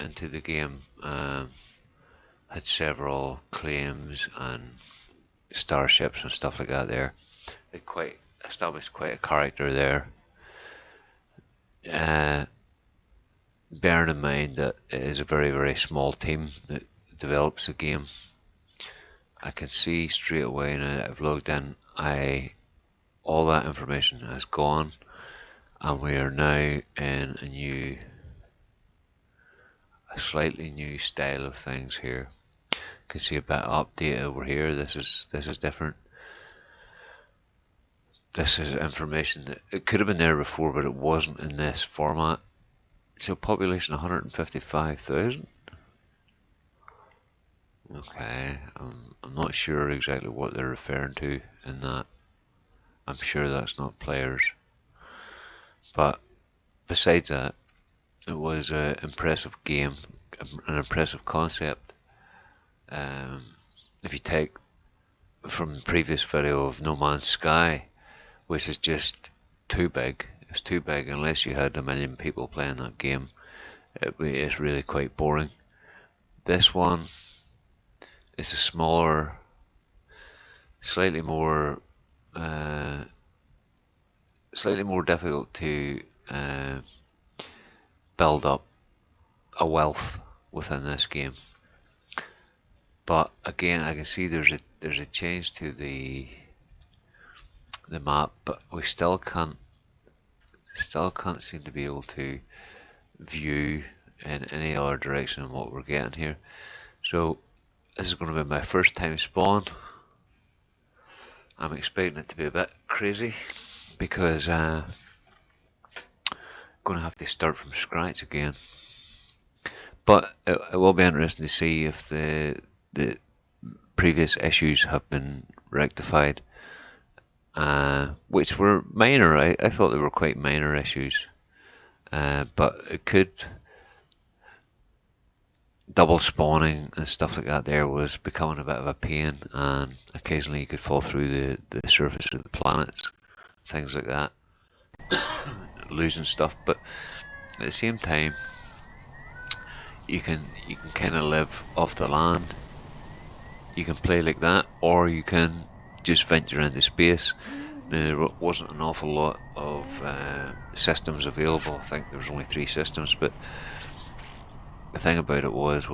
into the game. Had several claims and starships and stuff like that there. It quite established quite a character there. Bearing in mind that it is a very, very small team that develops the game, I can see straight away now that I've logged in, all that information has gone, and we are now in a slightly new style of things here. You can see a bit of update over here. This is different. This is information that it could have been there before, but it wasn't in this format. So population 155,000. Okay, I'm not sure exactly what they're referring to in that. I'm sure that's not players. But besides that, it was an impressive game, an impressive concept. If you take from the previous video of No Man's Sky, which is just too big. It's too big unless you had 1 million people playing that game. It's really quite boring. This one is a smaller, slightly more difficult to build up a wealth within this game. But again, I can see there's a change to the map, but we still can't seem to be able to view in any other direction than what we're getting here. So this is going to be my first time spawn. I'm expecting it to be a bit crazy because I'm going to have to start from scratch again. But it will be interesting to see if the previous issues have been rectified, which were minor. I thought they were quite minor issues, but it could. Double spawning and stuff like that there was becoming a bit of a pain, and occasionally you could fall through the surface of the planets, things like that, losing stuff. But at the same time, you can kind of live off the land. You can play like that, or you can just venture into space. Now, there wasn't an awful lot of systems available. I think there was only 3 systems, but the thing about it was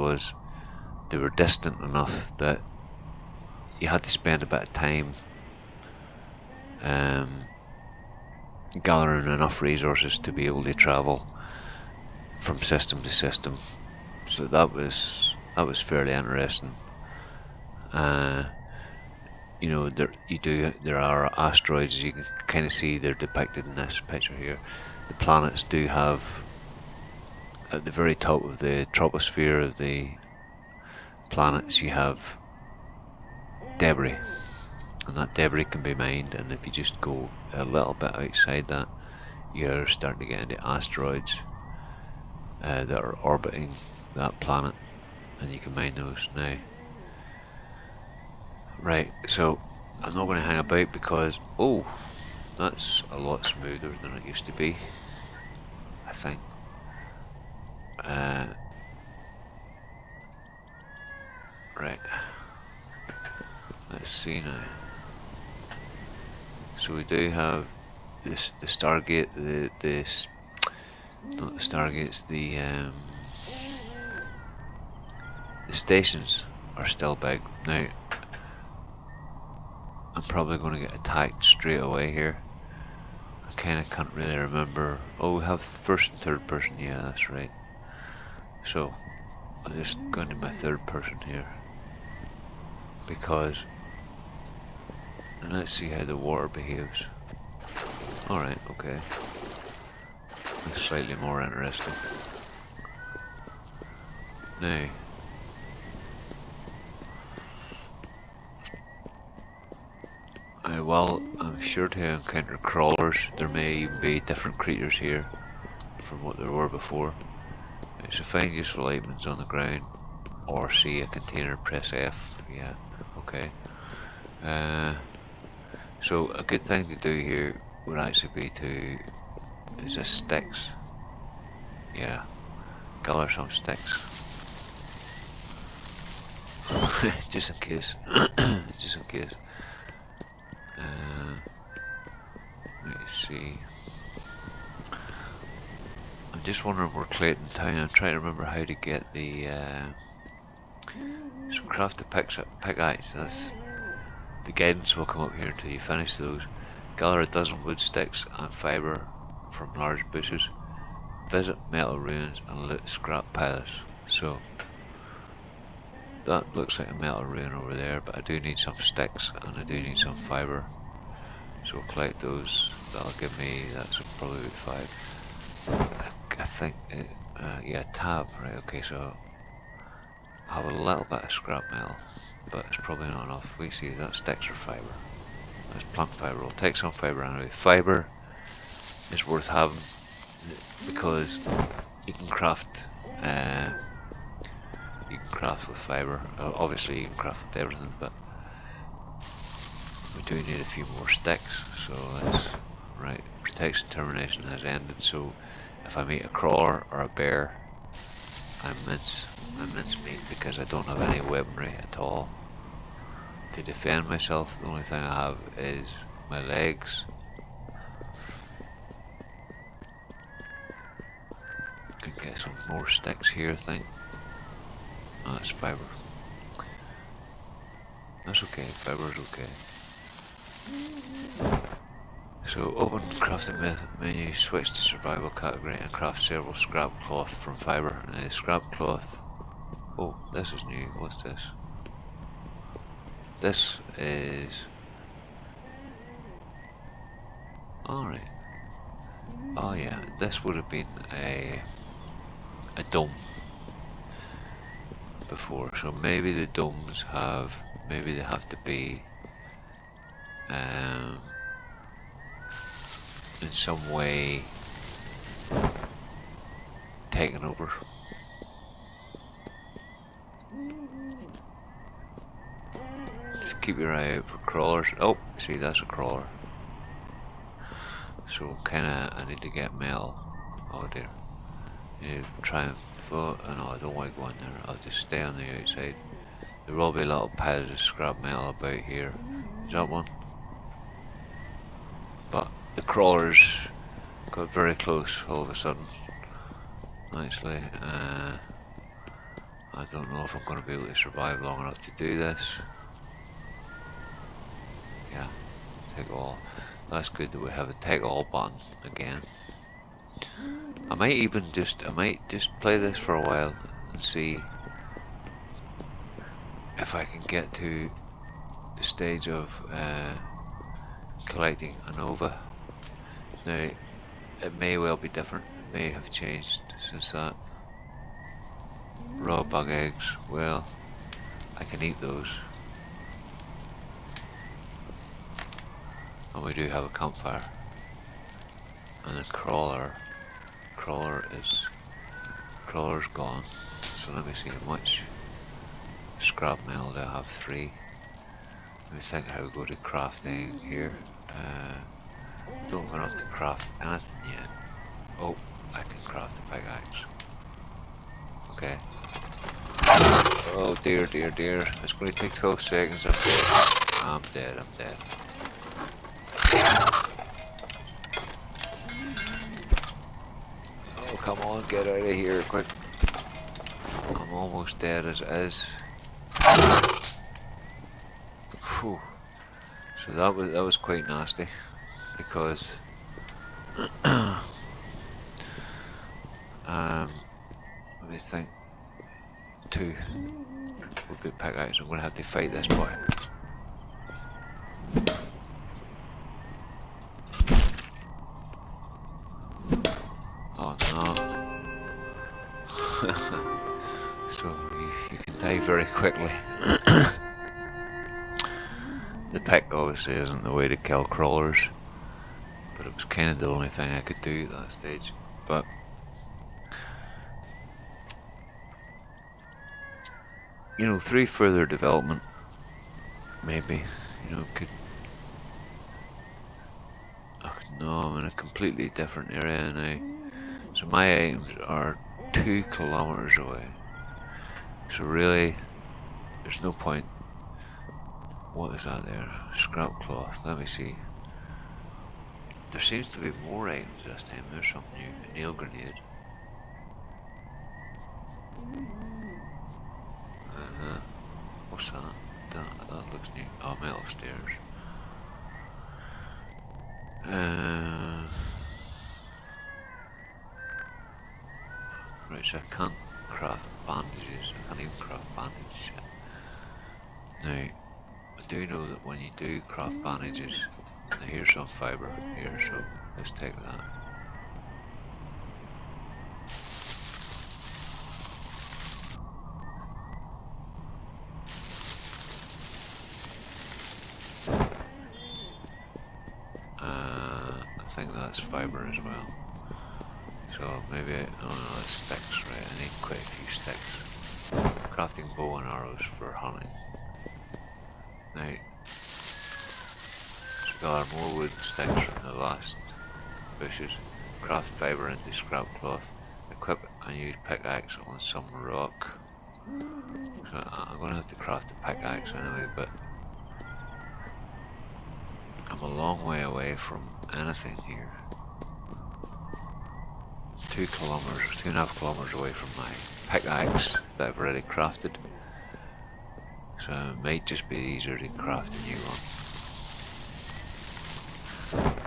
they were distant enough that you had to spend a bit of time gathering enough resources to be able to travel from system to system. So that was fairly interesting. You know, there are asteroids, as you can kind of see they're depicted in this picture here. The planets do have, at the very top of the troposphere of the planets, you have debris, and that debris can be mined, and if you just go a little bit outside that, you're starting to get into asteroids that are orbiting that planet, and you can mine those now. Right, so I'm not going to hang about because, oh, that's a lot smoother than it used to be, I think. Right, let's see now. So we do have this, the Stargate, not the Stargates, the stations are still big. Now, I'm probably going to get attacked straight away here. I kind of can't really remember. Oh, we have first and third person, yeah, that's right. So, I'll just go into my third person here. Because, and let's see how the water behaves. Alright, okay. That's slightly more interesting. Now, I'm sure to encounter crawlers. There may even be different creatures here from what there were before. So find useful items on the ground, or see a container, press F. Yeah, okay. So a good thing to do here would actually be to, is this sticks? Yeah, gather some sticks. Just in case. Just in case. Let me see. I'm just wondering where Clayton Town. I'm trying to remember how to get the so craft the pickaxe. That's the guidance will come up here until you finish those. Gather a dozen wood sticks and fibre from large bushes. Visit metal ruins and loot scrap piles. So that looks like a metal ruin over there, but I do need some sticks and I do need some fibre. So we'll collect those. That'll give me, that's probably about 5. I think, yeah, tab, right, okay, so I have a little bit of scrap metal, but it's probably not enough. We see that sticks or fibre. That's plant fibre. We'll take some fibre anyway. Fibre is worth having because you can craft with fibre. Obviously you can craft with everything, but we do need a few more sticks. So that's right. Protection termination has ended. So if I meet a crawler or a bear, I mince meat because I don't have any weaponry at all to defend myself. The only thing I have is my legs. Could get some more sticks here, I think. Oh, that's fibre. That's okay, fibre's okay. So open crafting menu, switch to survival category and craft several scrap cloth from fibre. And the scrap cloth, oh, this is new. What's this? This is, alright. Oh yeah, this would have been a dome before, so maybe the domes have, maybe they have to be in some way taken over. Just keep your eye out for crawlers. Oh, see, that's a crawler. So kinda, I need to get metal. Oh dear. I need to try and no, I don't want to go in there. I'll just stay on the outside. There will be little piles of scrap metal about here. Is that one? But the crawlers got very close all of a sudden. Actually, I don't know if I'm going to be able to survive long enough to do this. Yeah, take all. That's good that we have a take all button again. I might just play this for a while and see if I can get to the stage of collecting a Nova. Now, it may well be different. It may have changed since that. Raw bug eggs, well, I can eat those. And we do have a campfire. And the crawler's gone. So let me see how much scrap metal do I have? 3. Let me think how we go to crafting here. Don't have to craft anything yet. Oh, I can craft a pickaxe. Okay. Oh dear, dear, dear. It's going to take 12 seconds. I'm dead. I'm dead. Oh, come on, get out of here, quick. I'm almost dead as it is. Whew. So that was quite nasty, because let me think. 2 would be pickaxe. I'm going to have to fight this boy. Oh no. So you can die very quickly. The pick obviously isn't the way to kill crawlers, but it was kind of the only thing I could do at that stage. But you know, through further development, maybe, you know, could. Oh, no, I'm in a completely different area now. So my items are 2 kilometers away. So really, there's no point. What is that there? Scrap cloth. Let me see. There seems to be more items this time. There's something new. A nail grenade. What's that? That looks new. Oh, metal stairs. Right, so I can't craft bandages. I can't even craft bandages yet. Now, I do know that when you do craft bandages, now here's some fibre here, so let's take that. I think that's fibre as well. So maybe, oh no, that's sticks, right? I need quite a few sticks. Crafting bow and arrows for hunting. Now, so gather more wood and sticks from the last bushes. Craft fibre into scrap cloth. Equip a new pickaxe on some rock. So I'm going to have to craft a pickaxe anyway, but I'm a long way away from anything here. 2 kilometers, 2.5 kilometers away from my pickaxe that I've already crafted. So it might just be easier to craft a new one.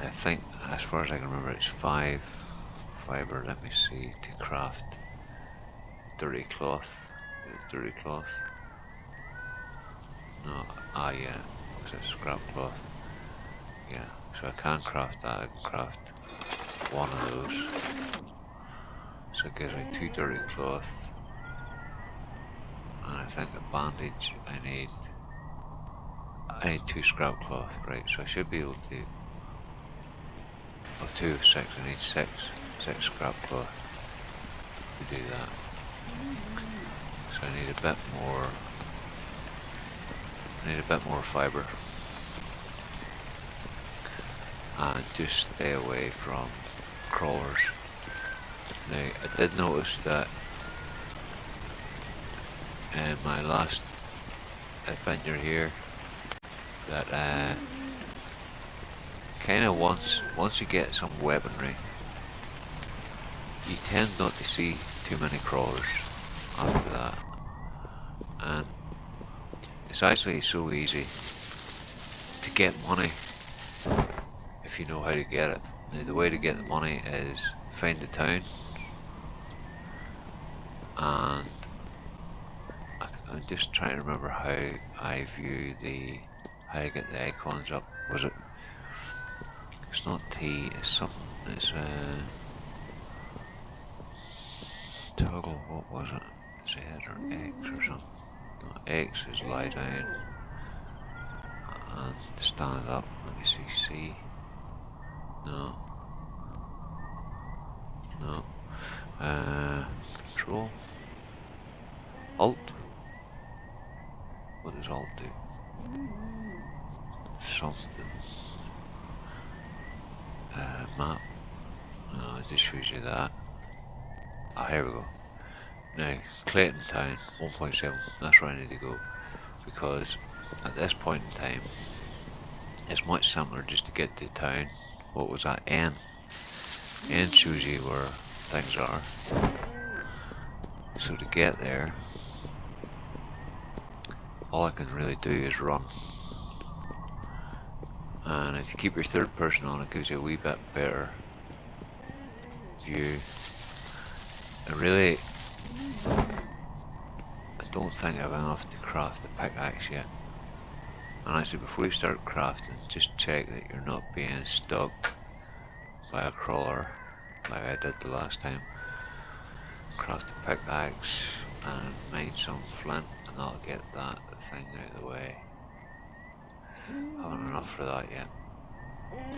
I think, as far as I can remember, it's 5 fibre, let me see, to craft dirty cloth. Dirty cloth? No, yeah, was it scrap cloth? Yeah, so I can craft that, I can craft one of those. So it gives me 2 dirty cloth. And I think a bandage, I need 2 scrap cloth, right, so I should be able to, oh 2 of 6, I need 6 scrap cloth to do that. So I need a bit more fibre. And just stay away from crawlers. Now, I did notice that in my last adventure here, that kind of once you get some weaponry, you tend not to see too many crawlers after that. And it's actually so easy to get money if you know how to get it. Now, the way to get the money is find the town, and I'm just trying to remember how I view how I get the icons up. Was it? It's not T. It's something. It's toggle. What was it? Z or X or something? No, X is lie down and stand up. Let me see. C. No. No. Control. Alt. What does Alt do? Something. Map. No, it just shows you that. Ah, here we go. Now, Clayton Town, 1.7. That's where I need to go. Because at this point in time, it's much simpler just to get to town. What was that? N. N shows you where things are. So to get there, all I can really do is run. And if you keep your third person on, it gives you a wee bit better view. I don't think I have enough to craft the pickaxe yet. And actually, before you start crafting, just check that you're not being stuck by a crawler like I did the last time. Craft the pickaxe and mine some flint, and that'll get that thing out of the way. I haven't enough for that yet.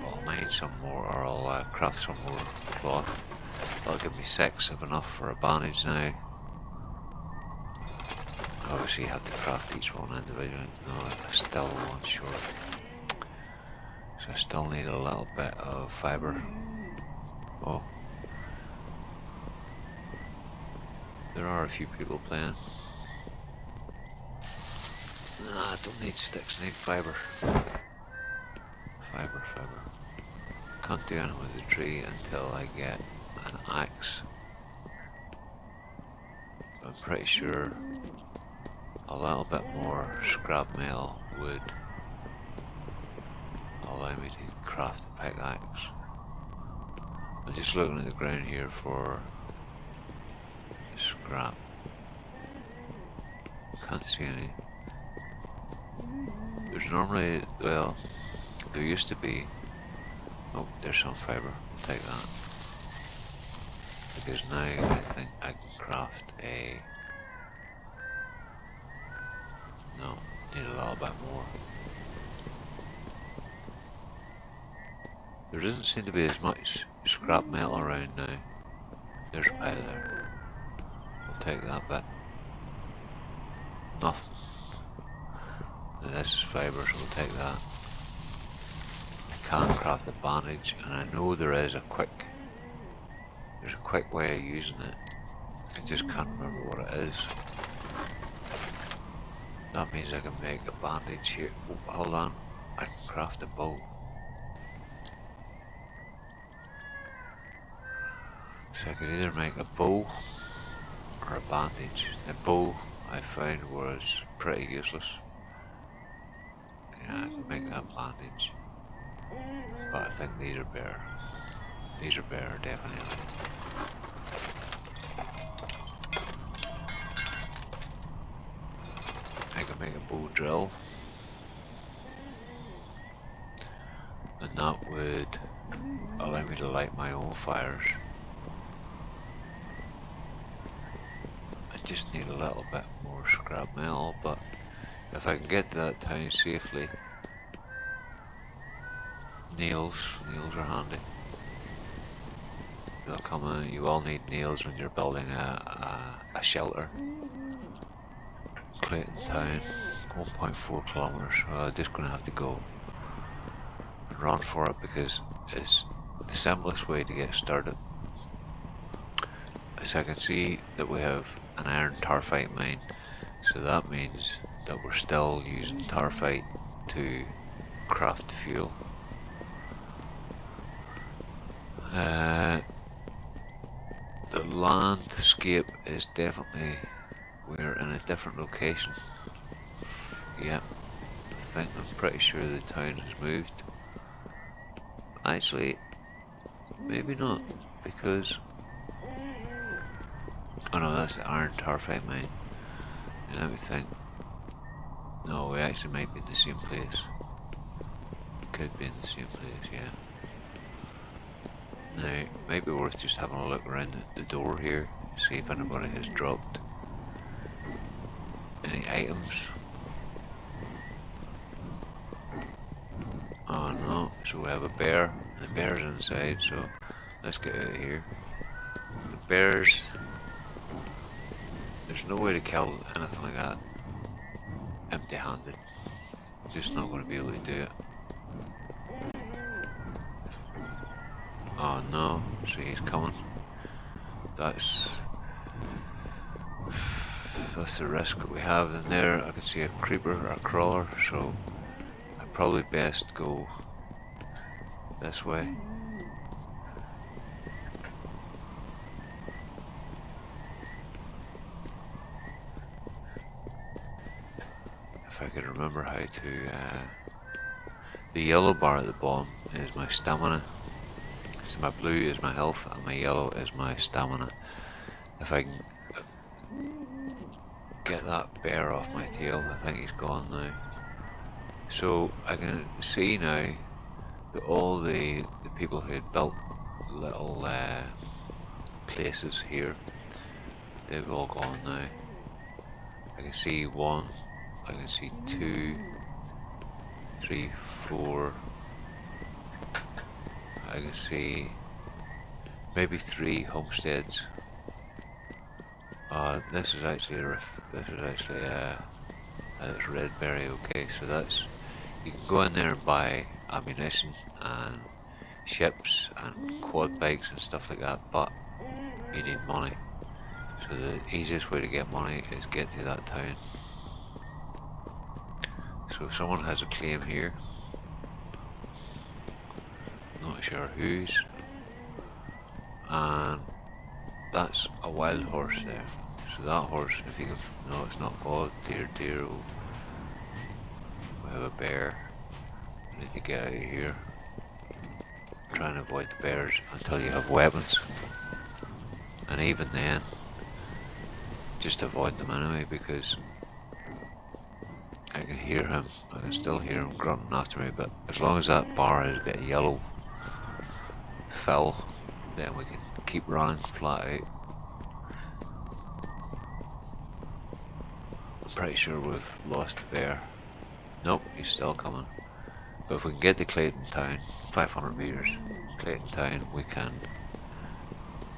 I'll mine some more, or I'll craft some more cloth. That'll give me 6 of enough for a bandage now. Obviously you have to craft each one individually. No, I'm still one short. So I still need a little bit of fibre. Oh. There are a few people playing. Nah, I don't need sticks, I need fibre. Fibre. Can't do anything with the tree until I get an axe. I'm pretty sure a little bit more scrap metal would allow me to craft a pickaxe. I'm just looking at the ground here for scrap. Can't see any. There's normally, well, there used to be. Oh, there's some fibre. I'll take that. Because now I think I can craft a. No, need a little bit more. There doesn't seem to be as much scrap metal around now. There's a pile there. I'll take that bit. Nothing. This is fibre, so we'll take that. I can craft a bandage, and I know there's a quick way of using it. I just can't remember what it is. That means I can make a bandage here. Oh, hold on, I can craft a bow. So I could either make a bow or a bandage. The bow I found was pretty useless. Yeah, I can make that bandage. But I think these are better. These are better, definitely. I can make a bow drill. And that would allow me to light my own fires. I just need a little bit more scrap metal, but if I can get to that town safely, nails are handy. They'll come in. You all need nails when you're building a shelter. Clayton Town, 1.4 kilometers. I'm just gonna have to go and run for it because it's the simplest way to get started. As I can see that we have an iron tarphite mine, so that means that we're still using tarphite to craft the fuel. The landscape is definitely, we're in a different location. Yeah, I'm pretty sure the town has moved. Actually, maybe not, because oh no, that's the iron tarphite mine. Let me think. No, we actually might be in the same place. Could be in the same place, yeah. Now, maybe worth just having a look around the door here, see if anybody has dropped any items. Oh no, so we have a bear. The bear's inside, so let's get out of here. The bears, there's no way to kill anything like that empty-handed. Just not going to be able to do it. Oh no, see he's coming. That's the risk that we have in there. I can see a creeper or a crawler, so I'd probably best go this way. If I could remember how to, the yellow bar at the bottom is my stamina. So my blue is my health and my yellow is my stamina. If I can get that bear off my tail, I think he's gone now. So I can see now that all the people who had built little places here, they've all gone now. I can see 1, I can see 2, 3, 4. I can see maybe 3 homesteads. This is actually that's red berry. Okay, so that's, you can go in there and buy ammunition and ships and quad bikes and stuff like that, but you need money. So the easiest way to get money is get to that town. So if someone has a claim here, not sure whose, and that's a wild horse there. So that horse, if you can, no, it's not. Oh dear, dear. Oh, we have a bear. We need to get out of here. Try and avoid the bears until you have weapons, and even then, just avoid them anyway, because I can hear him. I can still hear him grunting after me. But as long as that bar has got a yellow fill, then we can keep running flat out. I'm pretty sure we've lost the bear. Nope, he's still coming. But if we can get to Clayton Town, 500 meters, Clayton Town, we can,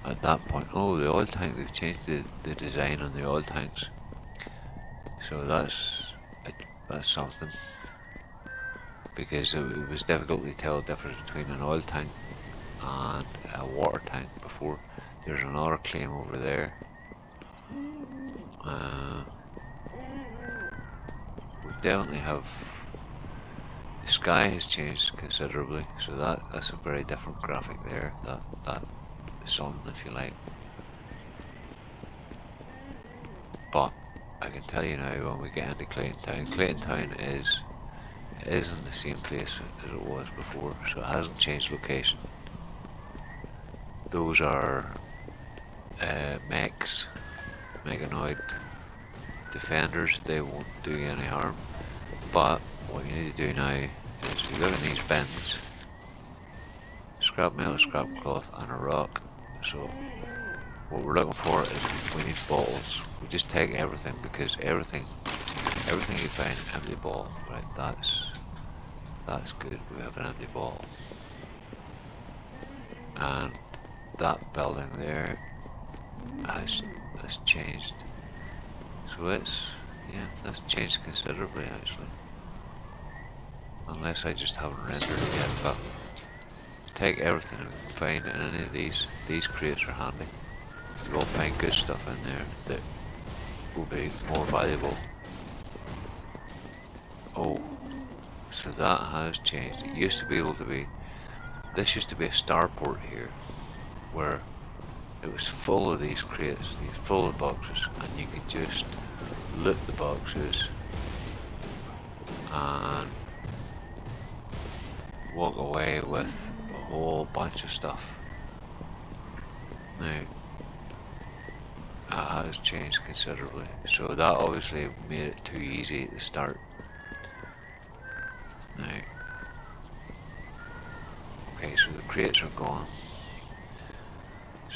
at that point, oh, the oil tank, they've changed the design on the oil tanks. So that's something. Because it was difficult to tell the difference between an oil tank and a water tank before. There's another claim over there. We definitely have, the sky has changed considerably, so that's a very different graphic there, that the sun, if you like. But I can tell you now, when we get into Clayton Town isn't the same place as it was before, so it hasn't changed location. Those are mechs, mechanoid defenders. They won't do you any harm. But what you need to do now is you look at these bins: scrap metal, scrap cloth, and a rock. So what we're looking for is we need balls. We just take everything, because everything you find, empty ball. Right, that's good. We have an empty ball, and that building there has changed. So that's changed considerably actually. Unless I just haven't rendered it yet, but take everything we can find in any of these crates are handy. You will find good stuff in there that will be more valuable. Oh, so that has changed. It used to be able to be, this used to be a starport here, where it was full of these crates, full of boxes, and you could just loot the boxes and walk away with a whole bunch of stuff. Now, that has changed considerably, so that obviously made it too easy at the start. Now, okay, so the crates are gone.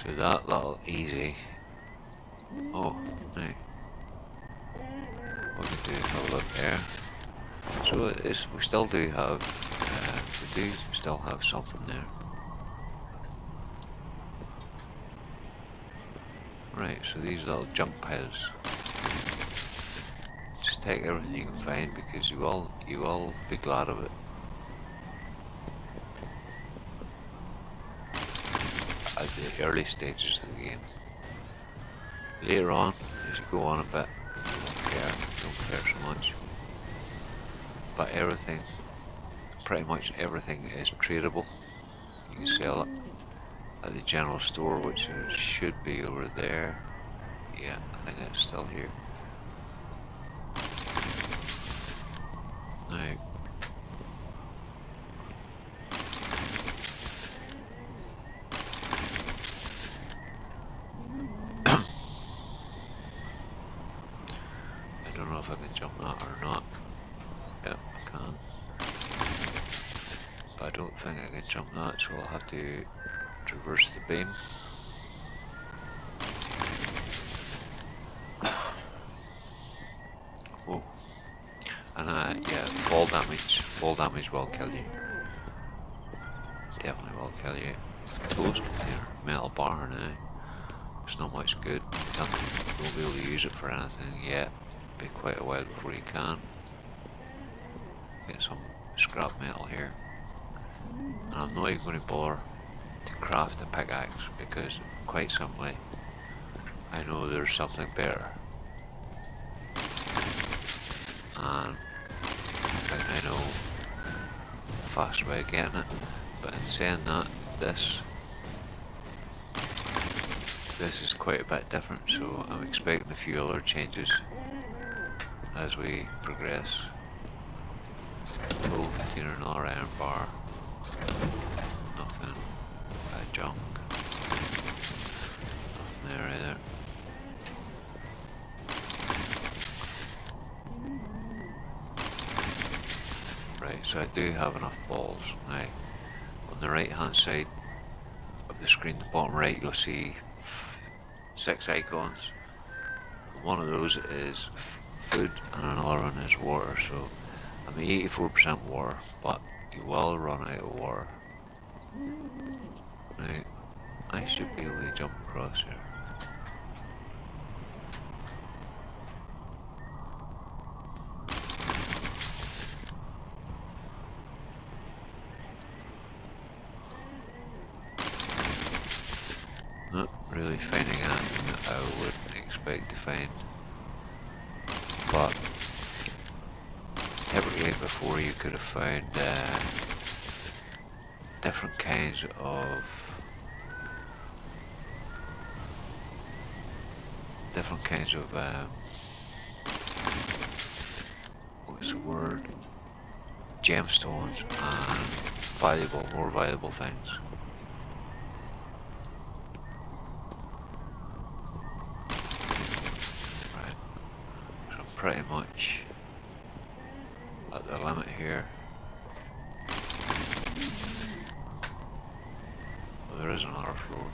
So that little easy. Oh, now what we do is have a look there. So we still do have, still have something there. Right, so these little junk piles. Just take everything you can find, because you will be glad of it. At the early stages of the game. Later on, as you go on a bit, you don't care so much. But everything, pretty much everything is tradable. You can sell it at the general store, which should be over there. Yeah, I think it's still here. Now, I don't know if I can jump that or not. Yep, I can. But I don't think I can jump that, so I'll have to traverse the beam. Whoa. And yeah, fall damage will kill you. Definitely will kill you. Toast container, metal bar now. It's not much good. Won't be able to use it for anything yet. Be quite a while before you can. Get some scrap metal here. And I'm not even going to bother to craft a pickaxe, because quite simply I know there's something better. And I think I know a fast way of getting it. But in saying that, this is quite a bit different, so I'm expecting a few other changes as we progress. Full container, another iron bar. Nothing junk. Nothing there either. Right, so I do have enough balls. Now, on the right hand side of the screen, the bottom right, you'll see 6 icons. One of those is food and another one is water, so I'm at 84% water, but you will run out of water. Now, I should be able to jump across here. Not really finding anything that I would expect to find, but typically before you could have found different kinds of what's the word? Gemstones and more valuable things. Right, so I'm pretty much at the limit here. Well, there is another floor.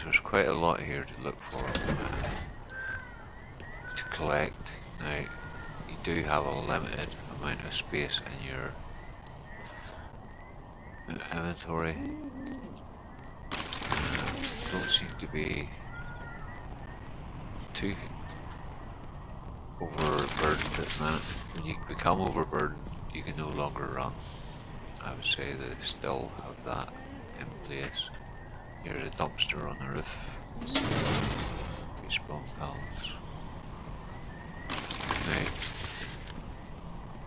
There's quite a lot here to look for, to collect. Now, you do have a limited amount of space in your inventory. Don't seem to be too overburdened at the minute. When you become overburdened, you can no longer run. I would say they still have that in place. Here's a dumpster on the roof. Respawn pallets. Now,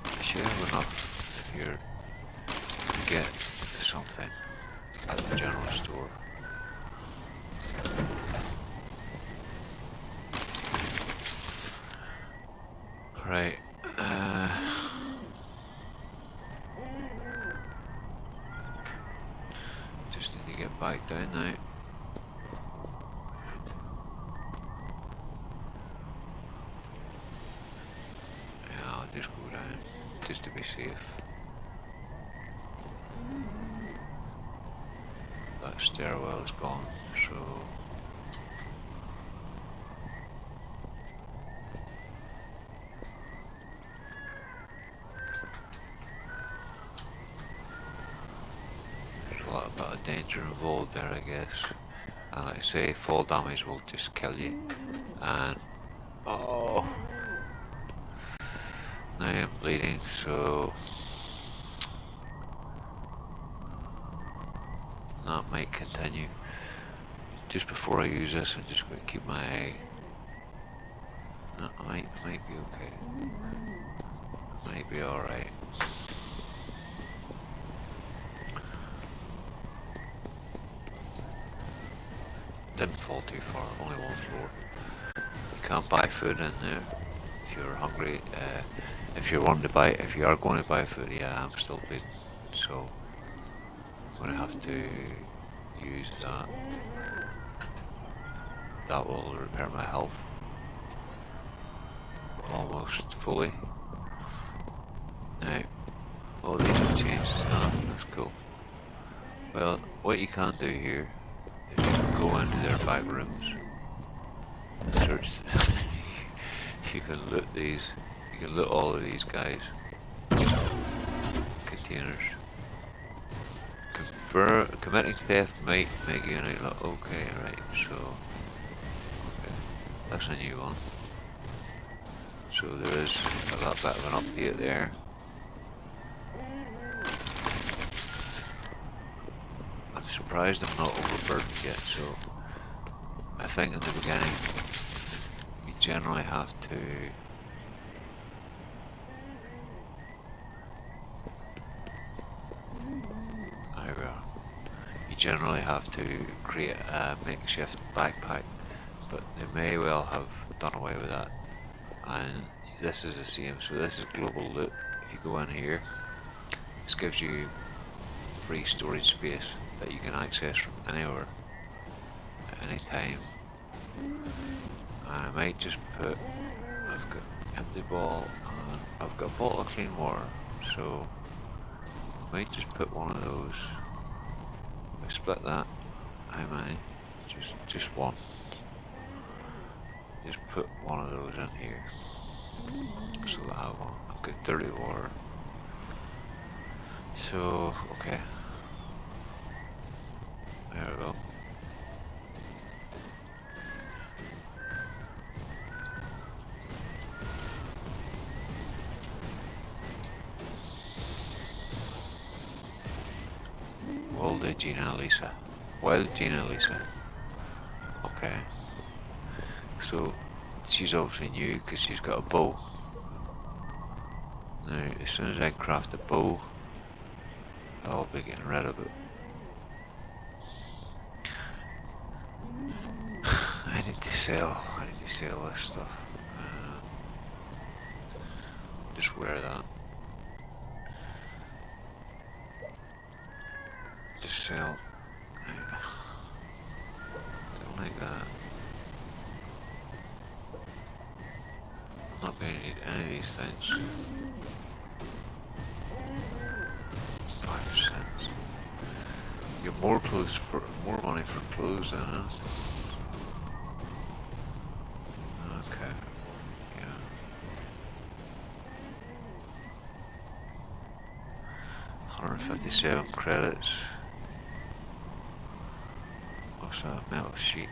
I should have enough here to get something at the general store. Right. Just need to get back down now. Yeah, I'll just go down just to be safe. That stairwell is gone, so there's a lot of danger involved there, I guess. And like I say, fall damage will just kill you. And oh, now I'm bleeding, so that might continue. Just before I use this, I'm just going to keep my eye. No, I might be okay. Might be alright. Didn't fall too far, only one floor. You can't buy food in there if you're hungry. If you are going to buy food, yeah, I'm still bleeding, so I'm going to have to use that. That will repair my health almost fully. Now, all these have changed. Ah, that's cool. Well, what you can do here is you can go into their back rooms and search. You can loot these. You can loot all of these guys. Containers. Committing theft might make you an outlaw. Okay, right, so okay, that's a new one. So there is a little bit of an update there. surprised I'm not overburdened yet, so I think in the beginning you generally have to create a makeshift backpack, but they may well have done away with that. And this is the same, so this is global loot. If you go in here, this gives you free storage space that you can access from anywhere at any time. And I might just put, I've got empty bottle and I've got a bottle of clean water, so I might just put one of those. If I split that, I might just one. Just put one of those in here, so that I have one. I've got dirty water. So okay, there we go. Wild Gina Lisa. Wild Gina Lisa. Okay. So she's obviously new because she's got a bow. Now, as soon as I craft a bow, I'll be getting rid of it. I need to sell this stuff. Just wear that. Just sell. Don't like that. I'm not going to need any of these things. 5 cents. You get more clothes for more money for clothes than anything. Okay. Yeah. $157 credits. What's that? Metal sheet.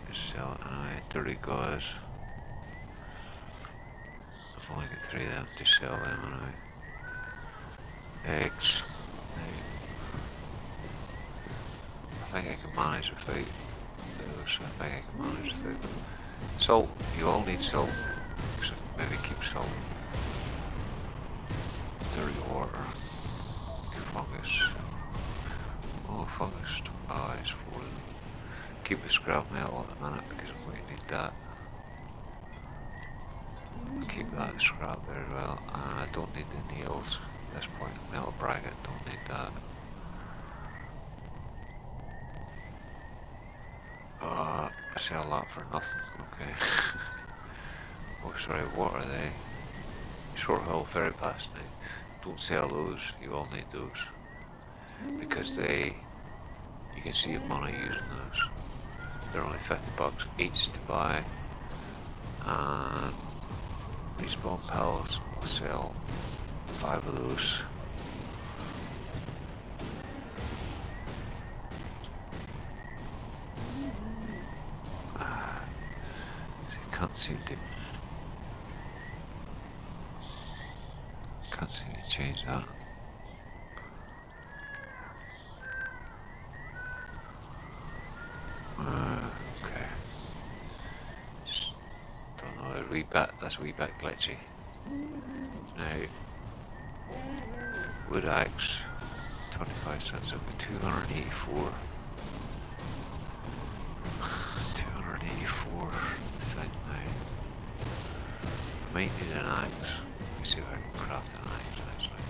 Just sell it anyway. 30 gauze. I've only got 3 of them to sell them anyway. Eggs. I think I can manage without those. I think I can manage without them. Salt. You all need salt. So maybe keep salt. Dirty water. Fungus. Oh, fungus. Oh, it's for them. Keep the scrap metal at the minute because I'm going to need that. Keep that scrap there as well. And I don't need the nails at this point. Metal bracket, don't need that. I sell that for nothing, okay. Oh sorry, what are they? Short haul ferry pass now. Don't sell those, you all need those. Because you can see money using those. They're only $50 each to buy. And respawn pallets, I'll sell 5 of those. Can't seem to change that. Okay. Just don't know, that's a wee bit glitchy. Now, wood axe, 25 cents, I've got 284. 284, I think now. I might need an axe. Let me see if I can craft an axe actually.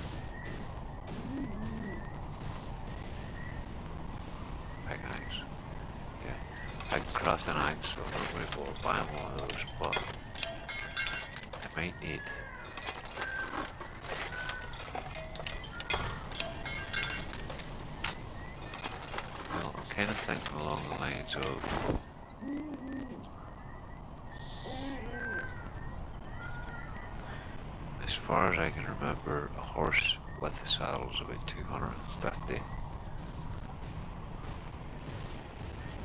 Pickaxe. Yeah, I can craft an axe, so I'm not going to bother buying one of those, but I might need. Well, I'm kind of thinking along the lines of as far as I can remember, a horse with the saddle is about 250.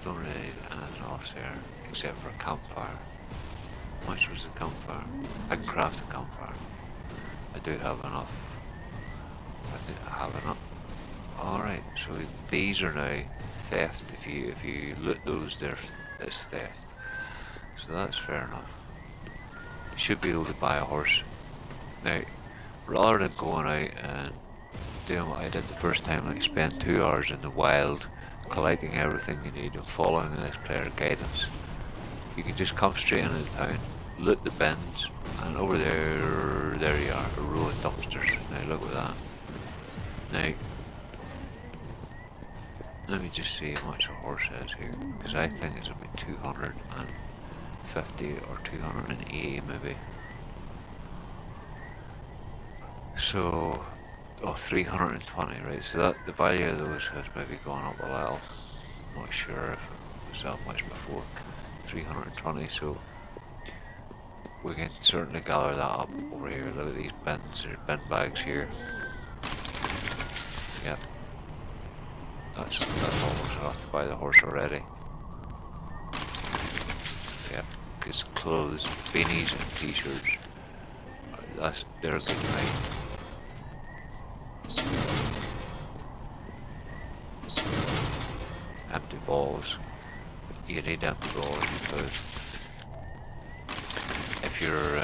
Don't really need anything else here, except for a campfire. How much was the campfire? I can craft a campfire. I do have enough. I have enough. Alright, so these are now theft. If you loot those, it's theft. So that's fair enough. You should be able to buy a horse. Now, rather than going out and doing what I did the first time, like spend 2 hours in the wild collecting everything you need and following this player guidance, you can just come straight into the town, loot the bins, and over there you are, a row of dumpsters. Now look at that. Now, let me just see how much a horse is here, because I think it's about 250 or 280 maybe. So, oh, 320, right? So that the value of those has maybe gone up a little. I'm not sure if it was that much before. 320, so we can certainly gather that up over here. Look at these bins, there's bin bags here. Yep. That's almost enough to buy the horse already. Yep, because clothes, beanies and t-shirts, they're a good buy. Empty balls. You need empty balls because if you're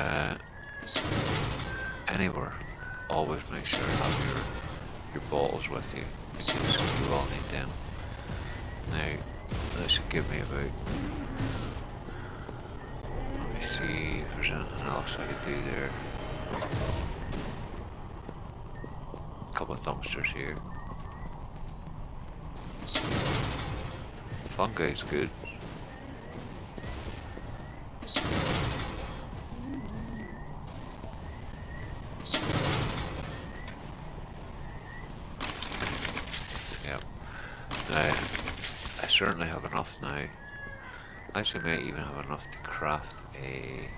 anywhere, always make sure you have your balls with you, because you will need them. Now, that should give me about, let me see if there's anything else I could do there. A couple of dumpsters here. Fungi is good. Yep. Now, I certainly have enough now. I actually may even have enough to craft a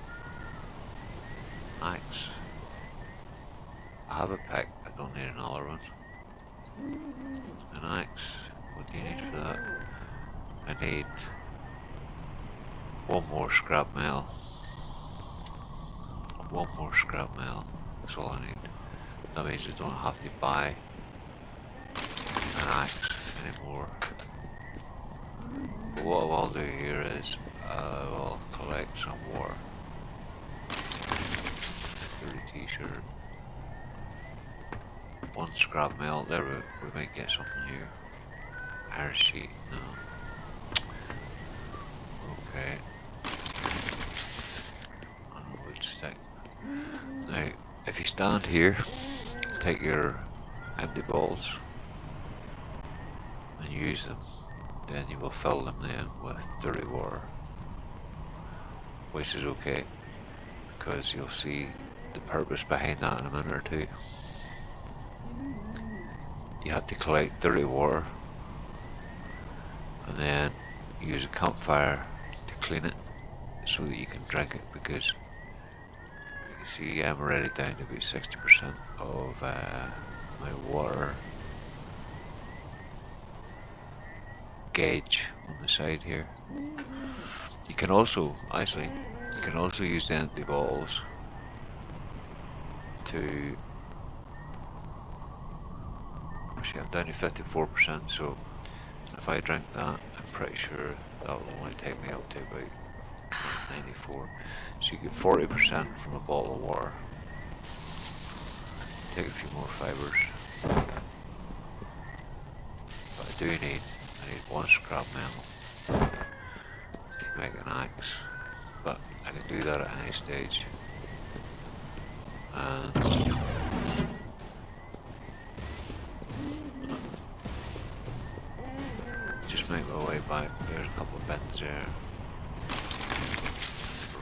axe. I have a pick, I don't need another one. An axe, what do you need for that? I need one more scrap metal. One more scrap metal, that's all I need. That means I don't have to buy an axe anymore. But what I will do here is I will collect some more. Dirty t-shirt. One scrap metal, there we might get something here. Iron sheet, no. Okay. And a wood stick. Now, if you stand here, take your empty balls and use them, then you will fill them then with dirty water. Which is okay, because you'll see the purpose behind that in a minute or two. You have to collect dirty water and then use a campfire to clean it so that you can drink it, because you see I'm already down to about 60% of my water gauge on the side here. You can also use the empty bottles to, actually I'm down to 54%, so if I drink that, I'm pretty sure that will only take me up to about 94. So you get 40% from a bottle of water. Take a few more fibres. But I need one scrap metal to make an axe. But I can do that at any stage. And just make my way back. There's a couple of bins there.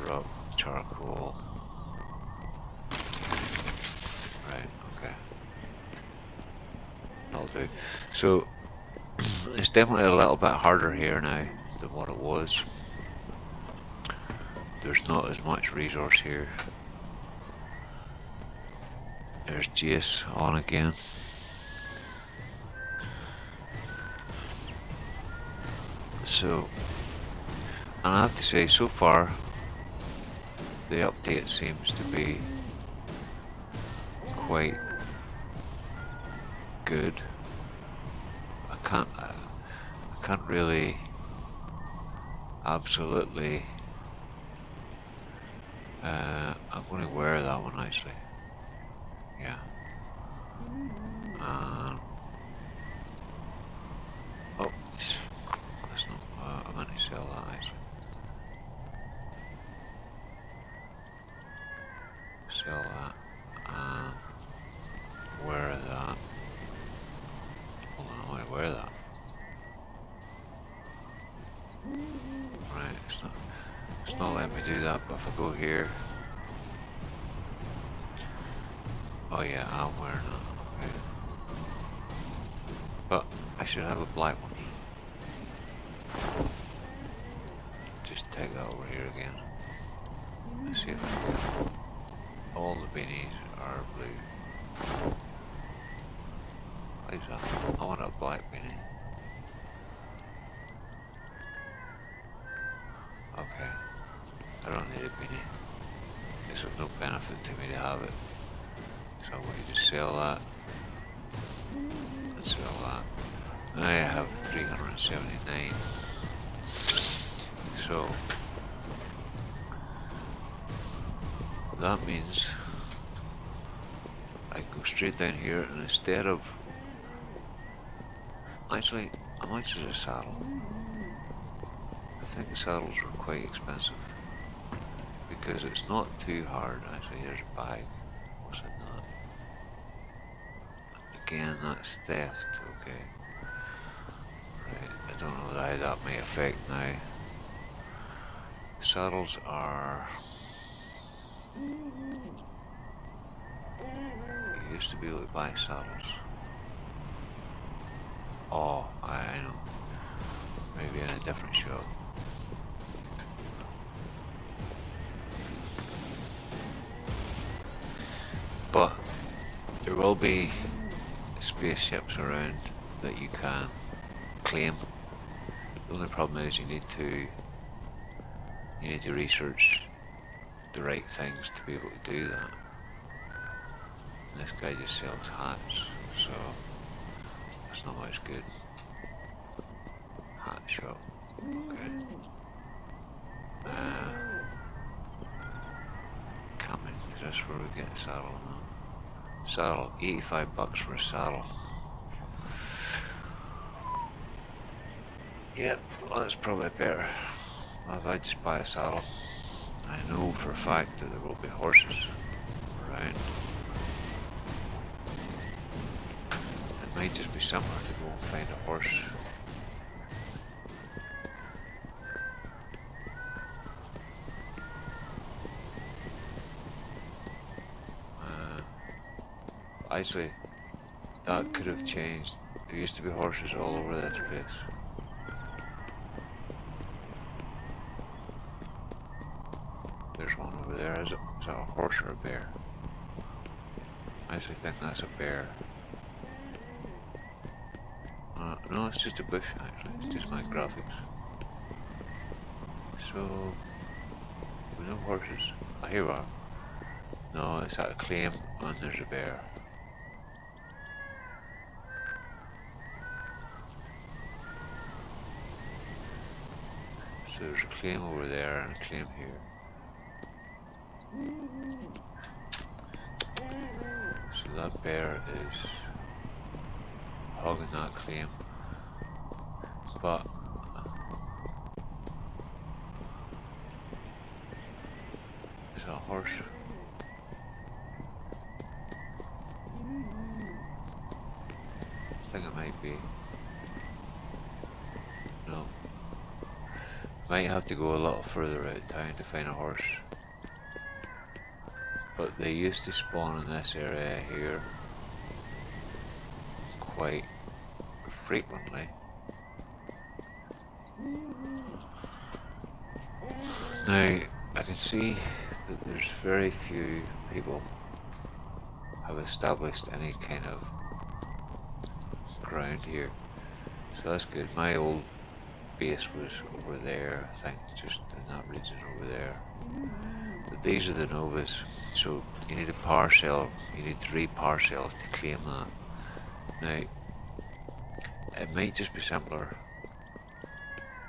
Rock, charcoal. Right, okay. That'll do. So it's definitely a little bit harder here now than what it was. There's not as much resource here. There's Jace on again. So, and I have to say, so far the update seems to be quite good. I can't really absolutely. I'm going to wear that one actually. Yeah. Oh, that's not. I meant to sell that actually. Sell that and wear that. Hold on, I want to wear that. Right, it's not letting me do that, but if I go here. Oh yeah, I'm wearing that. Okay. But I should have a black one. Just take that over here again. Let's see if I can. All the beanies are blue. Why is that? I want a black beanie. Okay. I don't need a beanie. It's of no benefit to me to have it. So I'm going to just sell that. And sell that. Now I have 379. So that means I go straight down here, and instead of actually, I might choose a saddle. I think the saddles were quite expensive because it's not too hard. Actually, here's a bag. What's in that? Again, that's theft. Okay. Right. I don't know how that may affect now. Saddles are. You used to be able to buy saddles. Oh, I know. Maybe in a different shop. But there will be spaceships around that you can claim. The only problem is you need to research the right things to be able to do that. And this guy just sells hats, so that's not much good. Hat shop. Okay. Coming, is this where we get a saddle now? Saddle, 85 bucks for a saddle. Yep, well, that's probably better. Well, if I just buy a saddle, I know for a fact that there will be horses around. It might just be somewhere to go and find a horse. Actually, that could have changed. There used to be horses all over this place. There's one over there. Is that a horse or a bear? I actually think that's a bear. No, it's just a bush actually. It's just my graphics. So, we no horses. Oh, here we are. No, it's at a claim and there's a bear. So there's a claim over there and a claim here. So that bear is hogging that claim. But is that a horse? I think it might be. No. Might have to go a little further out of town to find a horse. But they used to spawn in this area here quite frequently. Now, I can see that there's very few people have established any kind of ground here. So that's good. My old base was over there, I think, just in that region over there. But these are the Novas, so you need a power cell, you need 3 power cells to claim that. Now, it might just be simpler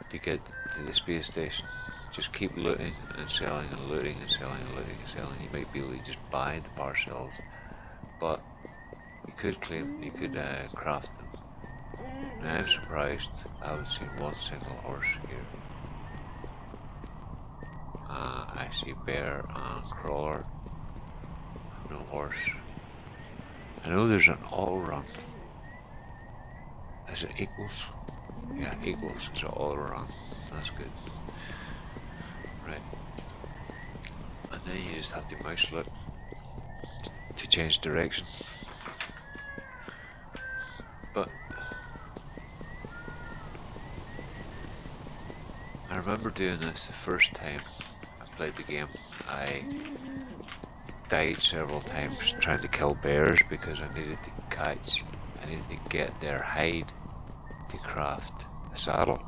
to get to the space station. Just keep looting and selling and looting and selling and looting and selling. You might be able to just buy the parcels, but you could claim, you could craft them. Now I'm surprised I haven't seen one single horse here. I see bear and crawler, no horse. I know there's an all run. Is it equals? Yeah, equals. It's an all run. That's good. Right. And then you just have to mouse look to change direction. But I remember doing this the first time I played the game. I died several times trying to kill bears because I needed to get their hide to craft a saddle.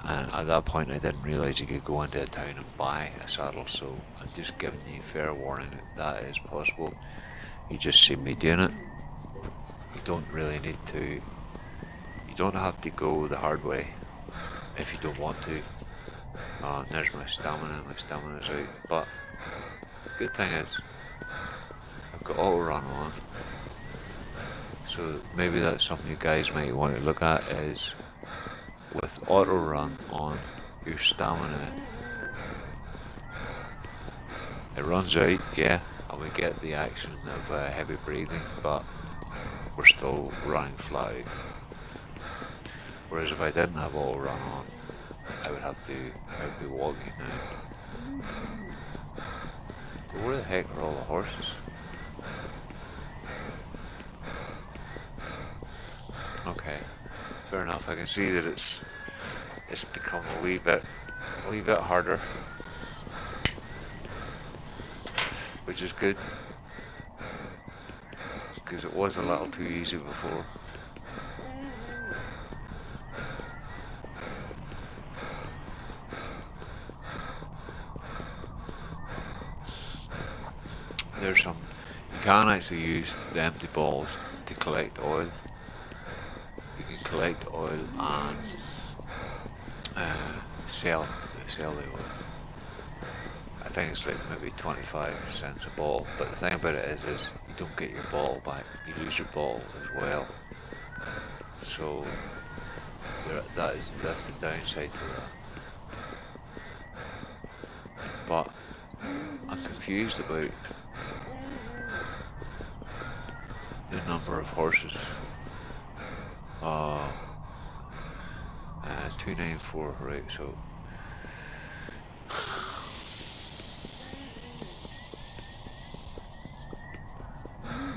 And at that point I didn't realise you could go into a town and buy a saddle, so I'm just giving you fair warning that is possible. You just see me doing it. You don't really need to, you don't have to go the hard way if you don't want to. There's my stamina's out, but good thing is I've got auto run on, so maybe that's something you guys might want to look at, is with auto run on, your stamina, it runs out, yeah, and we get the action of heavy breathing, but we're still running flat out. Whereas if I didn't have auto run on, I would be walking now. But where the heck are all the horses? Okay, fair enough. I can see that it's become a wee bit harder, which is good, because it was a little too easy before. There's some, you can actually use the empty balls to collect oil. You can collect oil and sell the oil. I think it's like maybe 25 cents a bottle, but the thing about it is you don't get your bottle back, you lose your bottle as well. So that's the downside to that. But I'm confused about the number of horses. 294, right, so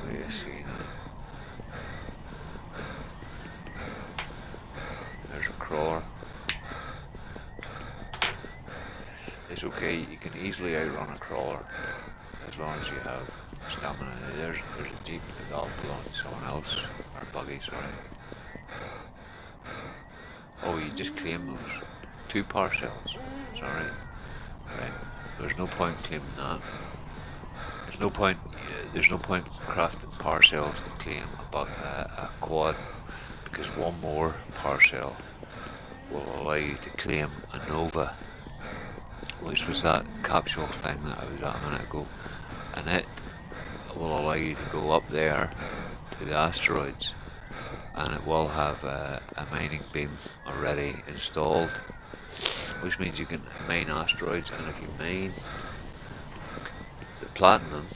wait a second. There's a crawler. It's okay, you can easily outrun a crawler as long as you have stamina. There's a jeep that'll belong to someone else, or buggy, sorry. Oh, you just claim those 2 parcels. Sorry. Right. There's no point claiming that. There's no point crafting parcels to claim a quad, because one more parcel will allow you to claim a Nova, which was that capsule thing that I was at a minute ago, and it will allow you to go up there to the asteroids, and it will have a mining beam already installed, which means you can mine asteroids. And if you mine the platinum,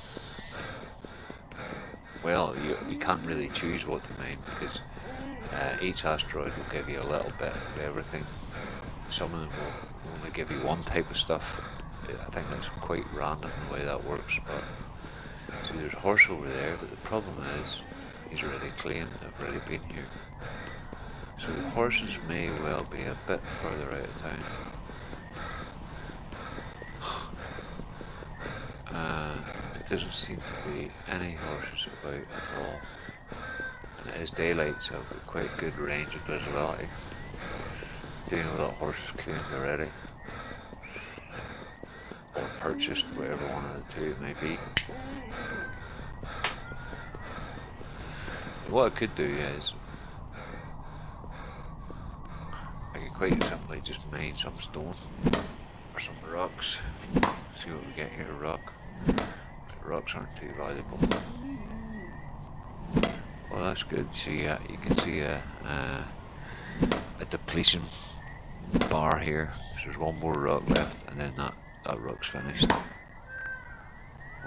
well, you can't really choose what to mine, because each asteroid will give you a little bit of everything. Some of them will only give you one type of stuff. I think that's quite random the way that works. But see, there's a horse over there, but the problem is he's already claimed, I've already been here. So the horses may well be a bit further out of town. It doesn't seem to be any horses about at all. And it is daylight, so I've got quite good range of visibility. Do you know that horse is claimed already? Or purchased, whatever one of the two it may be. What I could do is I could quite simply just mine some stone or some rocks. See what we get here. Rock. Rocks aren't too valuable. Well, that's good. See, you can see a depletion bar here. So there's one more rock left, and then that rock's finished.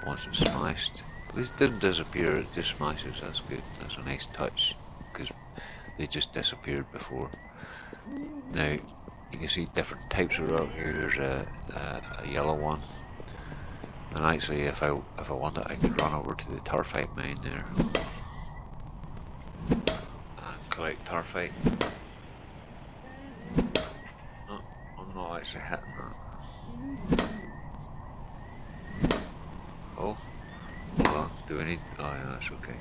Once it's smashed, at least it didn't disappear. It just smashes. That's good. That's a nice touch because they just disappeared before. Now you can see different types of rock here. There's a yellow one, and actually, if I wanted, I could run over to the turfite mine there and collect turfite. Oh, I'm not actually hitting that. Oh, hold on. Do we need? Oh yeah, that's okay.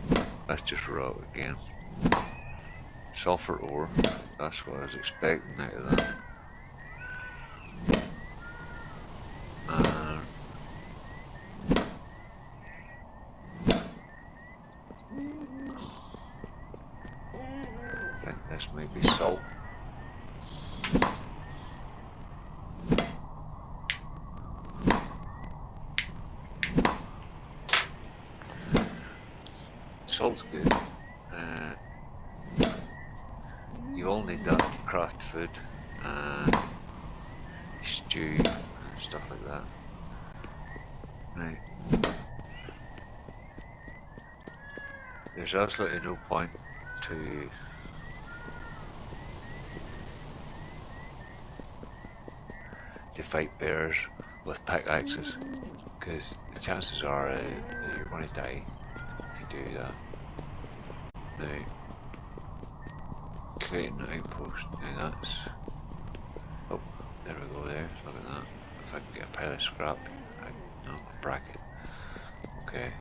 That's just rock again. Sulfur ore. That's what I was expecting out of that. I think this might be salt. Salt's good. You all need that to craft food, stew and stuff like that. Right. There's absolutely no point to fight bears with pickaxes, because the chances are you're going to die if you do that. Now, creating an outpost, now that's, oh, there we go there, look at that. If I can get a pile of scrap, no, bracket. Okay,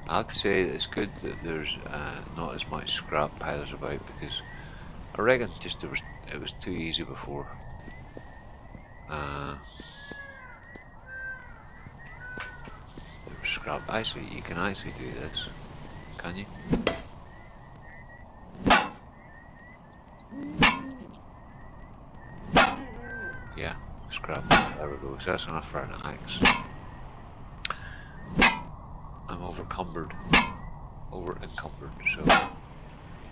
I have to say that it's good that there's not as much scrap piles about, because I reckon just it was too easy before. There was scrap. Actually, you can actually do this, can you? Yeah, scrap. There we go. So that's enough for an axe. I'm over-encumbered, so I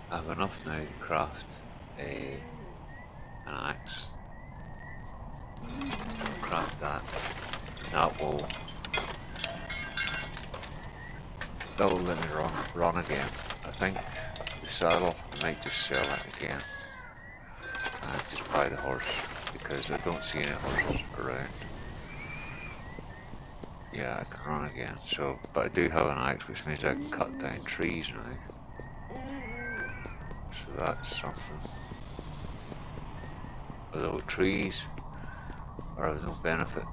have enough now to craft an axe. Craft that. That will let me run again. I think the saddle, I might just sell it again and just buy the horse, because I don't see any horses around. Yeah, I can run again. So, but I do have an axe, which means I can cut down trees now. So that's something. Although trees are of no benefit.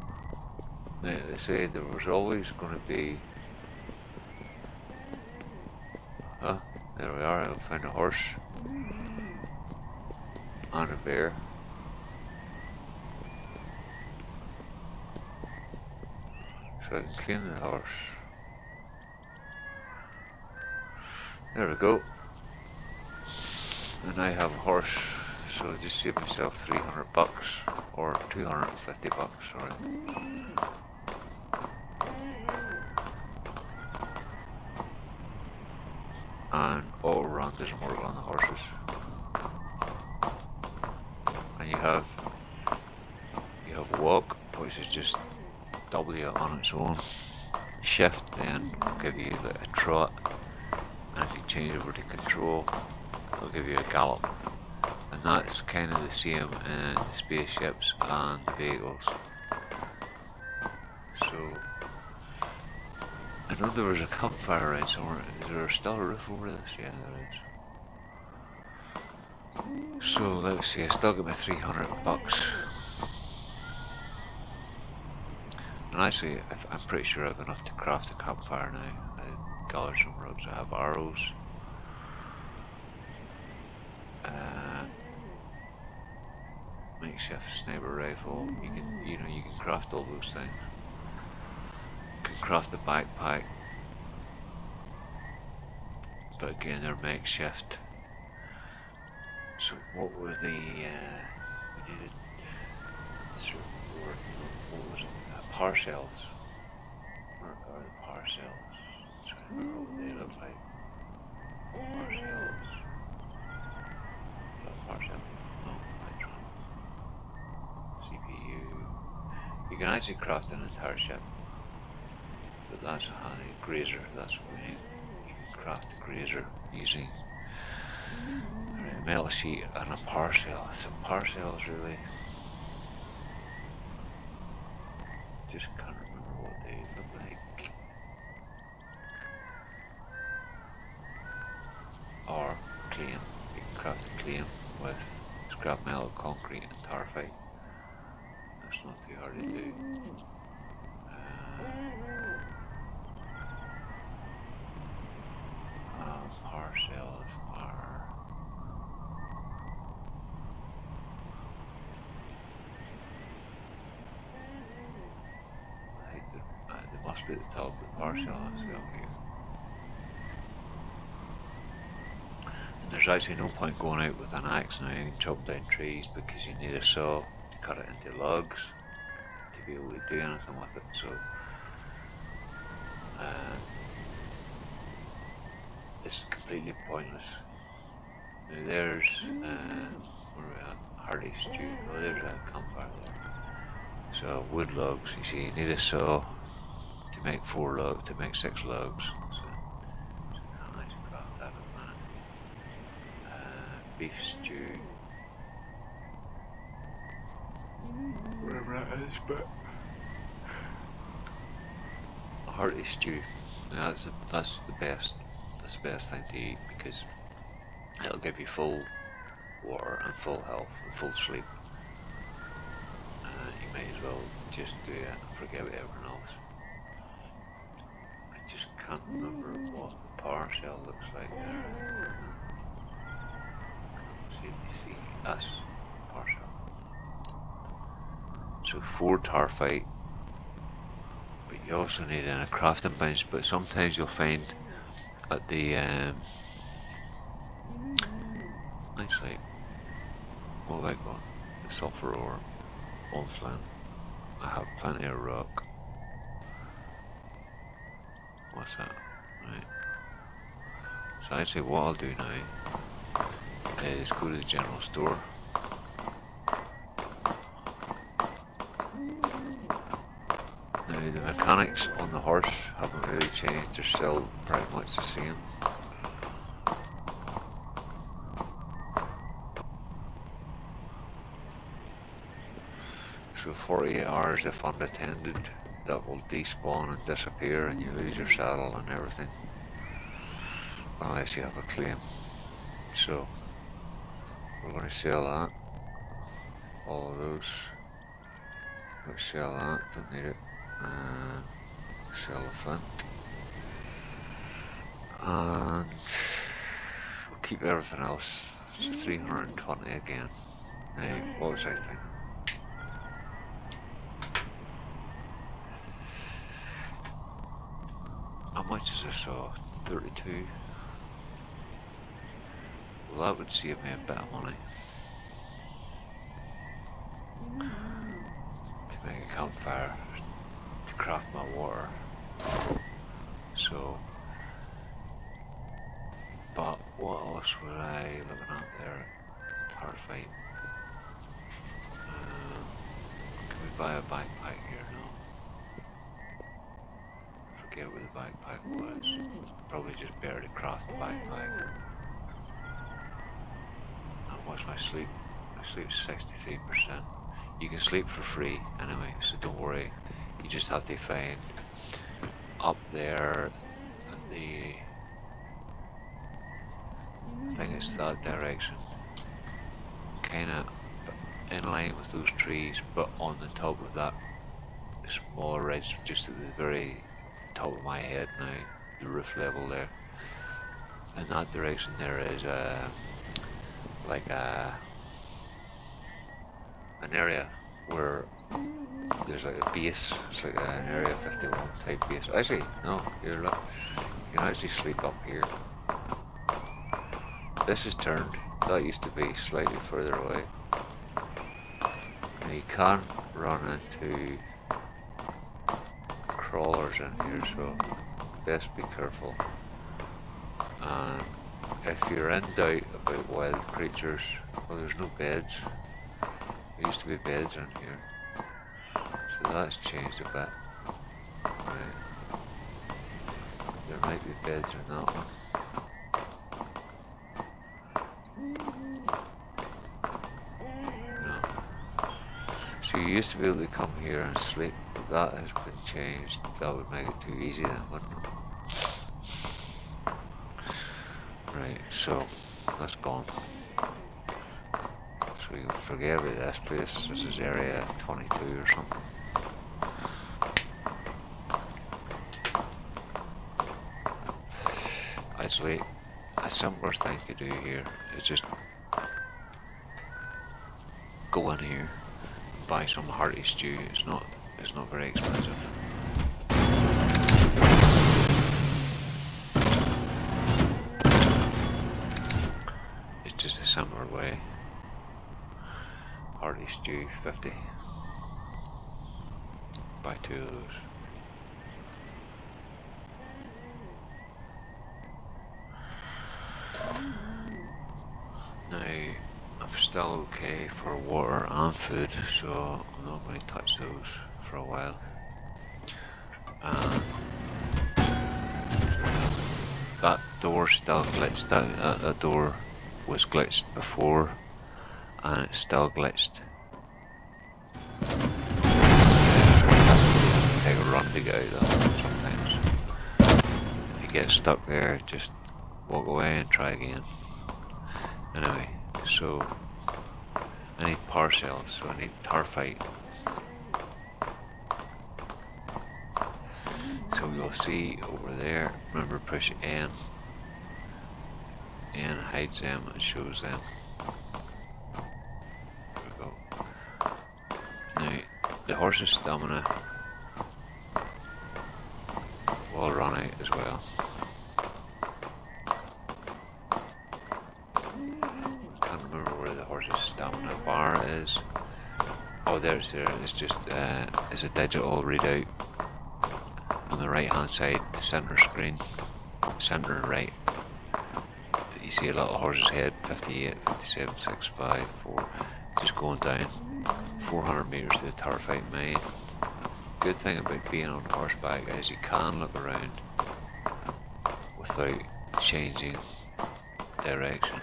Now, they say there was always going to be. Huh? There we are. I found a horse and a bear. So I can clean the horse. There we go. And I have a horse, so I just saved myself 300 bucks, or 250 bucks, sorry. And auto run doesn't work on the horses. And you have walk, which is just W on its own. Shift then will give you like a trot, and if you change over to control, it'll give you a gallop. And that's kind of the same in spaceships and vehicles. So I know there was a campfire around somewhere. Is there still a roof over this? Yeah, there is. So let's see, I still got my 300 bucks. And actually, I'm pretty sure I have enough to craft a campfire now. I gathered some roots. I have arrows. Makeshift sniper rifle. You can craft all those things. You can craft a backpack, but again they're makeshift. So what were the, we needed certain word, what was it? Parcels. Where are the parcels? Trying to remember what they look like. Parcels. Parcel. No, electron. CPU. You can actually craft an entire ship. But that's a handy grazer, that's what we need. You can craft a grazer using a metal sheet and a parcel. So parcels really, just can't remember what they look like. Or claim, you can craft a claim with scrap metal, concrete and tarphite. That's not too hard to do. Parcels are I think they must be at the top of the parcel as well here. And there's actually no point going out with an axe now and chop down trees because you need a saw to cut it into logs to be able to do anything with it. So it's completely pointless. Now there's where are we at? Hearty stew. Oh, there's a campfire there. So wood logs. You see, you need a saw to make 6 logs. So can't actually craft that at the minute. Beef stew. Wherever that is, but a hearty stew. Yeah, that's the best. That's the best thing to eat because it'll give you full water and full health and full sleep. You might as well just do it and forget about everything else. I just can't remember what the power cell looks like there. Can't see. That's power cell. So 4 tarphite, but you also need a crafting bench. But sometimes you'll find at the actually, what have I got? The sulfur ore, 1 flint. I have plenty of rock. What's that? Right. So actually what I'll do now is go to the general store. Now the mechanics on the horse haven't really changed, they're still pretty much the same. So 48 hours if unattended, that will despawn and disappear and you lose your saddle and everything. Unless you have a claim. So we're going to sell that. All of those. We'll sell that, don't need it. Sell the flint. And we'll keep everything else. So 320 again. Now, what was I thinking? How much is this saw? 32. Well, that would save me a bit of money. To make a campfire, to craft my water. So, but what else were I looking at there? Tarphite. Can we buy a backpack here? No. Forget where the backpack was. Probably just barely craft the backpack. And what's my sleep? My sleep's 63%. You can sleep for free anyway, so don't worry. You just have to find up there the, I think it's that direction, kinda in line with those trees, but on the top of that small ridge, just at the very top of my head now, the roof level there. In that direction there is like an area where there's like a base. It's like an Area 51 type base. Actually, no, here look, you can actually sleep up here. This is turned, That used to be slightly further away. Now you can run into crawlers in here, so best be careful. And if you're in doubt about wild creatures, well, there's no beds. There used to be beds in here, so that's changed a bit. Right. There might be beds in that one. No. So you used to be able to come here and sleep, but that has been changed. That would make it too easy then, wouldn't it? Right, so that's gone. So you can forget about this place. This is area 22 or something. Actually, a simpler thing to do here is just go in here and buy some hearty stew. It's not very expensive. It's just a simpler way. Hearty stew, 50. Buy 2 of those. Now, I'm still okay for water and food, so I'm not going to touch those for a while. That door still glitched. That door was glitched before, and it's still glitched. Take a run to get out of that sometimes. If you get stuck there, just walk away and try again. Anyway, so I need power cells, so I need tarphite. So you'll see over there, remember push N. N hides them and shows them. There we go. Now, the horse's stamina will run out as well. Can't remember where the horse's stamina bar is. Oh, there's there. It's just it's a digital readout on the right hand side, the center screen, center right. You see a little horse's head, 58, 57, 65, 4, just going down 400 meters to the tarphite mine. Good thing about being on horseback is you can look around without changing direction.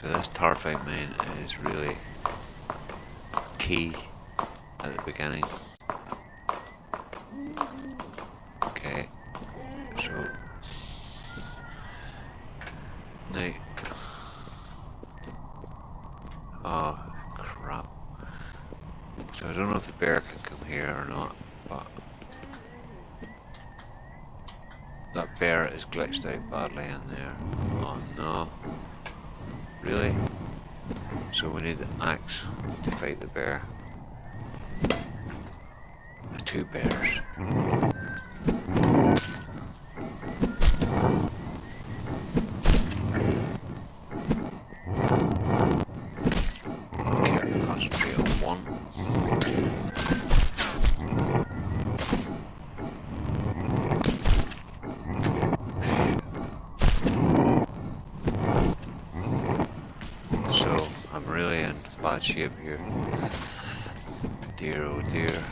So this tarphite mine is really key at the beginning. Okay, so now, oh crap. So I don't know if the bear can come here or not, but that bear is glitched out badly in there. Oh no. Really? So we need the axe to fight the bear. The 2 bears. Concentrate on one. Bad shape here. Dear, oh dear.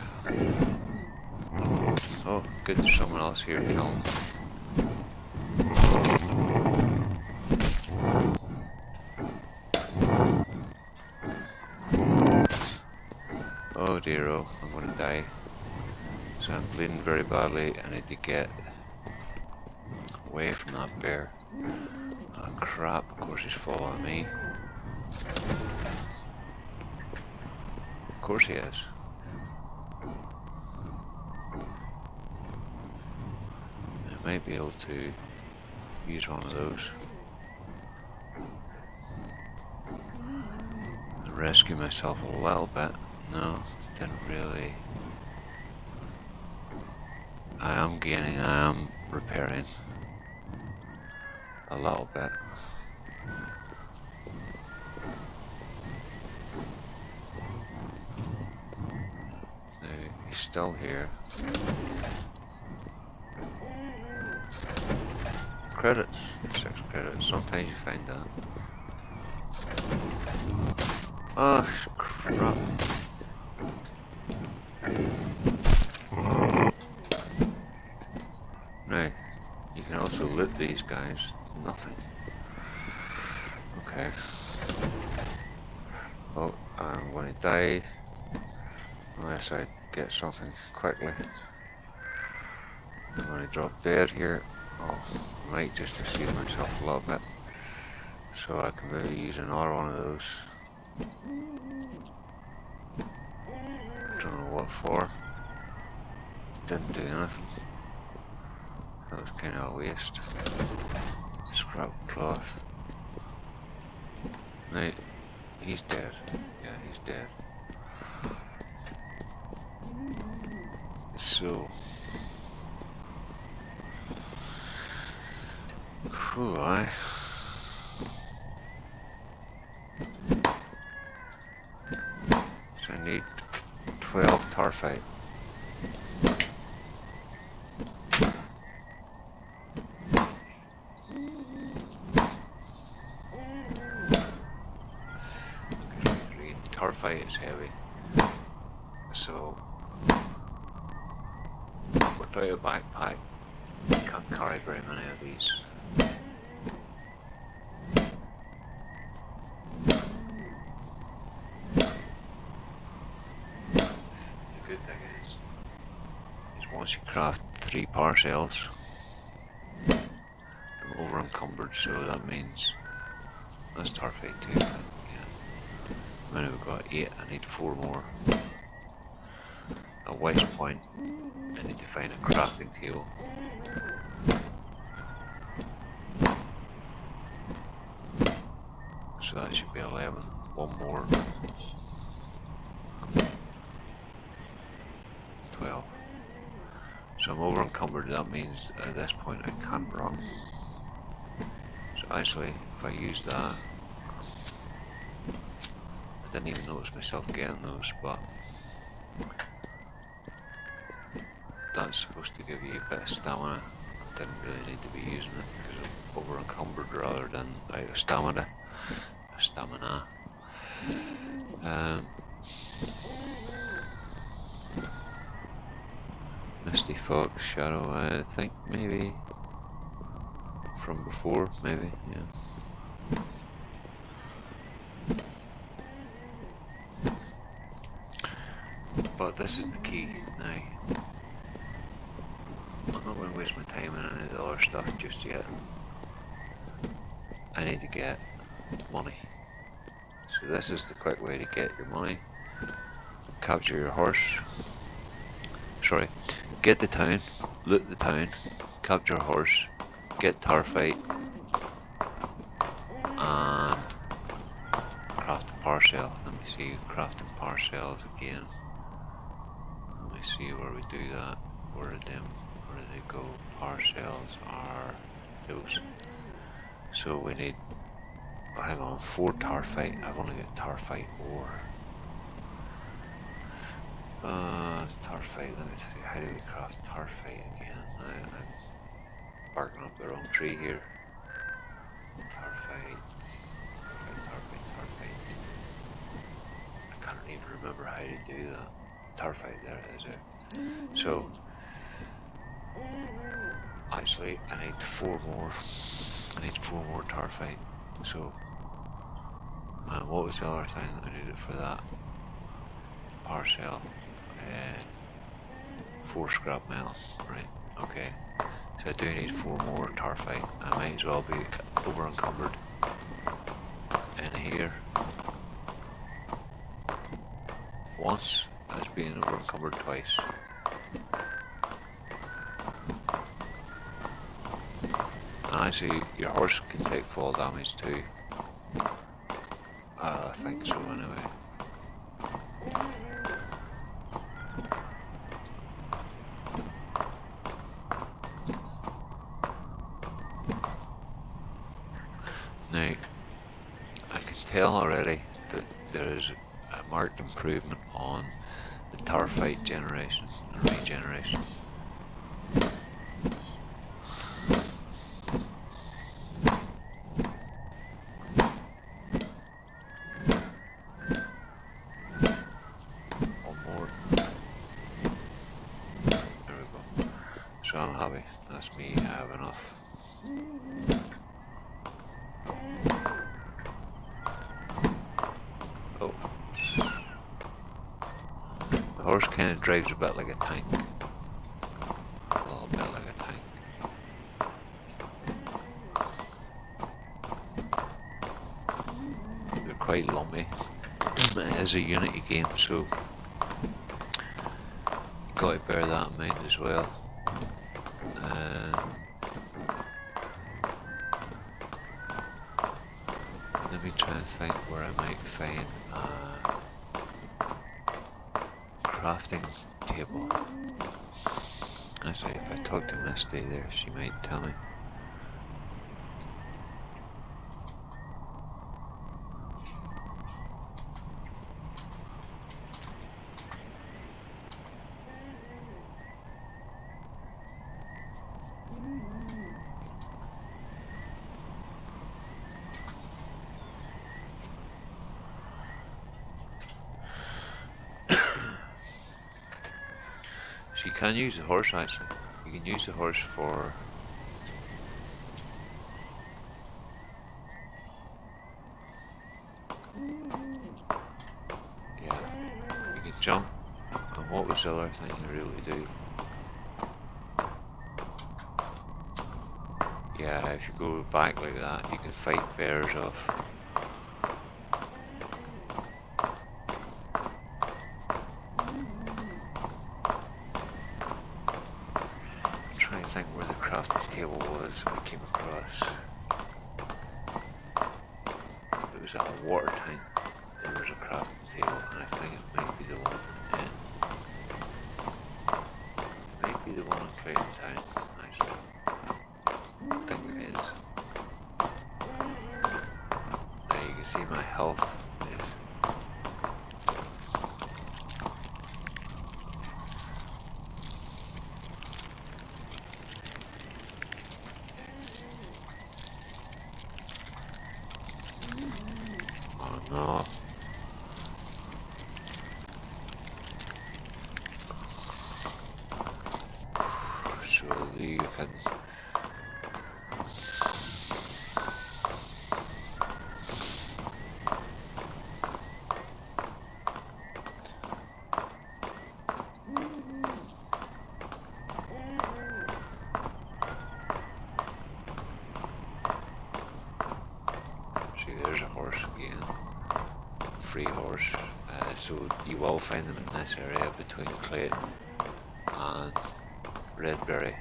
Oh, good, there's someone else here killing. Oh dear, oh, I'm gonna die. So I'm bleeding very badly. I need to get away from that bear. Oh crap, of course he's following me. Of course he is. I might be able to use one of those. Rescue myself a little bit. No, didn't really. I am gaining, I am repairing. a little bit. Now, he's still here. Credits. 6 credits. Sometimes you find that. Oh, crap. Now, you can also loot these guys. Nothing. Okay. Oh, I'm going to die unless I get something quickly. I'm going to drop dead here. Oh, I might just deceive myself a little bit. So I can maybe use another one of those. Don't know what for. Didn't do anything. That was kind of a waste. Scrap cloth. No, he's dead. Yeah, he's dead. So, whew, so I need 12 tarfite. Tarfite is heavy, so without a backpack, you can't carry very many of these. The good thing is once you craft 3 power cells, I'm over encumbered, so that means that's tarfite too. Yeah. Now we've got 8, I need 4 more. At which point I need to find a crafting table. So that should be 11. 1 more. 12. So I'm over encumbered, that means at this point I can't run. So actually, if I use that, I didn't even notice myself getting those, but that's supposed to give you a bit of stamina. I didn't really need to be using it because I'm over encumbered rather than out of stamina. Misty Fox Shadow, I think maybe from before, maybe, yeah. But this is the key now. I'm not going to waste my time on any of the other stuff just yet. I need to get money. So this is the quick way to get your money. Capture your horse. Sorry. Get the town, loot the town, capture a horse, get tarfite, and craft a power cell. Let me see, crafting power cells again. Let me see where we do that. Where do they go? Power cells are those. So we need, oh, hang on, 4 tarfite. I've only got tarfite ore. Tarfite, let me see, how do we craft tarfite again? I'm barking up the wrong tree here. Tarfite. I can't even remember how to do that. Tarfite, there it is there. So, actually, I need 4 more. I need 4 more tarfite. So, what was the other thing that I needed for that? Power cell. 4 scrap metal, right, okay. So I do need 4 more tarfite. I might as well be over encumbered in here. Once, as being over encumbered twice. And actually, your horse can take fall damage too. I think so anyway. tell already that there is a marked improvement on the tower fight generation and regeneration. One more. There we go. So I'm happy. That's me. I have enough. Oh. The horse kind of drives a bit like a tank. A little bit like a tank. They're quite lumpy. It is a Unity game, so you've got to bear that in mind as well. Let me try and think where I might find a crafting table. Actually, if I talk to Misty there, she might tell me. You can use the horse actually. You can use the horse for yeah. You can jump. And what was the other thing you really do? Yeah, if you go back like that, you can fight bears off. I think where the crafting table was I came across. It was at a water tank. There was a crafting table, and I think it might be the one in. Might be the one in Clayton Town, actually. I think it is. Now you can see my health. No. So you can see there's a horse again. Free horse, so you will find them in this area between Clayton and Redberry.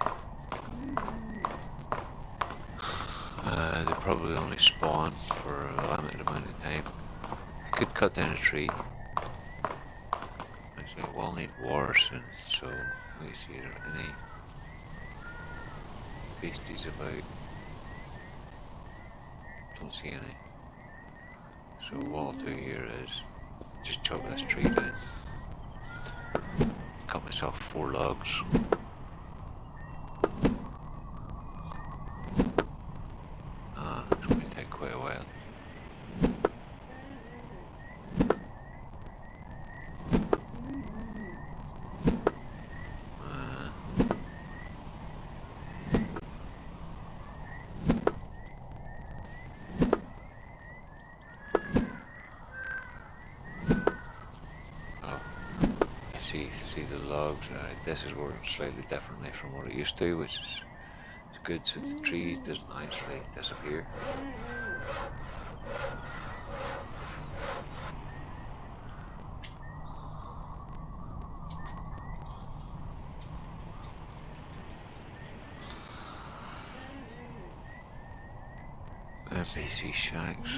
They probably only spawn for a limited amount of time. I could cut down a tree. Actually, I will need water soon, so let me see, are there any beasties about? Don't see any. So what I'll do here is just chop this tree down, cut myself 4 logs. It's going to take quite a while. See the logs, this is working slightly differently from what it used to, which is good so the tree doesn't actually disappear. NPC shacks.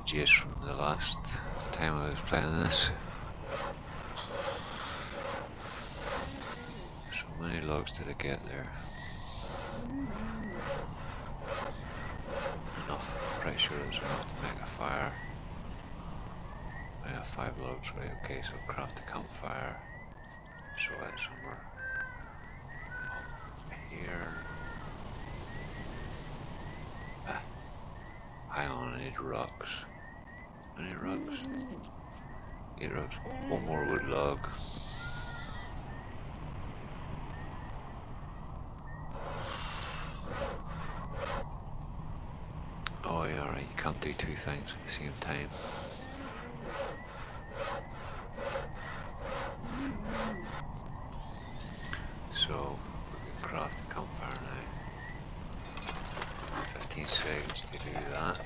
vestiges from the last time I was playing this. So many logs did I get there? Enough. I'm pretty sure there's enough to make a fire. I have 5 logs, right? Okay, so craft a campfire. So that's somewhere up here. Ah, hang on, I need rocks. I need rocks. 8 rocks. 1 more wood log. Oh yeah, right, you can't do 2 things at the same time. So, we can craft a campfire now. 15 seconds to do that.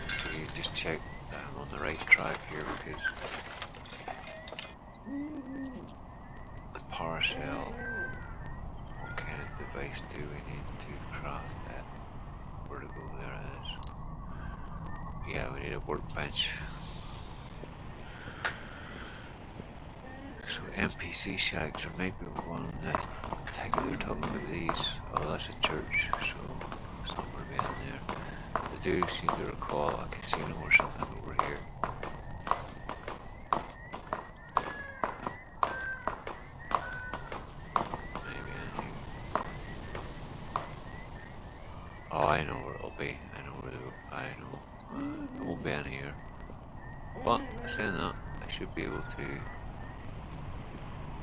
See, just check that I'm on the right track here because the power cell, what kind of device do we need to craft it? Where to go? There it is. Yeah, we need a workbench. So NPC shacks, there might be one. I think they're talking about these. Oh, that's a church, so it's not going to be in there. I do seem to recall a casino or something over here. Maybe in here. Oh, I know where it'll be. I know where I know. It won't be in here. But saying that, I should be able to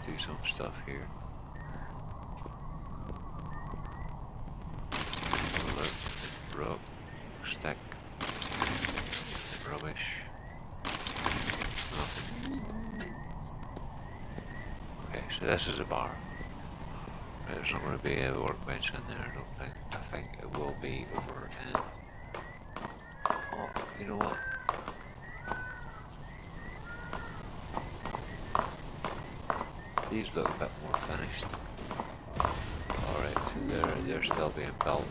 do some stuff here. Look, rock, stick, rubbish. Nothing. Okay, so this is a bar. There's not going to be a workbench in there, I don't think. I think it will be over in... Oh, you know what? These look a bit more finished. Alright, so they're still being built.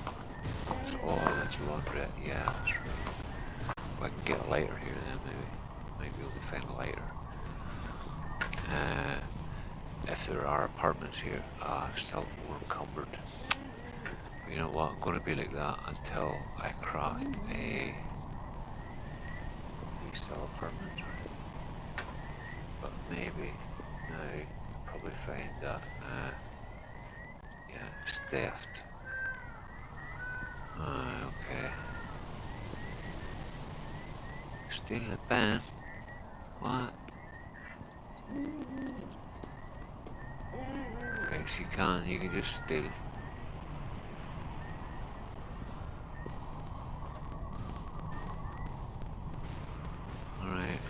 So, oh, that's laundry. Yeah, that's right. Well, I can get a lighter here then, maybe. Might be able to find a lighter. If there are apartments here, still more encumbered. You know what? I'm going to be like that until I craft a... These still apartments, right? But maybe now. Probably find that, yeah, it's theft. Okay. Steal a pen? What? Okay, so you can just steal. Alright.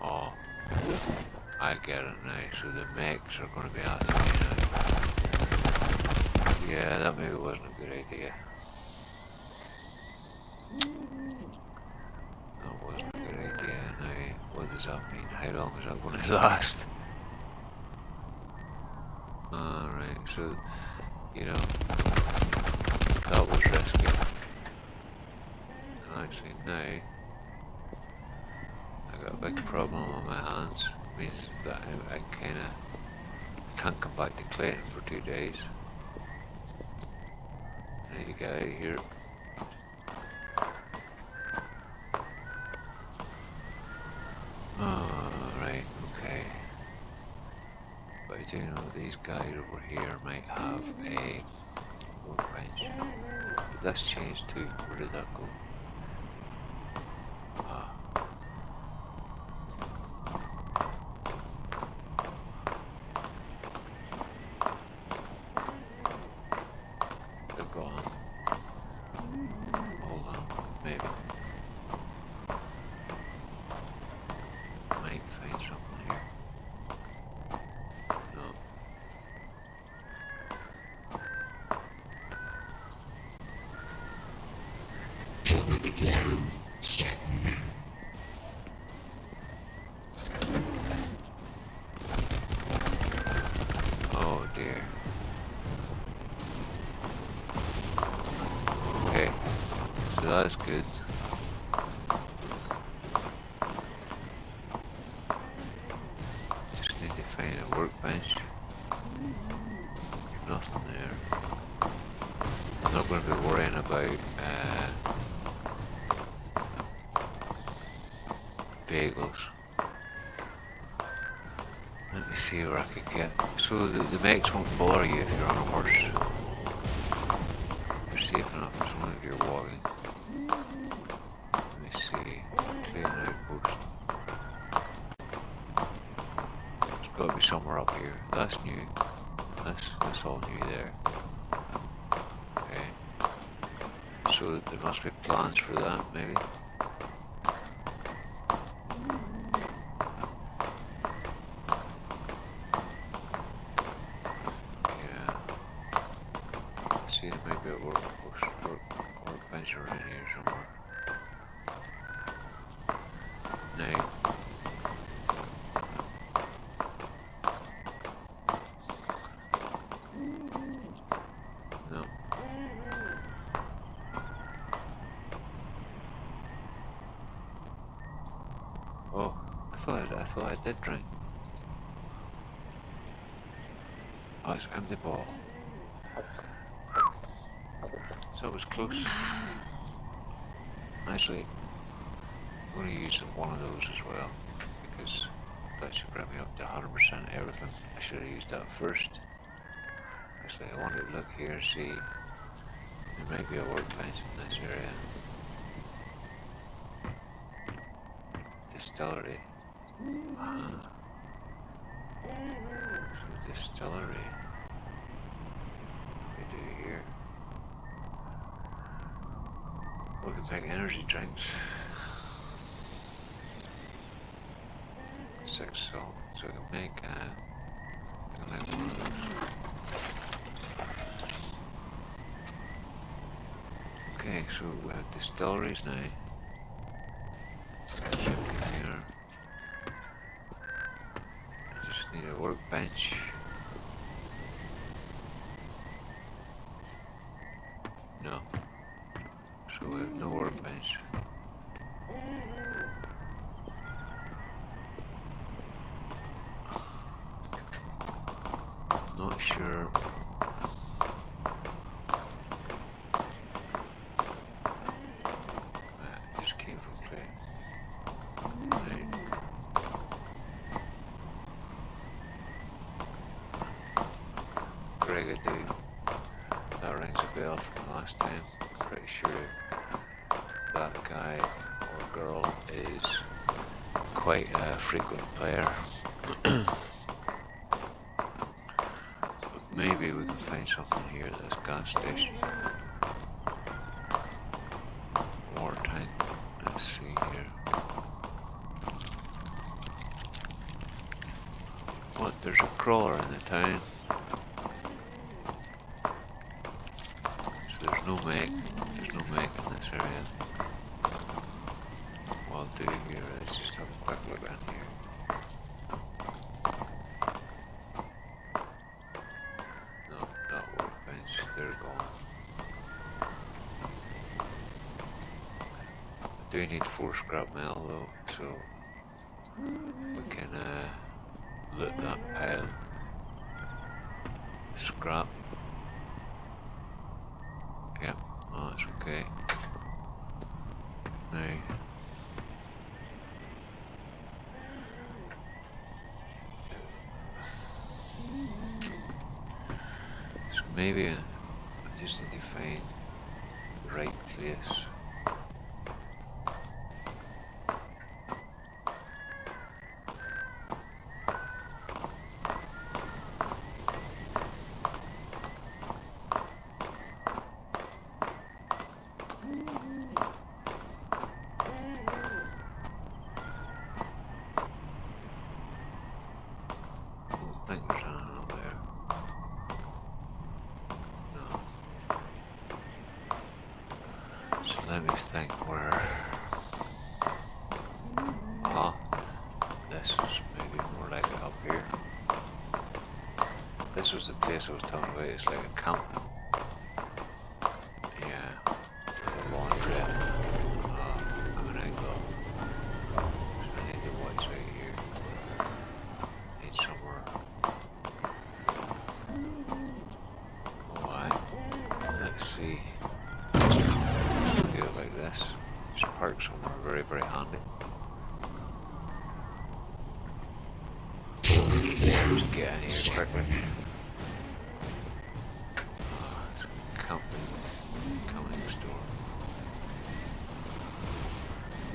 Oh, I get it now. So the mechs are going to be after me now. Yeah, that maybe wasn't a good idea. That wasn't a good idea. Now, what does that mean? How long is that going to last? Alright, so, you know, that was risky. And actually now, I got a big problem on my hands. It means that I can't come back to Clayton for 2 days. I need to get out of here. Right, okay. But I do know these guys over here might have a workbench. But that's changed too. Where did that go? They're gone. Hold on, maybe. Might find something here. No. Oh dear. Okay, so that's good. Just need to find a workbench. Nothing there. I'm not going to be worrying about vehicles. Let me see where I could get. So the mechs won't bother you if you're on a horse. You're safe enough as long as you're walking. Let me see. Clear an outpost. There's got to be somewhere up here. That's new. That's all new there. Okay. So there must be plans for that, maybe. Yeah. See, there might be a workbench around here somewhere. No. No. Oh, I thought I did drink. Oh, it's empty ball. So it was close. Actually, I'm going to use one of those as well, because that should bring me up to 100% everything. I should have used that first. Actually, I want to look here, see. There might be a workbench in this area. Distillery. So distillery. What do we do here? We can take energy drinks. 6 salt. So I can make one of those. Okay, so we have distilleries now. Ship container. I just need a workbench. No. So we have no workbench. Not sure. Just came from play. Right. Greg, I do. That rings a bell from last time. Pretty sure that guy or girl is quite a frequent player. But maybe we can find something here at this gas station. Water tank. Let's see here. What? There's a crawler in the town. So there's no mech. There's no mech in this area. What I'll do here is just have a quick look around here. No, not workbench. They're gone. I do need 4 scrap metal though, so we can loot that pile. Scrap. Yep, oh, that's okay. Now, so maybe I just need to find the right place. I think there's anything up there. No. So let me think where. Ah, this is maybe more like up here. This was the place I was talking about. It's like a camp. Yeah, with a laundrette. I'm an angle. So I need to watch right here. Need somewhere. Why? Let's see. Do it like this. Just park somewhere very, very handy. Just get in here quickly. It's coming store.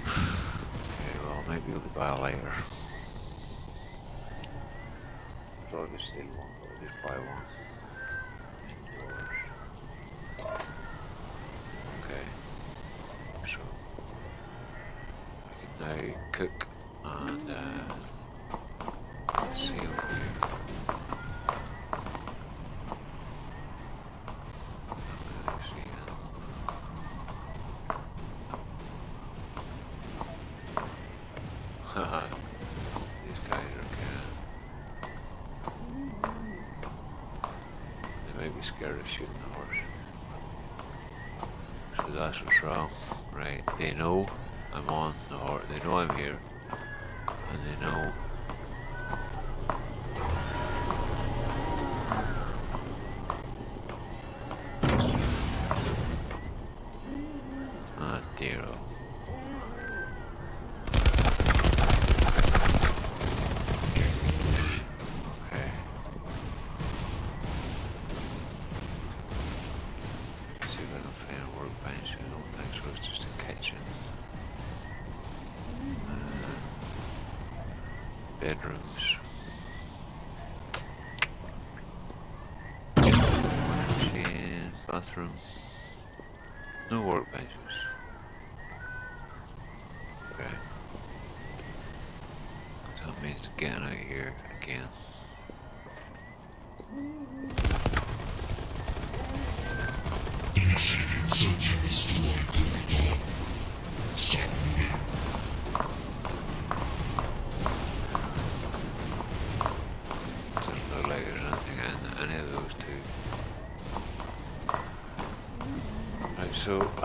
Okay, well, maybe we'll buy a later. I thought I could steal one, but I'll just buy one. Indoors. Okay. So, I can now cook and let's see over here. Haha, these guys are kinda... They might be scared of shooting the horse. So that's what's wrong. Right, they know I'm on the horse, they know I'm here. And they know... Ah, dear. Bedrooms. Machine, bathroom. No workbenches. Okay. So that means getting out here again. So, I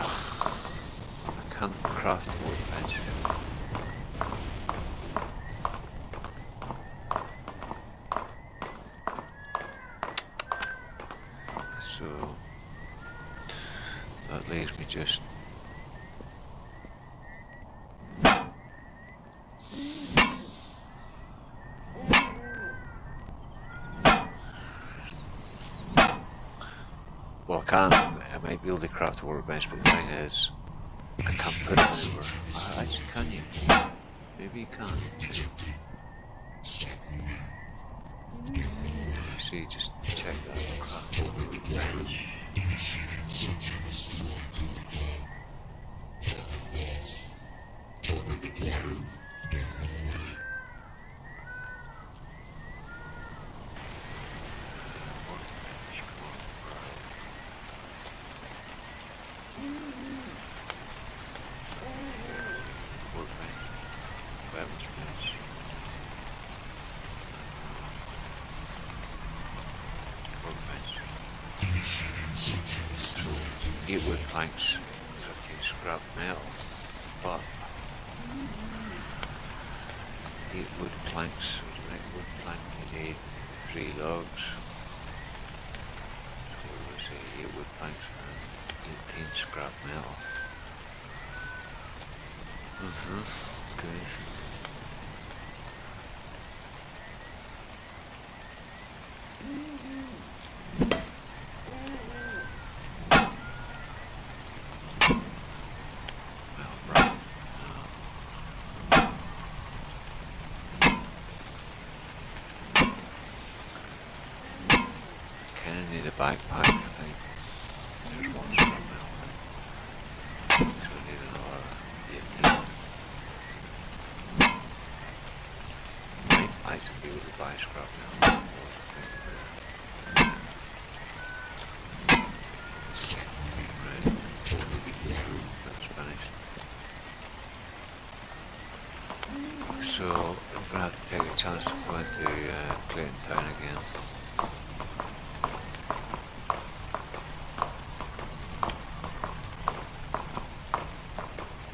can't craft a workbench. So, that leaves me just... Well, I might be able to craft a workbench, but the thing is, I can't put it anywhere. Actually, can you? Maybe you can. See, just check that. Craft a workbench. Eight wood planks, 15 scrap metal, but 8 wood planks, so to make a wood plank you need 3 logs. So we say 8 wood planks for 18 scrap metal. Okay. Need a backpack, I think. There's one scrap metal. So we need another 18. Might actually be able to buy scrap metal. Right. That's gonna have to take a chance of going to Clayton Town again.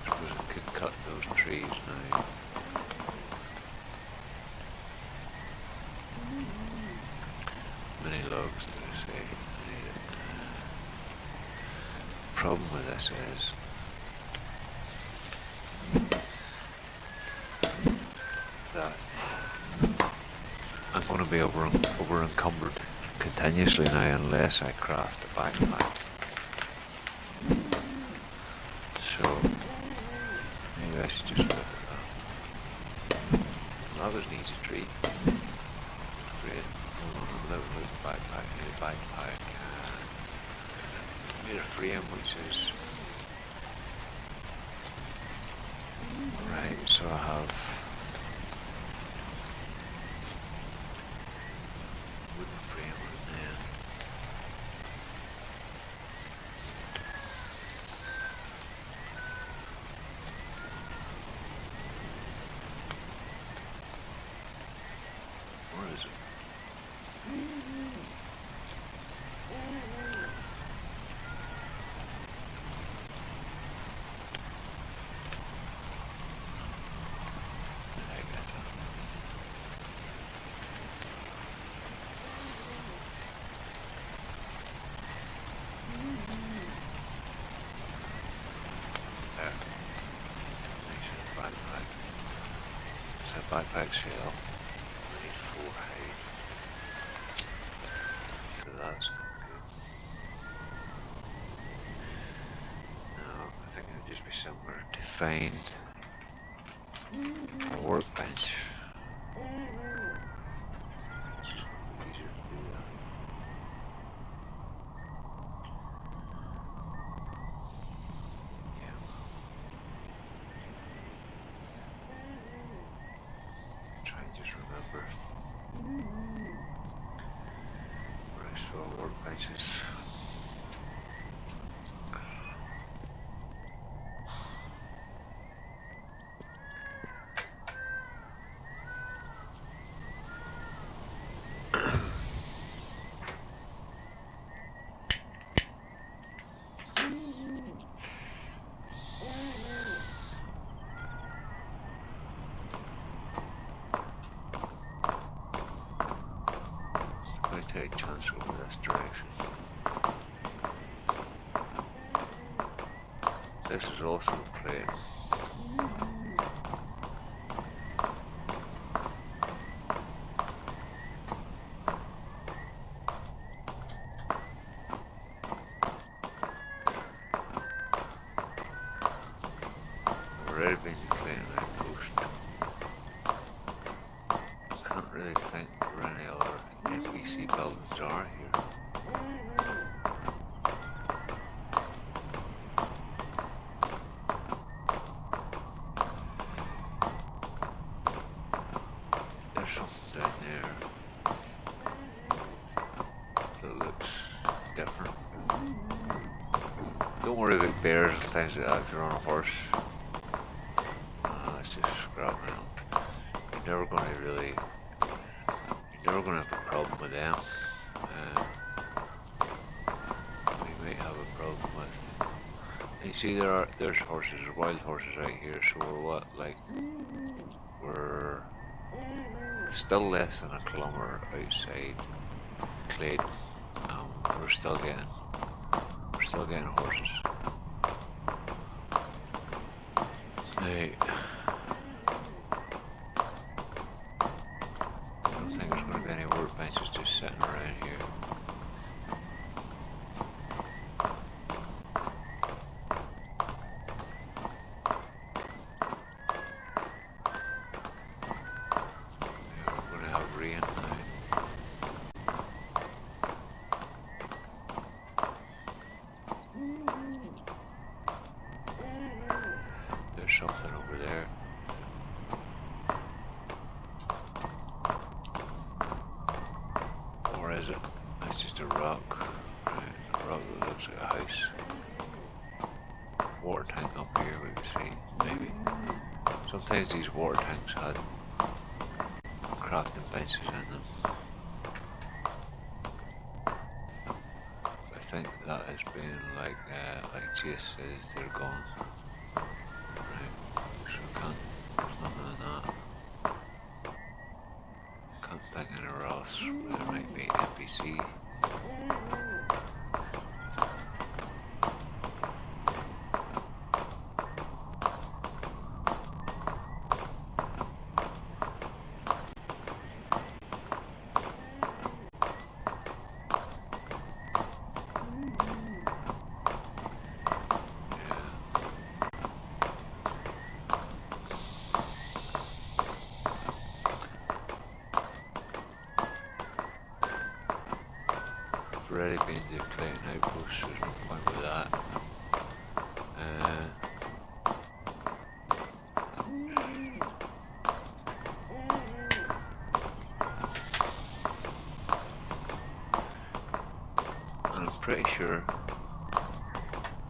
I suppose I could cut those trees now. Many logs, did I say? The problem with this is that I'm going to be over encumbered continuously now unless I craft a backpack. So maybe I should just look at that. That was an easy tree. Great. That was a backpack. I need a backpack. I need a frame which is right. So I have wooden frame and then where is it? Backpack shell. I need 4 hide. So that's not good. No, I think it would just be simpler to find a workbench. It's just going to be easier to do that. Remember where I saw workbenches. Take a chance over this direction. This is also a plane. I've already been to Clayton Outpost. I can't really think where any other NPC buildings are here. There's something down there that looks different. Don't worry about bears and things like that if you're on a horse. It's just scrap metal. You're never going to have a problem with them. We might have a problem with. And you see, there's horses, there's wild horses right here. So we're what, like, we're still less than a kilometre outside Clayton. We're still getting horses. Now, I don't think there's going to be any workbenches just sitting around here. Yeah, we're going to have rain now. There's something over there. Or is it? It's just a rock. Right, a rock that looks like a house. Water tank up here we can see, maybe. Sometimes these water tanks had crafting benches in them. I think that has been like Chase says, they're gone. Right, so there's nothing in that. Can't think anywhere else where there might be NPC. Already been declaring outposts, there's no point with that. And I'm pretty sure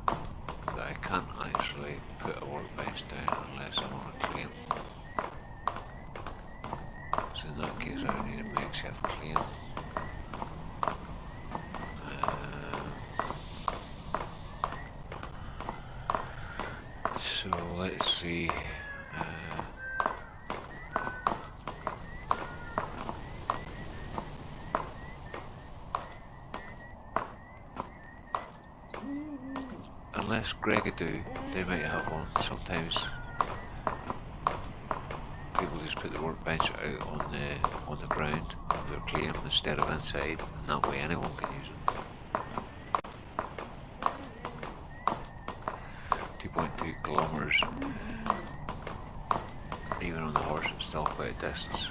that I can't actually put a workbench down unless I'm on a claim. So in that case I would need a makeshift claim. So let's see. Unless Gregadoo, they might have one. Sometimes people just put the workbench out on the ground of their claim instead of inside, and that way anyone can use it. 2.2 kilometers. Even on the horse, it's still quite a distance.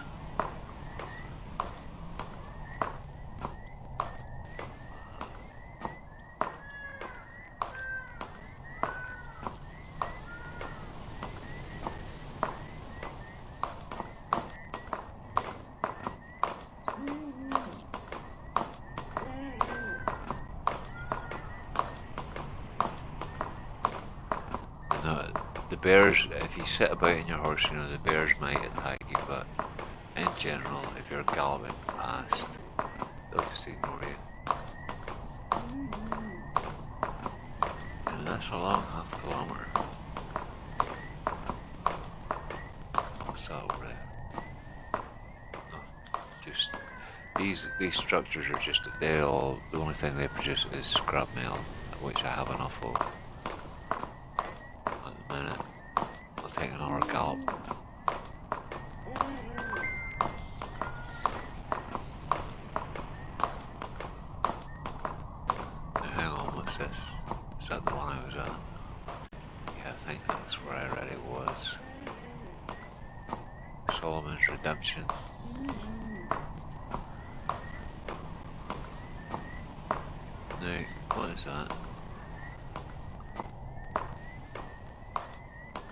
The bears, if you sit about in your horse, you know, the bears might attack you, but in general, if you're galloping past, they'll just ignore you. And that's a long half-kilometre. What's that over there? Oh, just these structures are just the only thing they produce is scrap metal, which I have enough of. At the minute, I'll take another gallop. Hang on, what's this? Is that the one I was at? Yeah, I think that's where I already was. Solomon's Redemption. Now, what is that?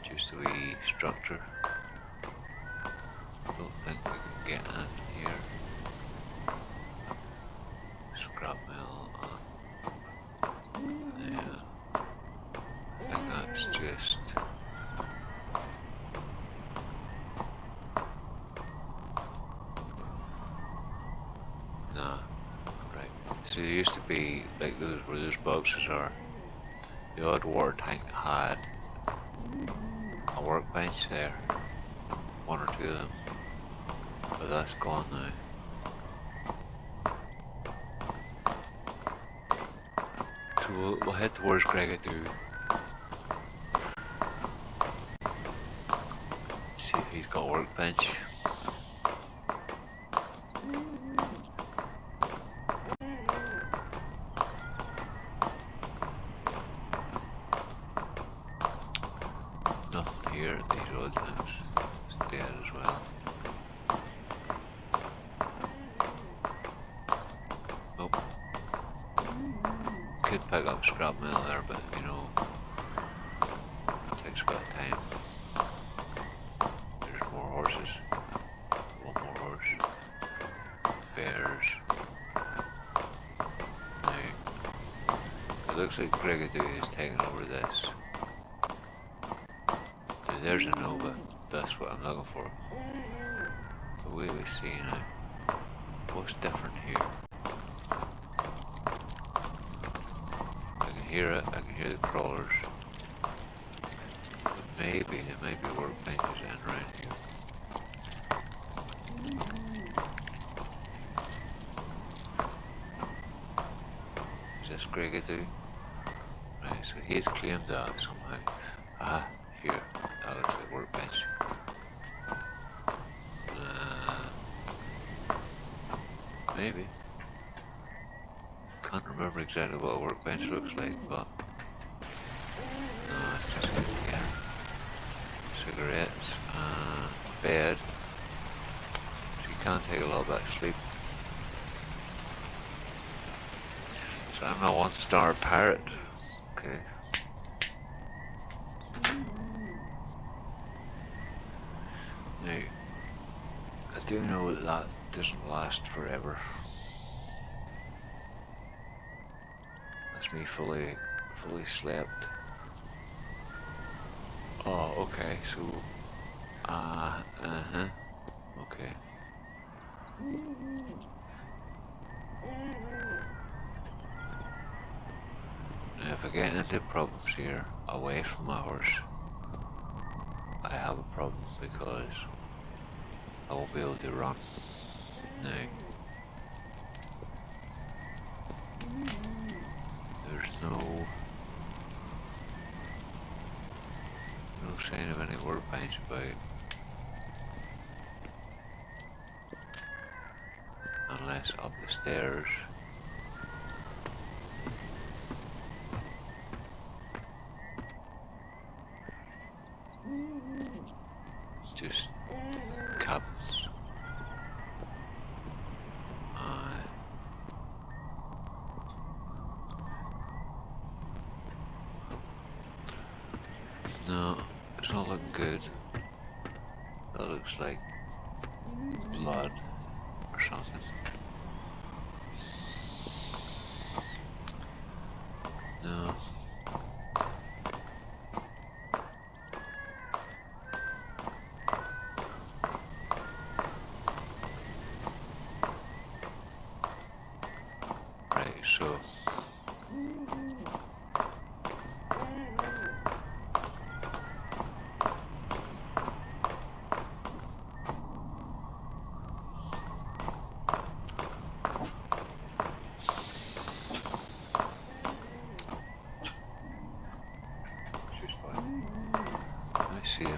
Just a wee structure. Don't think we can get in here. Scrap metal. Yeah. I think that's just. Nah. Right. So there used to be like those where those boxes are. The odd water tank had a workbench there. One or two of them. But that's gone now. So we'll head towards Gregadoo. See if he's got a workbench. Nothing here at these odd times. It's dead as well. Nope. Could pick up scrap metal there, but you know, it takes a bit of time. There's more horses. One more horse. Bears. Now, it looks like Gregadoo is taking over this. Now, there's a Nova. That's what I'm looking for. But we see now? What's different here? I can hear it, I can hear the crawlers. But maybe there might be workbenches in around here. Is this Grigadoo? Right, so he's claimed that somehow. Ah, here, that looks like workbench. Maybe. Can't remember exactly what a workbench looks like, but no, it's just good, yeah. Cigarettes, bed. So you can take a little bit of sleep. So I'm a 1-star pirate. Okay. Now, I do know that that doesn't last forever. That's me fully slept. Oh, okay, so, okay. Now, if I get into problems here, away from my horse, I have a problem because I won't be able to run. Now, there's no sign of any workbench about, unless up the stairs. Just cabins. No, it's not looking good. That looks like blood or something. No. Right, so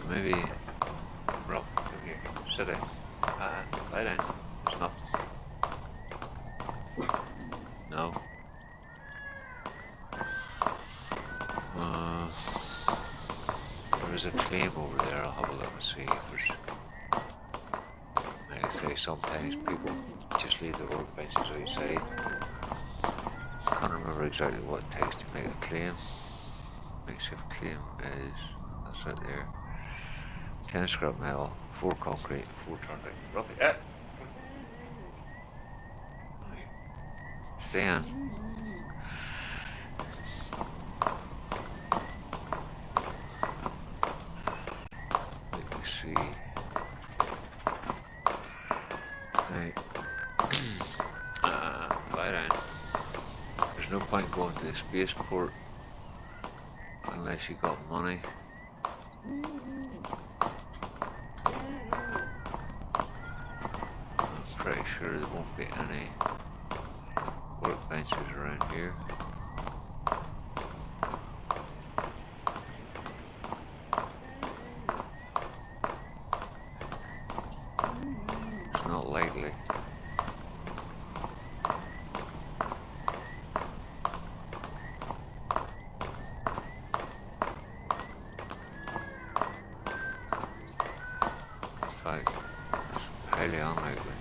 maybe Rob, come here, sit down. Lie down. There's nothing. No. There is a claim over there. I'll have a look and see if there's. Like I say, sometimes people just leave the workbenches outside. Can't remember exactly what it takes to make a claim. Makeshift claim is, that's it there. 10 scrap metal, 4 concrete, 4 turnkey. Roughly, stay on. Let me see. Right. Lie down. There's no point going to the spaceport unless you got money. I'm pretty sure there won't be any workbenches around here. It's not likely. In fact, it's highly unlikely.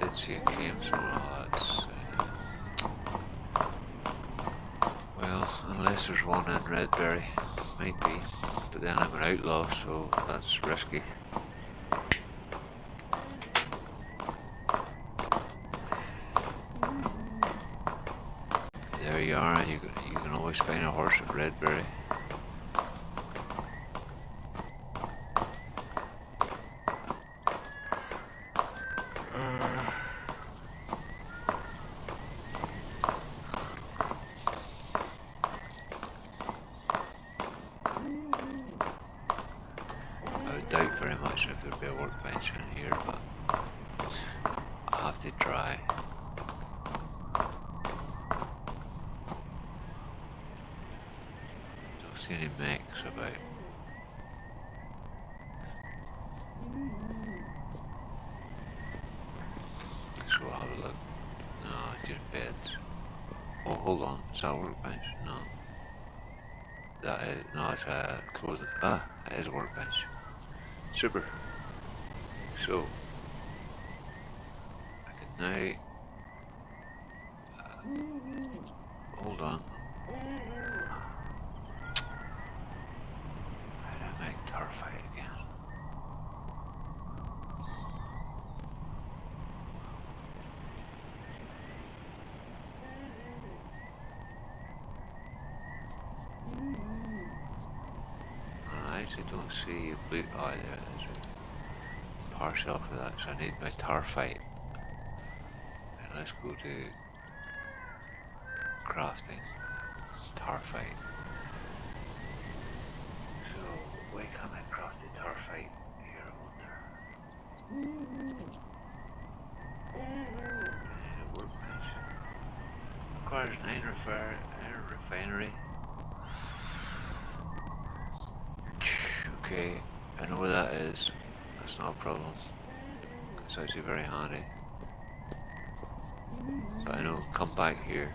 Did see a claim somewhere. Well, unless there's one in Redberry, might be. But then I'm an outlaw, so that's risky. There you are. You can always find a horse at Redberry. see any mechs about. So we'll have a look. No, just beds. Oh, hold on. Is that a workbench? No. That is, no, it's a clothing. Ah, it is a workbench. Super. So, I can now. Hold on. How do I make Tarfite again? I actually don't see a blue. Oh, there it is. Partial for that, so I need my Tarfite. And let's go to crafting. Tarfite. So, why can't I craft the Tarfite here, I wonder? A workbench. Requires an iron refinery. Okay, I know where that is. That's not a problem. It's actually very handy. But I know, come back here.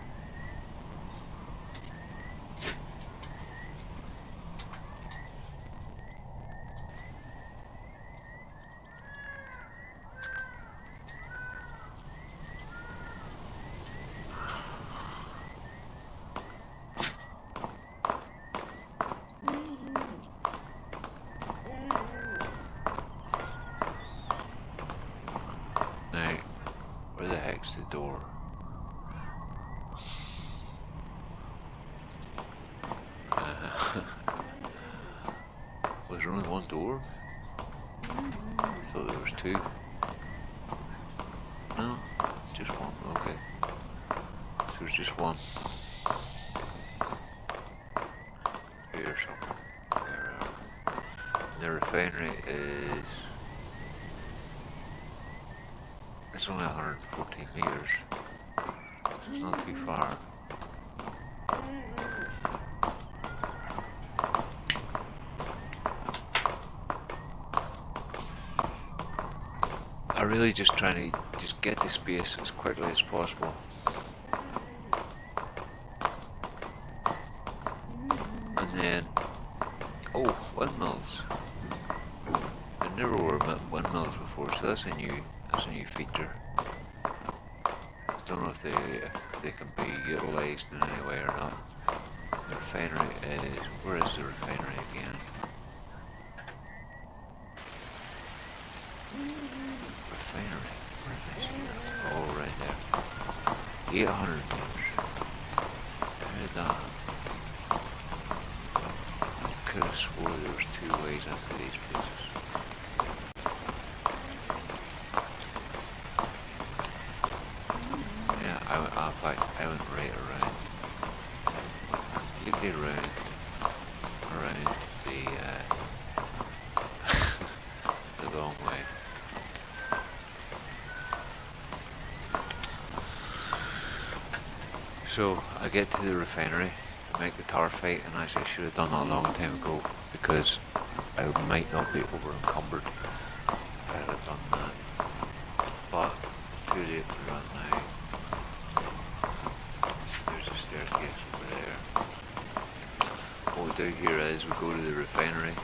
Now, where the heck's the door? Was there only one door? I thought there was two. No, just one, okay. So there's just one. Here somewhere. The refinery is... It's only 114 meters. It's not too far. I'm really just trying to just get to space as quickly as possible. And then, oh, windmills. There never were windmills before, so that's a new feature. I don't know if they can be utilised in any way or not. The refinery is, where is the refinery again? Refinery, where did I see that? Oh, right there. 800 meters. How did that happen? I could have swore there was two ways into these places. Yeah, in fact, I went right around. Completely around the the long way. So I get to the refinery to make the Tarfite, and actually I should have done that a long time ago because I might not be over encumbered if I had done that. But it's too late to run now. So there's a staircase over there. What we do here is we go to the refinery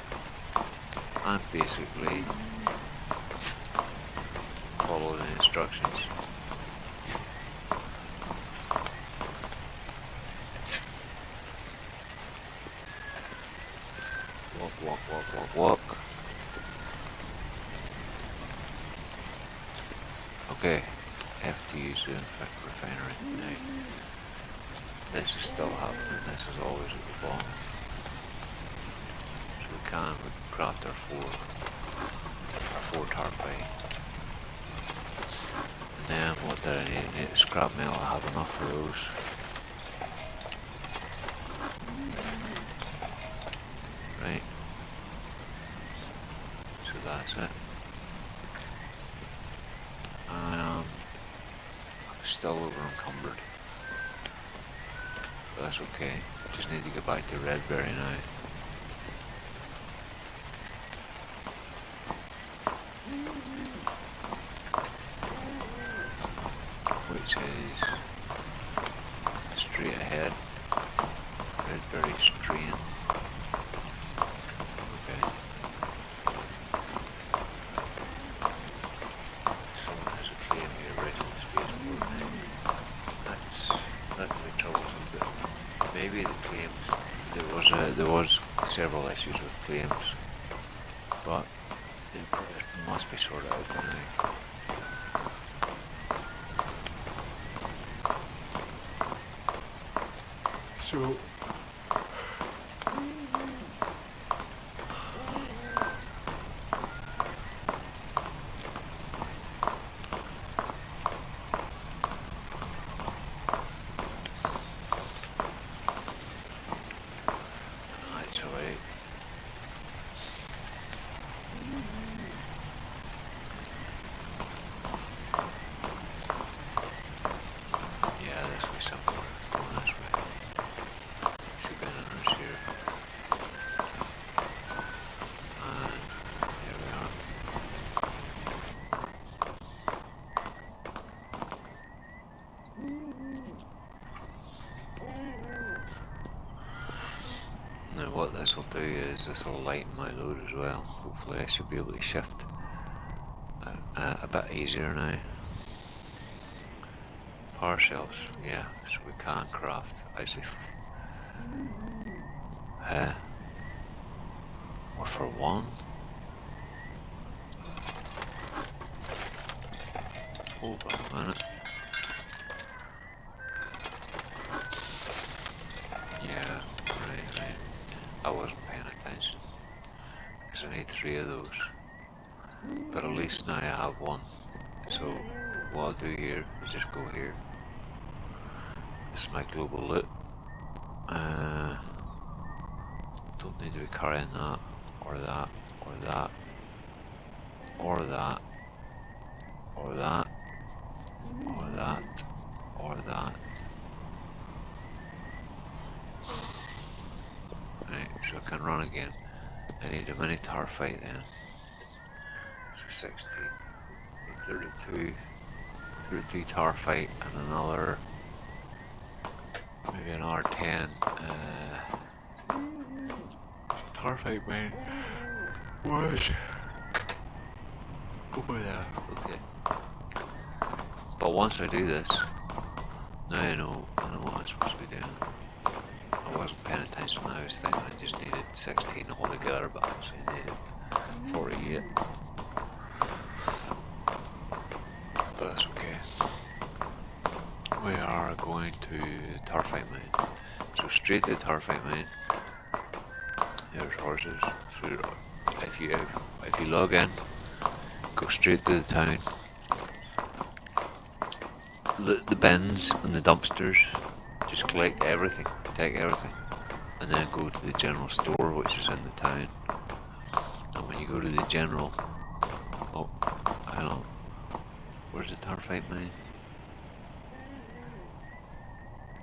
and basically follow the instructions. Walk. Okay, have to use the refinery now. This is still happening, this is always at the bottom. So we can craft our four Tarfite. And then what did I need? I need scrap metal, I have enough for those. Right. So that's it. I'm still over encumbered. But that's okay. Just need to get back to Redberry now. Which is straight ahead. Redberry Stream. Okay. So there's a claim here, original spaceport name. That can be troublesome, but maybe the claims, there was several issues with claims, but it must be sorted out now. So actually, yeah, this will be somewhere going this way. Should be an entrance here. And here we are. Now what this will do is this will lighten my load as well. Hopefully I should be able to shift a bit easier now. Power cells, yeah, so we can craft actually or for one. Hold on a minute. Yeah, right. I wasn't paying attention because I need 3 of those, but at least now I have one. So what I'll do here is just go here. This is my global loot. Don't need to be carrying that, or that, or that, or that, or that, or that, or that. Right, so I can run again. I need a mini tar fight then. So 16, 32 tar fight, and another, maybe another 10 tar fight main. What? Go by that. Okay. But once I do this, now I know what I'm supposed to be doing. I wasn't paying attention. I was thinking I just needed 16 altogether, but actually I needed 48. But that's okay. We are going to tar fight mine. So straight to the tar fight mine. There's horses. So if you log in, go straight to the town. The bins and the dumpsters, just collect everything, take everything, and then go to the general store, which is in the town. And when you go to the general, oh, hang on, where's the tar fight mine?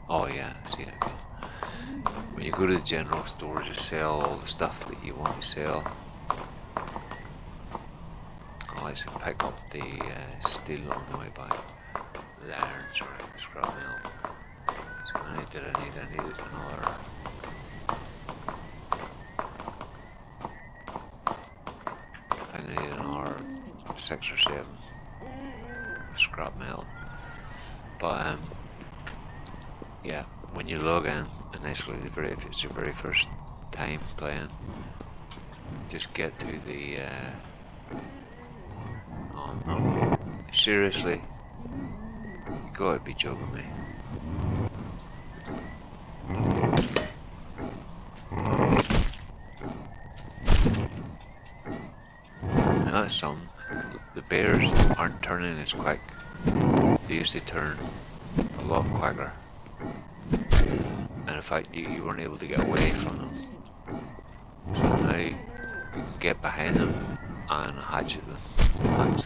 Oh yeah, see it again. When you go to the general store, just sell all the stuff that you want to sell. I'll actually pick up the steel on the way back. The iron, sorry, the scrap metal. So how many did I need? I needed another. I think I need another 6 or 7 scrap metal. But yeah, when you log in initially, if it's your very first time playing, just get to the. Oh no! Seriously. You gotta be joking me. Now that's something. The bears aren't turning as quick. They used to turn a lot quicker. And in fact, you weren't able to get away from them. So now you can get behind them and hatch them from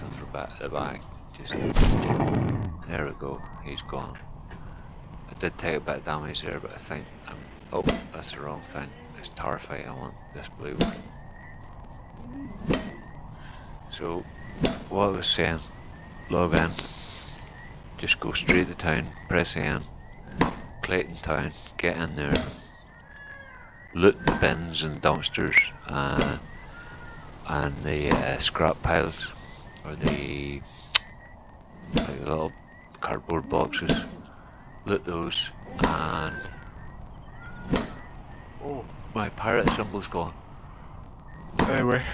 the back. Just, there we go, he's gone. I did take a bit of damage there, but I think I'm Oh, that's the wrong thing. It's tar fight. I want this blue one. So, what I was saying, log in, just go straight to town, press N, Clayton Town, get in there, loot the bins and dumpsters and the scrap piles, or the like little cardboard boxes, loot those, and oh, my pirate symbol's gone. Anyway,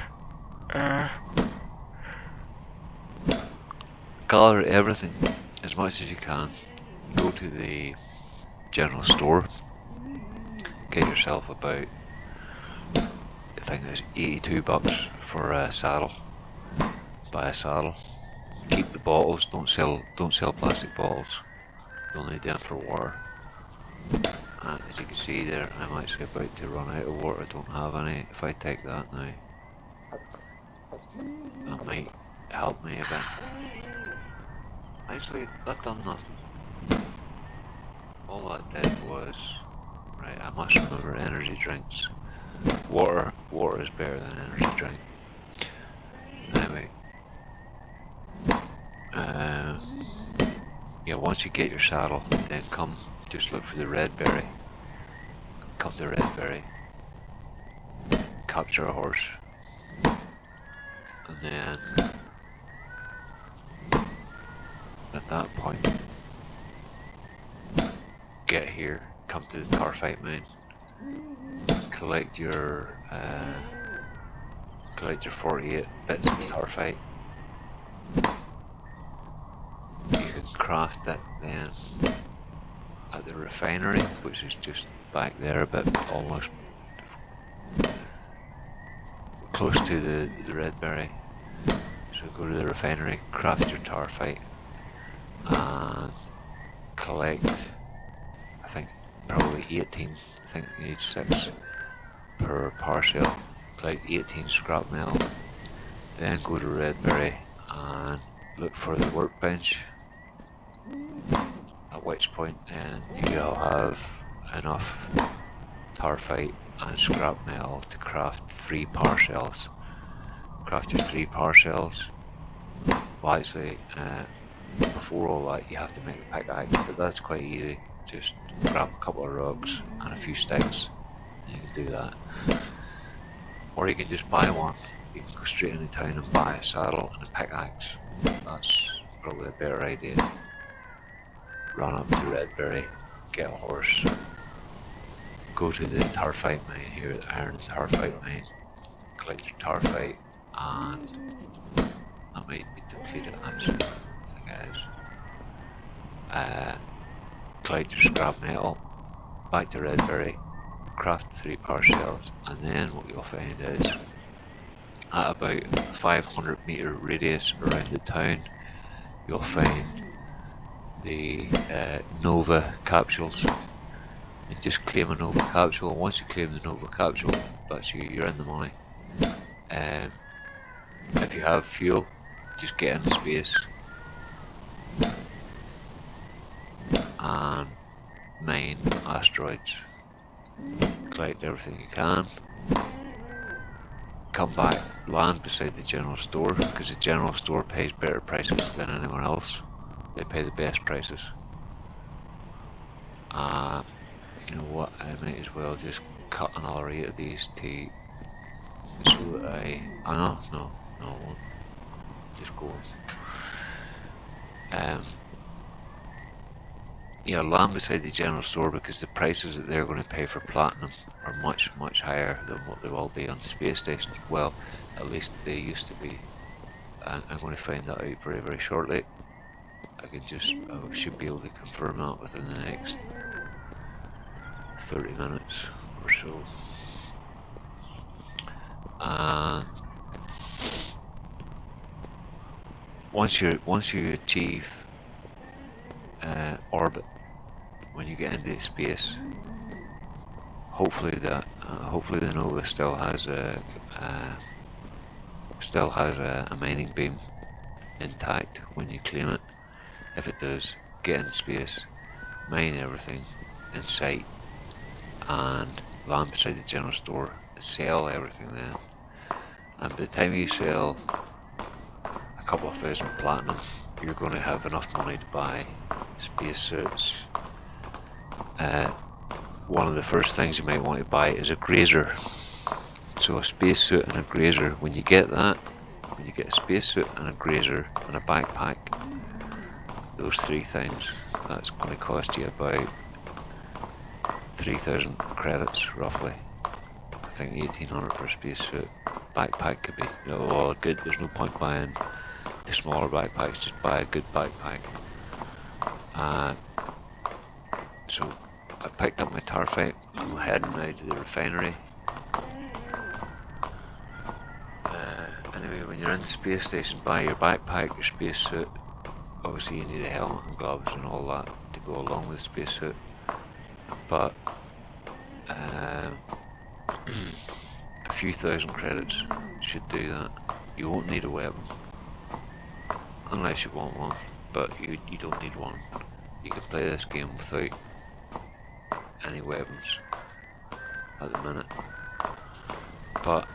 gather everything as much as you can, go to the general store, get yourself about, I think it's 82 bucks for a saddle. Buy a saddle. Keep the bottles. Don't sell plastic bottles. You'll need them for water. As you can see there, I'm actually about to run out of water. I don't have any. If I take that now, that might help me a bit. Actually, that done nothing. All that did was, right, I must remember energy drinks. Water is better than energy drink. Anyway, yeah, once you get your saddle, then just look for the red berry. Come to red berry, capture a horse, and then at that point, get here, come to the tar fight mine, collect your 48 bits of tar fight. You can craft it then at the refinery, which is just back there, but almost close to the red berry. So go to the refinery, craft your tar fight, and collect, I think probably 18, I think you need 6 per parcel, collect 18 scrap metal, then go to Redberry and look for the workbench, at which point then you'll have enough tar fight and scrap metal to craft 3 parcels. Craft your 3 parcels. Well, actually, before all that you have to make a pickaxe, but that's quite easy. Just grab a couple of rocks and a few sticks and you can do that. Or you can just buy one. You can go straight into town and buy a saddle and a pickaxe. That's probably a better idea. Run up to Redberry, get a horse, go to the tar fight mine here, the iron tar fight mine, collect your tar fight, and that might be depleted actually, I think it is. Collect your scrap metal, back to Redberry, craft 3 parcels, and then what you'll find is at about a 500 meter radius around the town you'll find the Nova capsules, and just claim a Nova capsule. And once you claim the Nova capsule, that's you're in the money. If you have fuel, just get into space and mine asteroids, collect everything you can, come back, land beside the general store, because the general store pays better prices than anyone else. They pay the best prices. You know what, I might as well just cut another 8 of these to, so that no, I won't. Just go. Yeah, land beside the general store, because the prices that they're going to pay for platinum are much higher than what they will be on the space station. Well, at least they used to be, and I'm going to find that out very shortly. I should be able to confirm that within the next 30 minutes or so. And once you achieve orbit, when you get into space, hopefully the Nova still has a mining beam intact when you claim it. If it does, get into space, mine everything in sight, and land beside the general store, sell everything then, and by the time you sell a couple of thousand platinum, you're going to have enough money to buy spacesuits. One of the first things you might want to buy is a grazer. So a spacesuit and a grazer, when you get that, when you get a spacesuit and a grazer and a backpack, those three things, that's going to cost you about 3,000 credits roughly. I think 1,800 for a spacesuit. Backpack could be, well, good. There's no point buying the smaller backpacks, just buy a good backpack. So I picked up my tarfite. I'm heading now to the refinery. Anyway, when you're in the space station, buy your backpack, your spacesuit. Obviously you need a helmet and gloves and all that to go along with the spacesuit. But a few thousand credits should do that. You won't need a weapon unless you want one, but you don't need one. You can play this game without any weapons at the minute. But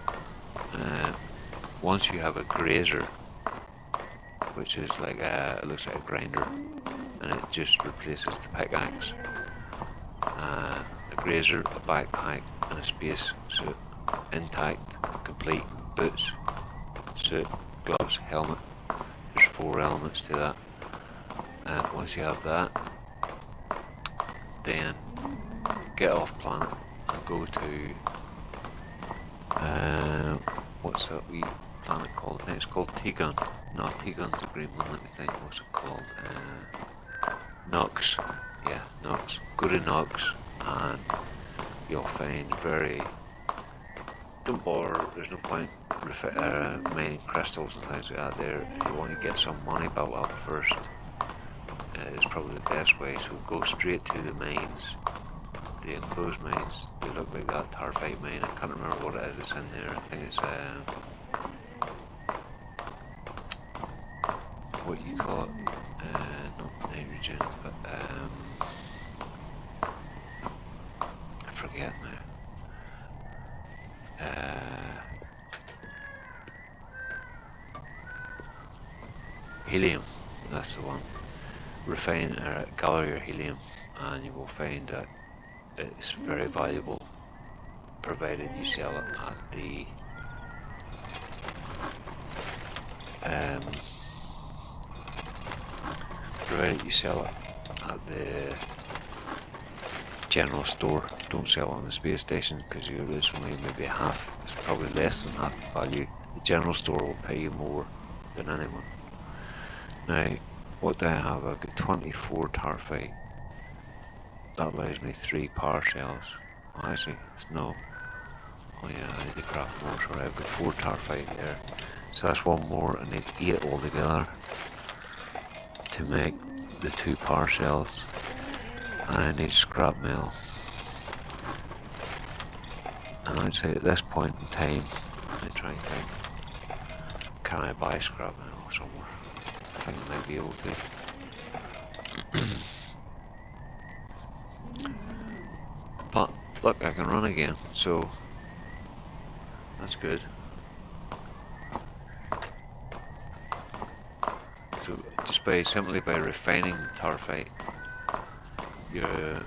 once you have a grazer, which is like it looks like a grinder, and it just replaces the pickaxe. A grazer, a backpack, and a space suit, intact, complete, boots, suit, gloves, helmet. There's 4 elements to that. Once you have that, then get off planet and go to what's that wee planet called? I think it's called Tigon. No, Tigon's the green one. Let me think. What's it called? Nox. Yeah, Nox. Go to Nox and you'll find don't bother, there's no point mining crystals and things like that there. You want to get some money built up first. It's probably the best way, so go straight to the mines, the enclosed mines. They look like that tarfite mine. I can't remember what it is that's in there. I think it's what you call it, not nitrogen, but I forget now. Helium, that's the one. Gather your helium, and you will find that it's very valuable, provided you sell it at the general store. Don't sell it on the space station because you're losing only maybe half. It's probably less than half the value. The general store will pay you more than anyone. Now, what do I have? I've got 24 tarfite. That allows me 3 power cells. Oh, actually, no. Oh yeah, I need to craft more. Sorry, I've got 4 tarfite there. So that's one more. I need 8 altogether to make the 2 power cells. And I need scrap metal. And I'd say at this point in time, I try and think, can I buy scrap metal somewhere? I think I might be able to. But look, I can run again, so that's good. So just simply by refining tarfite, you're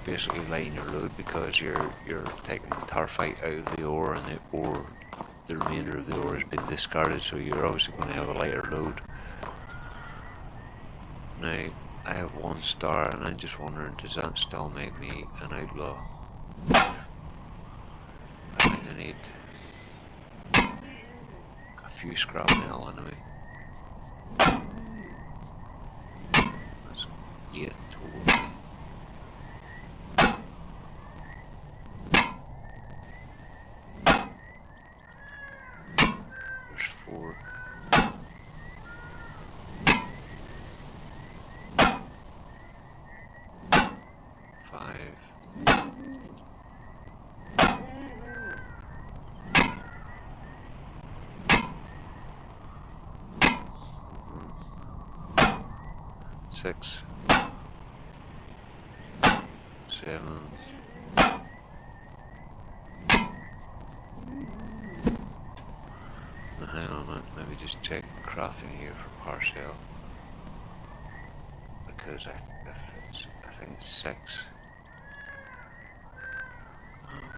basically lighting your load, because you're taking tarfite out of the ore, and the remainder of the ore has been discarded, so you're obviously going to have a lighter load. Now, I have 1 star, and I'm just wondering, does that still make me an outlaw? I think I need a few scrap metal anyway. That's 8 total. There's 4. 5. 6. 7. Hang on a minute, let me just check crafting here for partial. Because I think it's 6.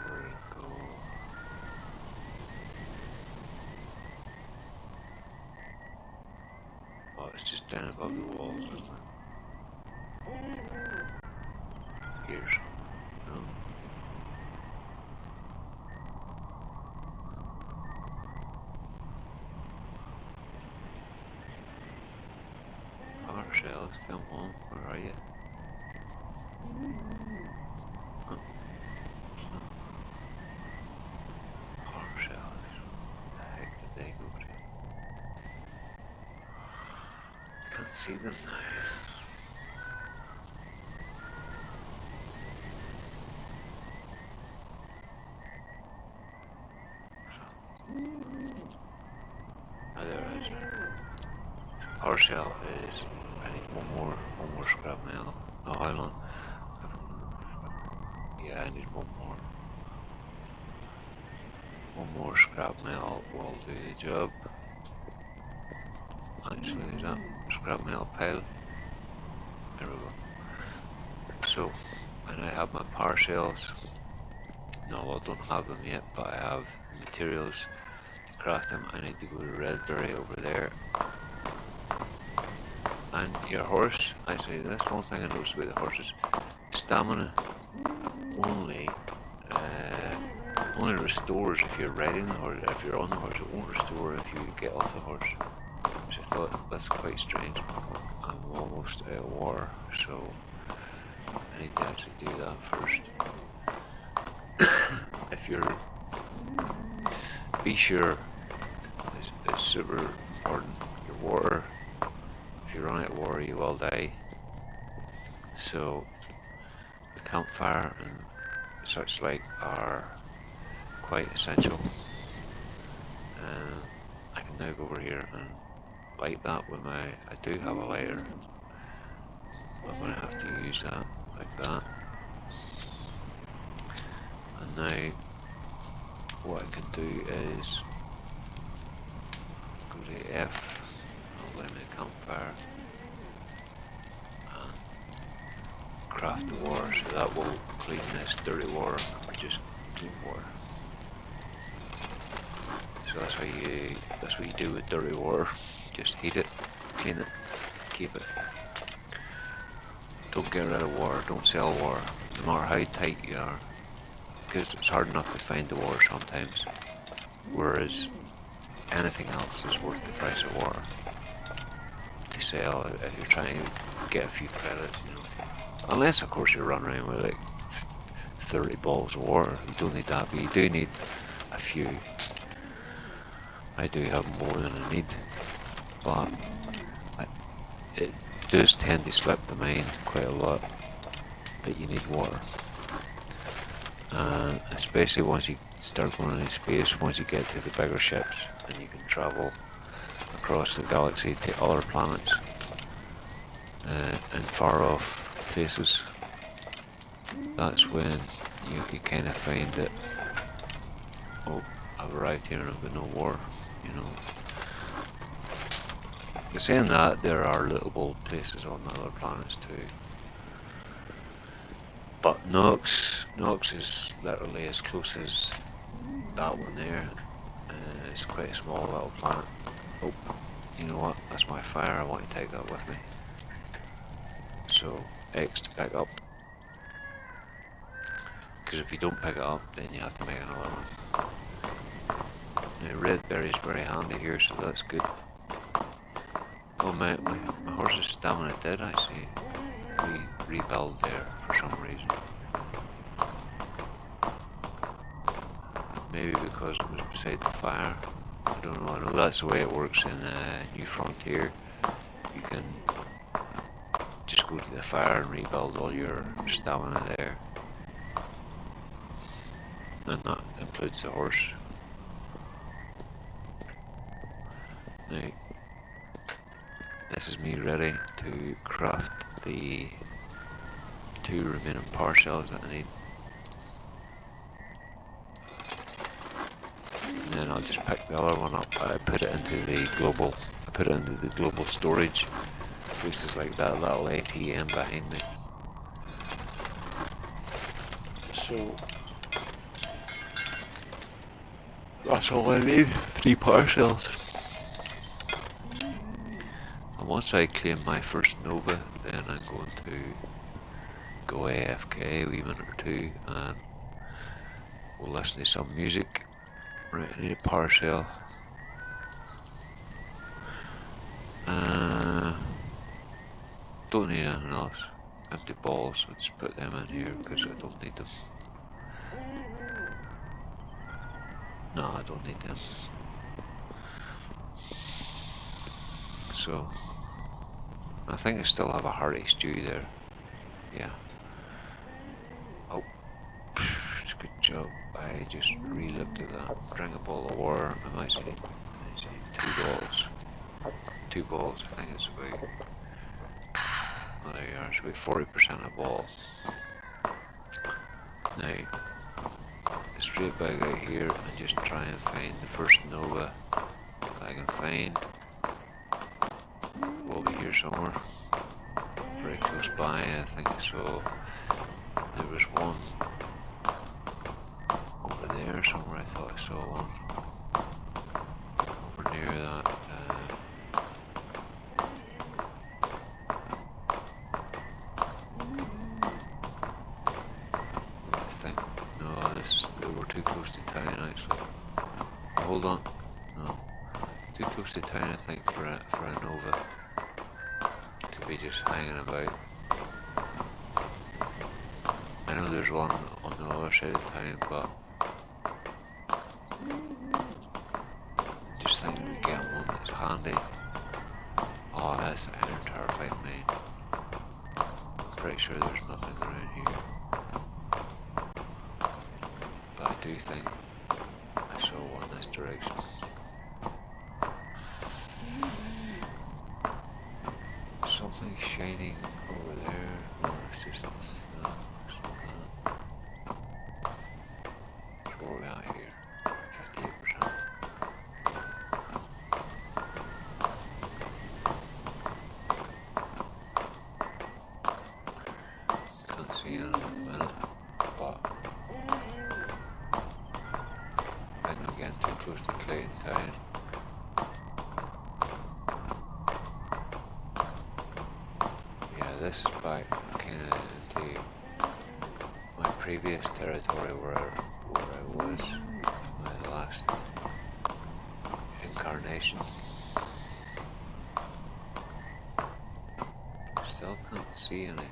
Where it go? Oh, it's just down above the walls, isn't it? Here's no. Power shells, come on, where are you? Huh. Power shells, where the heck did they go to? Can't see them now. Oh, there it is. Power shell is. I need one more scrap metal. Oh, hold on. Yeah, I need one more. One more scrap metal will do the job. Actually, is that scrap metal pile? There we go. So, and I have my power shells. No, I don't have them yet, but I have materials to craft them. I need to go to Redberry over there. And your horse, actually, that's one thing I noticed about the horses. Stamina only restores if you're riding the horse. If you're on the horse, it won't restore if you get off the horse. Which I thought that's quite strange. I'm almost out of water, so I need to actually do that first. If you're, be sure, it's super important. Your water. If you run out of water, you will die. So the campfire and such like are quite essential. I can now go over here and light that with my. I do have a lighter. I'm gonna have to use that like that. And now what I can do is go to F. Eliminate campfire and craft the water, so that will clean this dirty water and produce clean water. So that's what you do with dirty water. Just heat it, clean it, keep it. Don't get rid of water, don't sell water, no matter how tight you are, because it's hard enough to find the water sometimes, whereas anything else is worth the price of water to sell if you're trying to get a few credits, you know. Unless of course you run around with like 30 balls of water, you don't need that, but you do need a few. I do have more than I need, but it does tend to slip the mind quite a lot that you need water. Especially once you start going into space, once you get to the bigger ships and you can travel across the galaxy to other planets and far off places, that's when you kind of find that, oh, I've arrived here and I've got no water, you know. But saying that, there are livable places on other planets too. But Nox is literally as close as that one there. It's quite a small little planet. Oh, you know what? That's my fire. I want to take that with me. So X to pick up. Because if you don't pick it up, then you have to make another one. Now Redberry is very handy here, so that's good. Oh, my horse's stamina did actually rebuild there for some reason. Maybe because it was beside the fire. I don't know. I know that's the way it works in New Frontier. You can just go to the fire and rebuild all your stamina there. And that includes the horse. Now, this is me ready to craft the 2 remaining power shells that I need. and then I'll just pick the other one up. I put it into the global storage, which is like that little ATM behind me. So that's all I need, 3 power cells. And once I claim my first Nova, then I'm going to go AFK a wee minute or two, and we'll listen to some music. Right, I need a power cell. Don't need anything else. Empty balls, I'll just put them in here because I don't need them. No, I don't need them. So, I think I still have a hearty stew there. Yeah. Oh, good job. I just re-looked at that. Drink a bottle of water. I might say 2 bottles. 2 bottles, I think it's about. Oh, there you are, it's about 40% a bottle. Now, straight back out here and just try and find the first Nova that I can find. Will be here somewhere. Very close by, I think I saw. There was one over there somewhere, I thought I saw one. Over near that. Too close to town actually. Oh, hold on. No. Too close to town I think for a Nova to be just hanging about. I know there's one on the other side of town, but just thinking we get one that's handy. Oh, that's an iron terrified mine. I'm pretty sure there's nothing around here. I do think I saw one this direction. Something shining over there. No, it's just that. It's not that. That's where we are here. 58%. Can't see anything at the minute, but again, too close to Clayton Town. Yeah, this is back kind of into my previous territory where I was in my last incarnation. Still can't see any.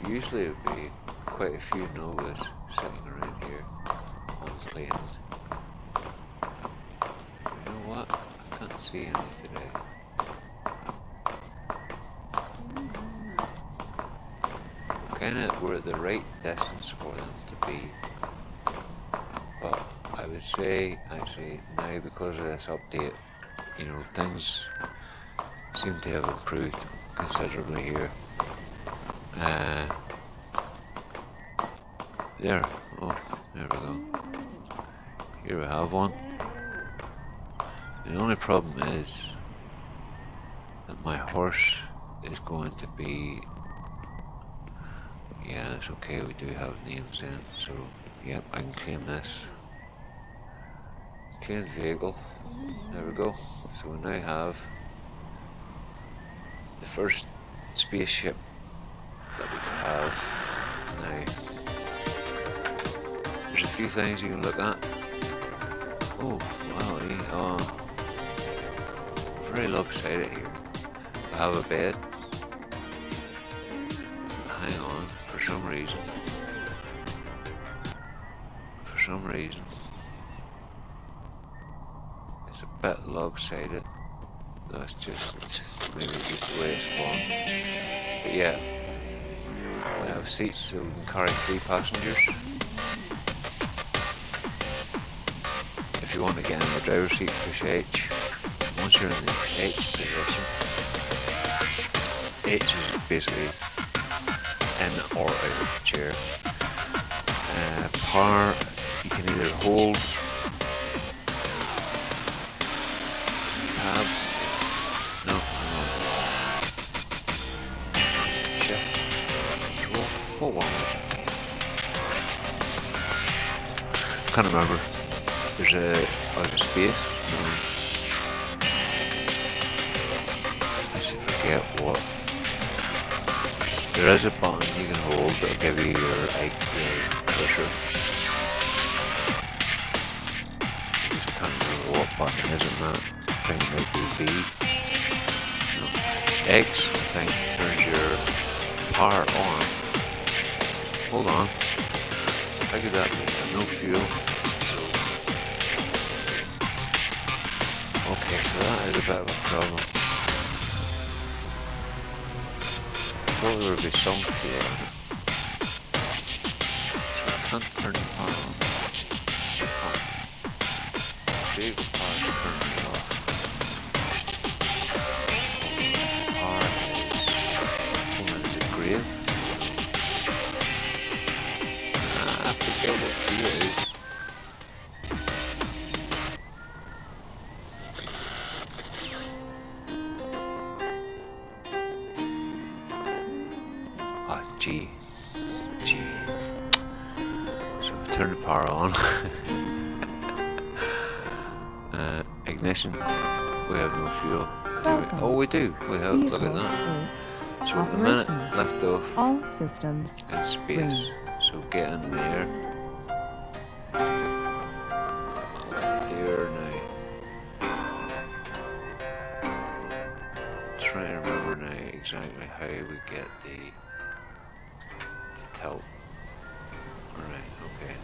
Usually it would be quite a few Novas sitting around here unclaimed. You know what? I can't see any today. We're at the right distance for them to be. But I would say actually now because of this update, you know, things seem to have improved considerably here. There, oh, there we go. Here we have one. The only problem is that my horse is going to be, yeah, it's okay, we do have names in, so yep, I can claim this. Claim vehicle, there we go. So we now have the first spaceship that we can have now. There's a few things you can look at. Oh, wow, very lopsided here. I have a bed. Hang on, for some reason. It's a bit lopsided. That's just maybe just the way it's spawned. But yeah, we have seats so we can carry 3 passengers. you want to get in the driver's seat, push H. Once you're in the H position, H is basically in or out of the chair. Power, you can either hold tab, no, shift, control, hold on. Can't remember. There's a space. No. I forget what. There is a button you can hold that'll give you your cursor. I just can't remember what button is in that. I think it might be B. No. X, I think, turns your power on. Hold on. How could that be? No fuel. Okay, so that is a bit of a problem. I thought there would be some fuel in it. So I can't turn the power on. Vehicle power is turning it off. Power is it grave? I forget what gear it is. G. So we turn the power on. Ignition. We have no fuel. Oh, we do. We have. Look at that. So at the minute, left off. All systems in space. Green. So get in there. There now. Trying to remember now exactly how we get the tilt. Alright, okay.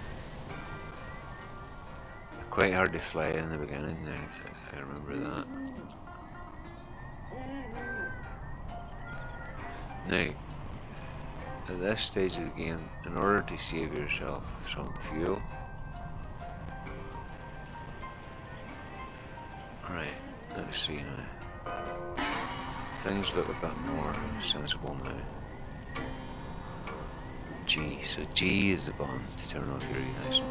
Quite hard to fly in the beginning, I remember that. Now, at this stage of the game, in order to save yourself some fuel, right, let's see now. Things look a bit more sensible now. G, so G is the button to turn off your ignition.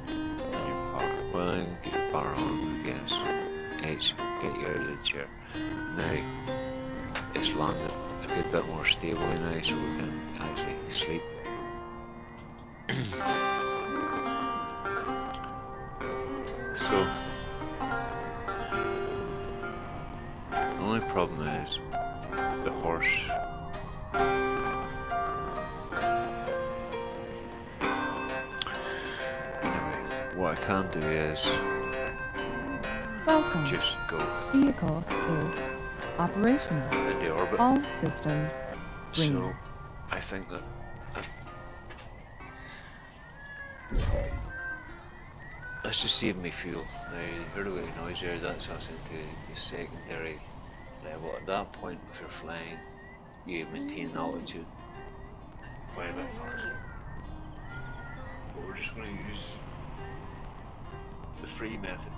And your power. Well, then get your power on, I guess. H, get you out of the chair. Now, it's landed a good bit more stably now, so we can actually sleep. So, the only problem is the horse. What I can do is Welcome. Just go. Vehicle is operational. Into orbit. All systems green. So I think that let's just save me fuel. Now you heard a little noise there, that's us into the secondary level. At that point, if you're flying, you maintain altitude. Fly a bit faster. But we're just going to use the free method.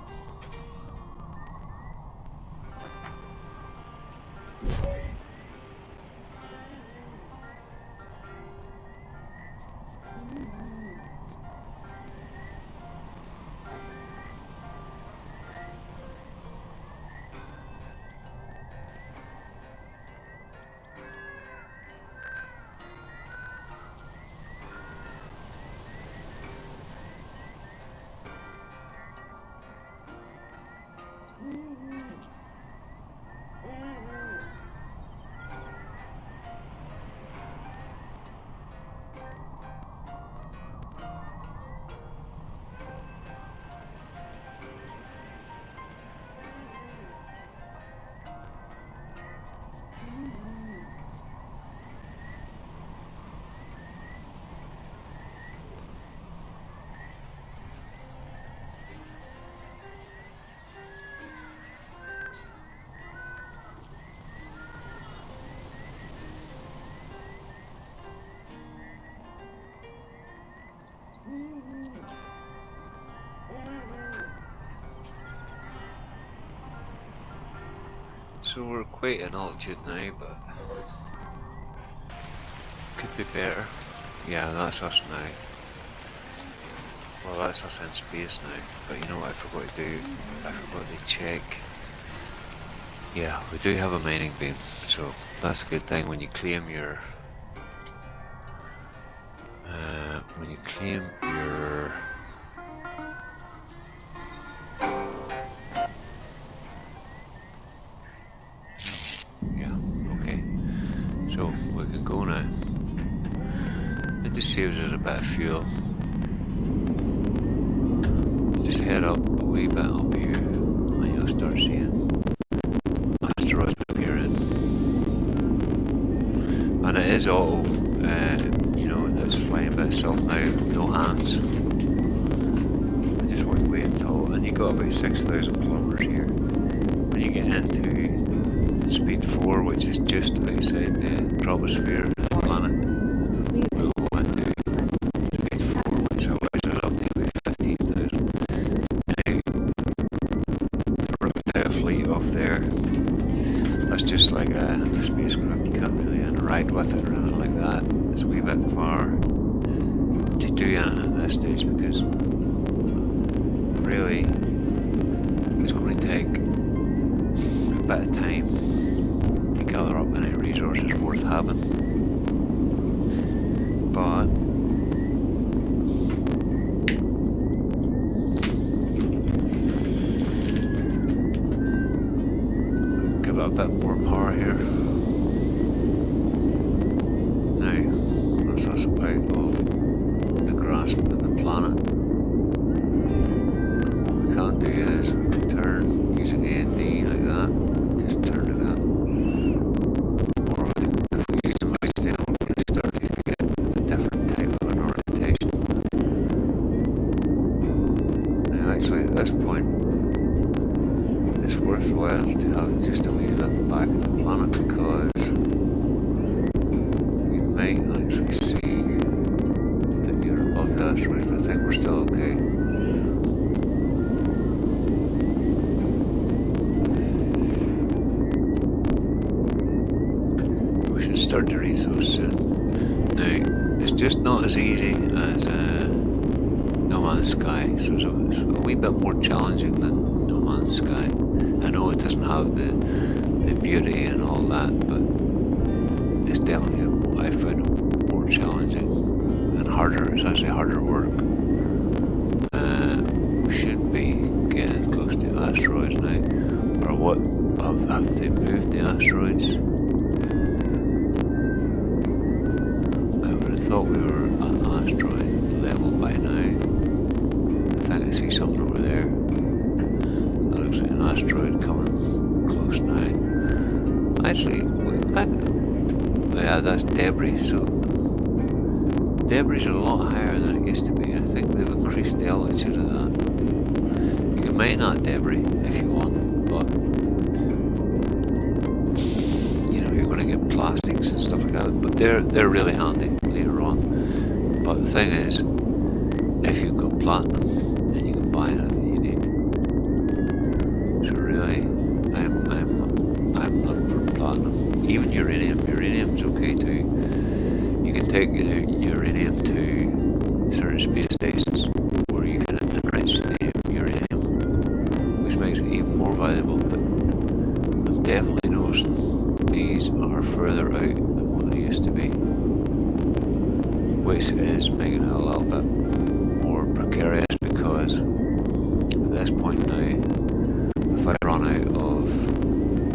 So we're quite in altitude now, but could be better. Yeah, that's us now. Well, that's us in space now. But you know what I forgot to do? I forgot to check. Yeah, we do have a mining beam, so that's a good thing. When you claim your yeah, okay. So we can go now. It just saves us a bit of fuel. Just head up a wee bit up here and you'll start seeing asteroids appearing. And it is auto, you know, it's flying by itself now, no hands. I just want to wait until, and you got about 6,000 kilometers here. When you get into speed 4, which is just outside the troposphere of the planet, we'll go into speed 4, which allows us up to about 15,000. Now, for a fleet off there, that's just like a spacecraft. You can't really interact with it or anything like that. It's a wee bit far to do anything at this stage because really it's going to take a bit of time to gather up any resources worth having. But give it a bit more power here. Now, that's us out of the grasp of the planet. What we can't do is we can turn using A and D like that. Just turn it up. Or if we use the mouse down, we can start to get a different type of an orientation. Now, actually, at this point, it's worthwhile to have just a wee bit back of the planet because you might actually see that you're above the asteroids, but I think we're still okay. We should start to read those soon. Now, it's just not as easy as No Man's Sky, so it's a wee bit more challenging than No Man's Sky. I know it doesn't have the beauty and all that, but it's definitely, I found it more challenging and harder. It's actually harder work. We should be getting close to asteroids now. Or what, have they moved the asteroids? I would have thought we were at asteroid level by now. I think I see something over there. That looks like an asteroid coming close now. Actually, yeah, that's debris, so debris is a lot higher than it used to be. I think they've increased the altitude of that. You can mine that debris if you want, but you know, you're going to get plastics and stuff like that, but they're really handy later on. But the thing is, if you've got platinum, then you can buy anything you need. So really, I'm looking for platinum. Even uranium. Uranium's okay too. You can take uranium to certain space stations where you can enrich the uranium, which makes it even more valuable. But I'm definitely noticing these are further out than what they used to be, which is making it a little bit more precarious because at this point now, if I run out of,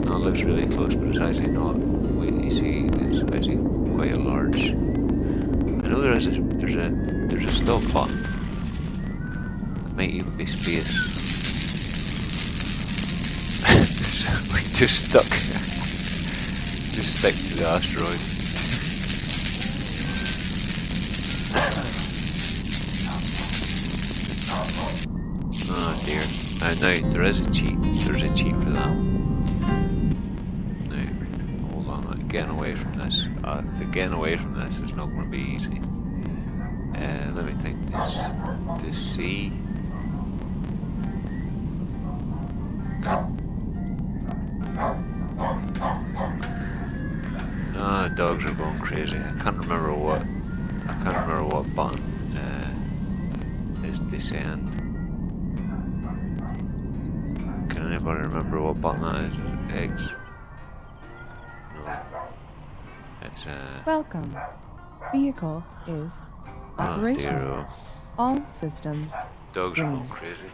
no, it looks really close, but it's actually not. Wait, you see, it's actually quite a large. I know there's a stop button. It might even be space. We just stuck. Just stick to the asteroid. Oh dear. Now there is a cheat. There's a cheat for that. Now, hold on. Getting away from this. The getting away from this is not going to be easy. Let me think. To see. crazy. I can't remember what button is descend. Can anybody remember what button that is? Is it eggs? No. It's Welcome. Vehicle is oh operational. dear, oh. All systems Dogs are green. going crazy.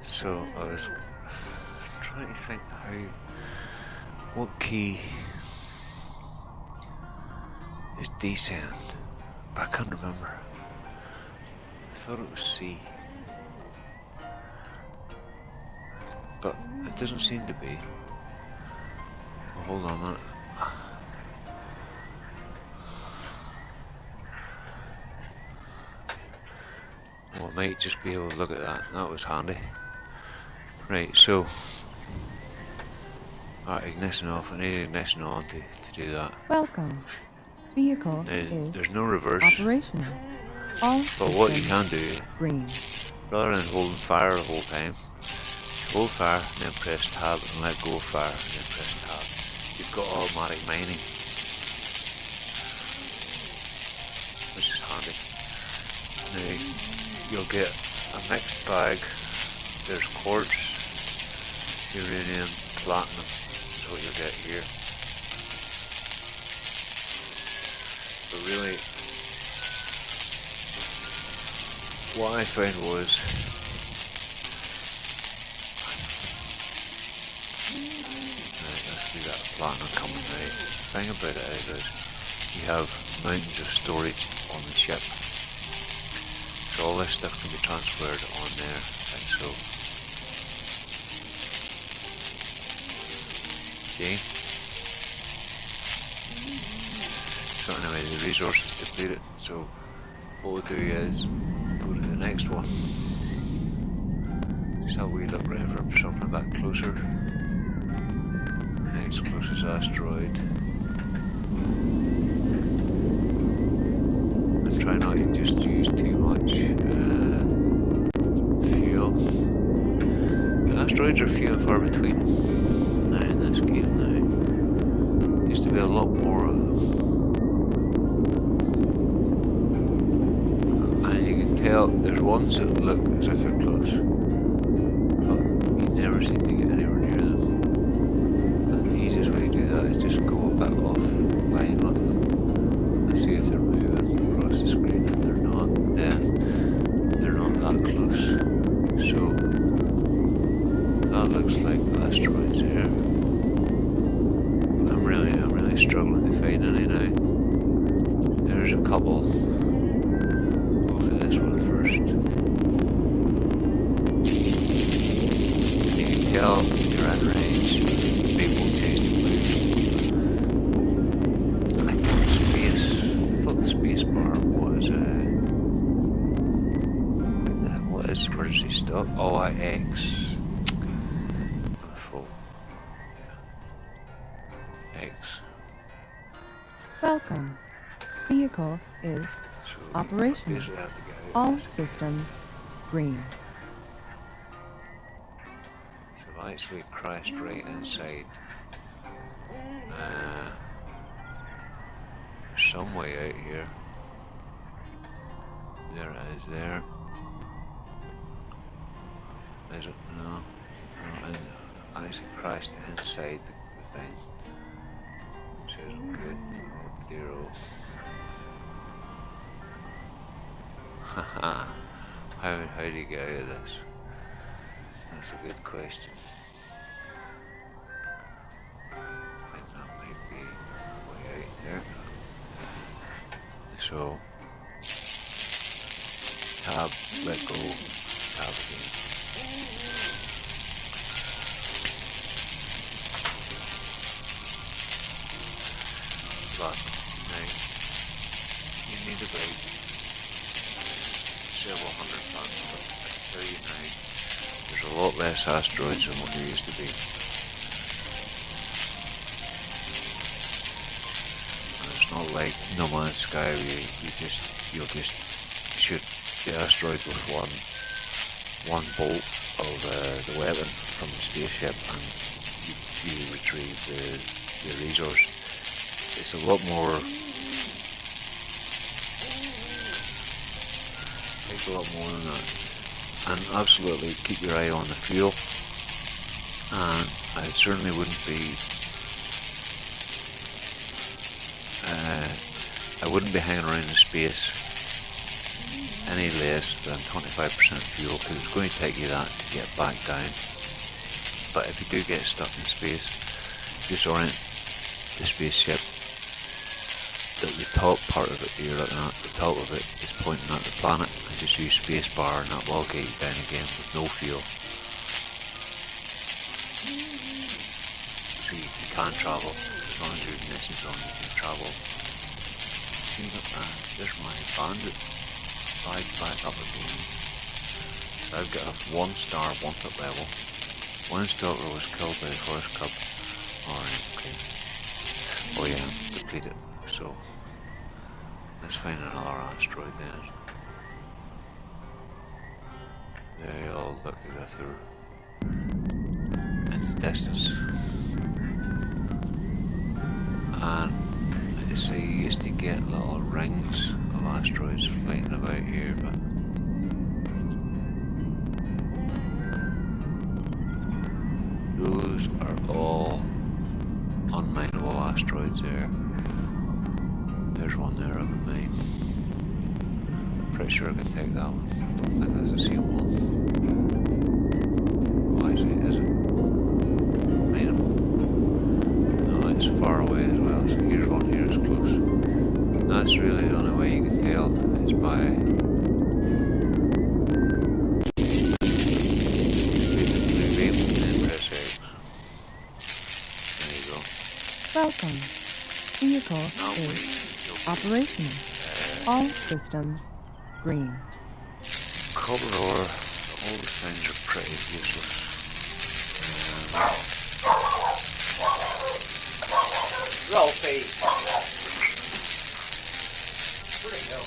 So I was trying to think what key is descend, but I can't remember. I thought it was C, but it doesn't seem to be. Well, hold on a minute. Well, I might just be able to look at that. That was handy. Right, so ignition off. I need ignition on to do that. Welcome. Vehicle Now, is there's no reverse, operational. All but what you can systems do, green. rather than holding fire the whole time, hold fire and then press tab and let go of fire and then press tab. You've got automatic mining, which is handy. Now you'll get a mixed bag. There's quartz, uranium, platinum is what you'll get here. But really, what I found was let's do that platinum coming right. The thing about it is you have mountains of storage on the ship. So all this stuff can be transferred on there, like so. See? So anyway, the resource is depleted, so what we'll do is go to the next one. Just have we look around for something a bit closer. Next closest asteroid. And try not to just use too much fuel. The asteroids are few and far between now in this game now. Used to be a lot more of them. And you can tell there's ones that look as if they're close, but you never seem to get anywhere near them. And the easiest way to do that is just go a bit off line with them. Let's see if they're moving across the screen. If they're not, then they're not that close. So that looks like asteroids here. I'm really struggling to find any now. There's a couple. Go for this one first. And you can tell you're at range. Big voltage to move. spacebar was what is emergency stop? Oh, X. Full X. Welcome. Vehicle is So operational. basically have to get out All of this. systems green. So I've actually crashed right inside. Some way out here. There it is there. Is it? No. No, I actually crashed inside the thing. It says I'm good. Oh dear oh. Haha. How do you get out of this? That's a good question. I think that might be way out there. So tab, let go, tab again. But now you need about several hundred tons, but I can tell you now there's a lot less asteroids than what there used to be. And it's not like No Man's Sky where you'll just shoot the asteroid with one bolt of the weapon from the spaceship and you retrieve the resource. It's a lot more, takes a lot more than that. And absolutely keep your eye on the fuel. And I certainly wouldn't be hanging around in space any less than 25% fuel, because it's going to take you that to get back down. But if you do get stuck in space, disorient the spaceship. The top part of it you're looking at, the top of it is pointing at the planet, and just use spacebar and that will get you down again with no fuel. So you can travel, as long as your ignition's on you can travel. See, look, there's my bandit flag back up again. So I've got a 1 star wanted level. One stalker was killed by the forest cub. Alright, okay. Oh yeah, depleted. So let's find another asteroid then. They all look as if they're in the distance. And you see, you used to get little rings of asteroids floating about here, but those are all unmineable asteroids there. There's one there I can mine. Pretty sure I can take that one. Don't think that's the same one. Oh, actually, is it mineable? No, it's far away as well. So here's one here, it's close. That's really the only way you can tell is by the blue beam and then press X. There you go. Welcome. Vehicle is operational. All systems green. Copper ore, all the things are pretty useless. Ralphie! Where'd he go?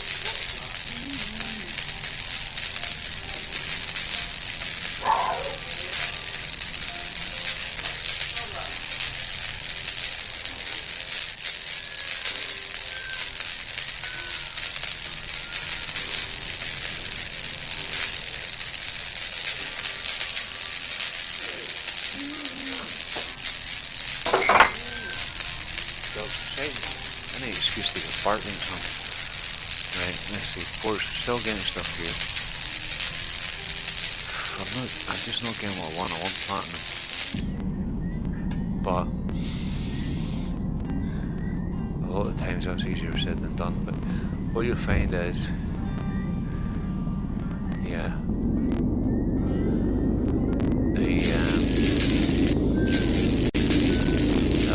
Any excuse to get barking something. Right, let's see. Of course, still getting stuff here. I'm just not getting what I want. I want platinum. But a lot of times that's easier said than done. But what you'll find is, yeah, the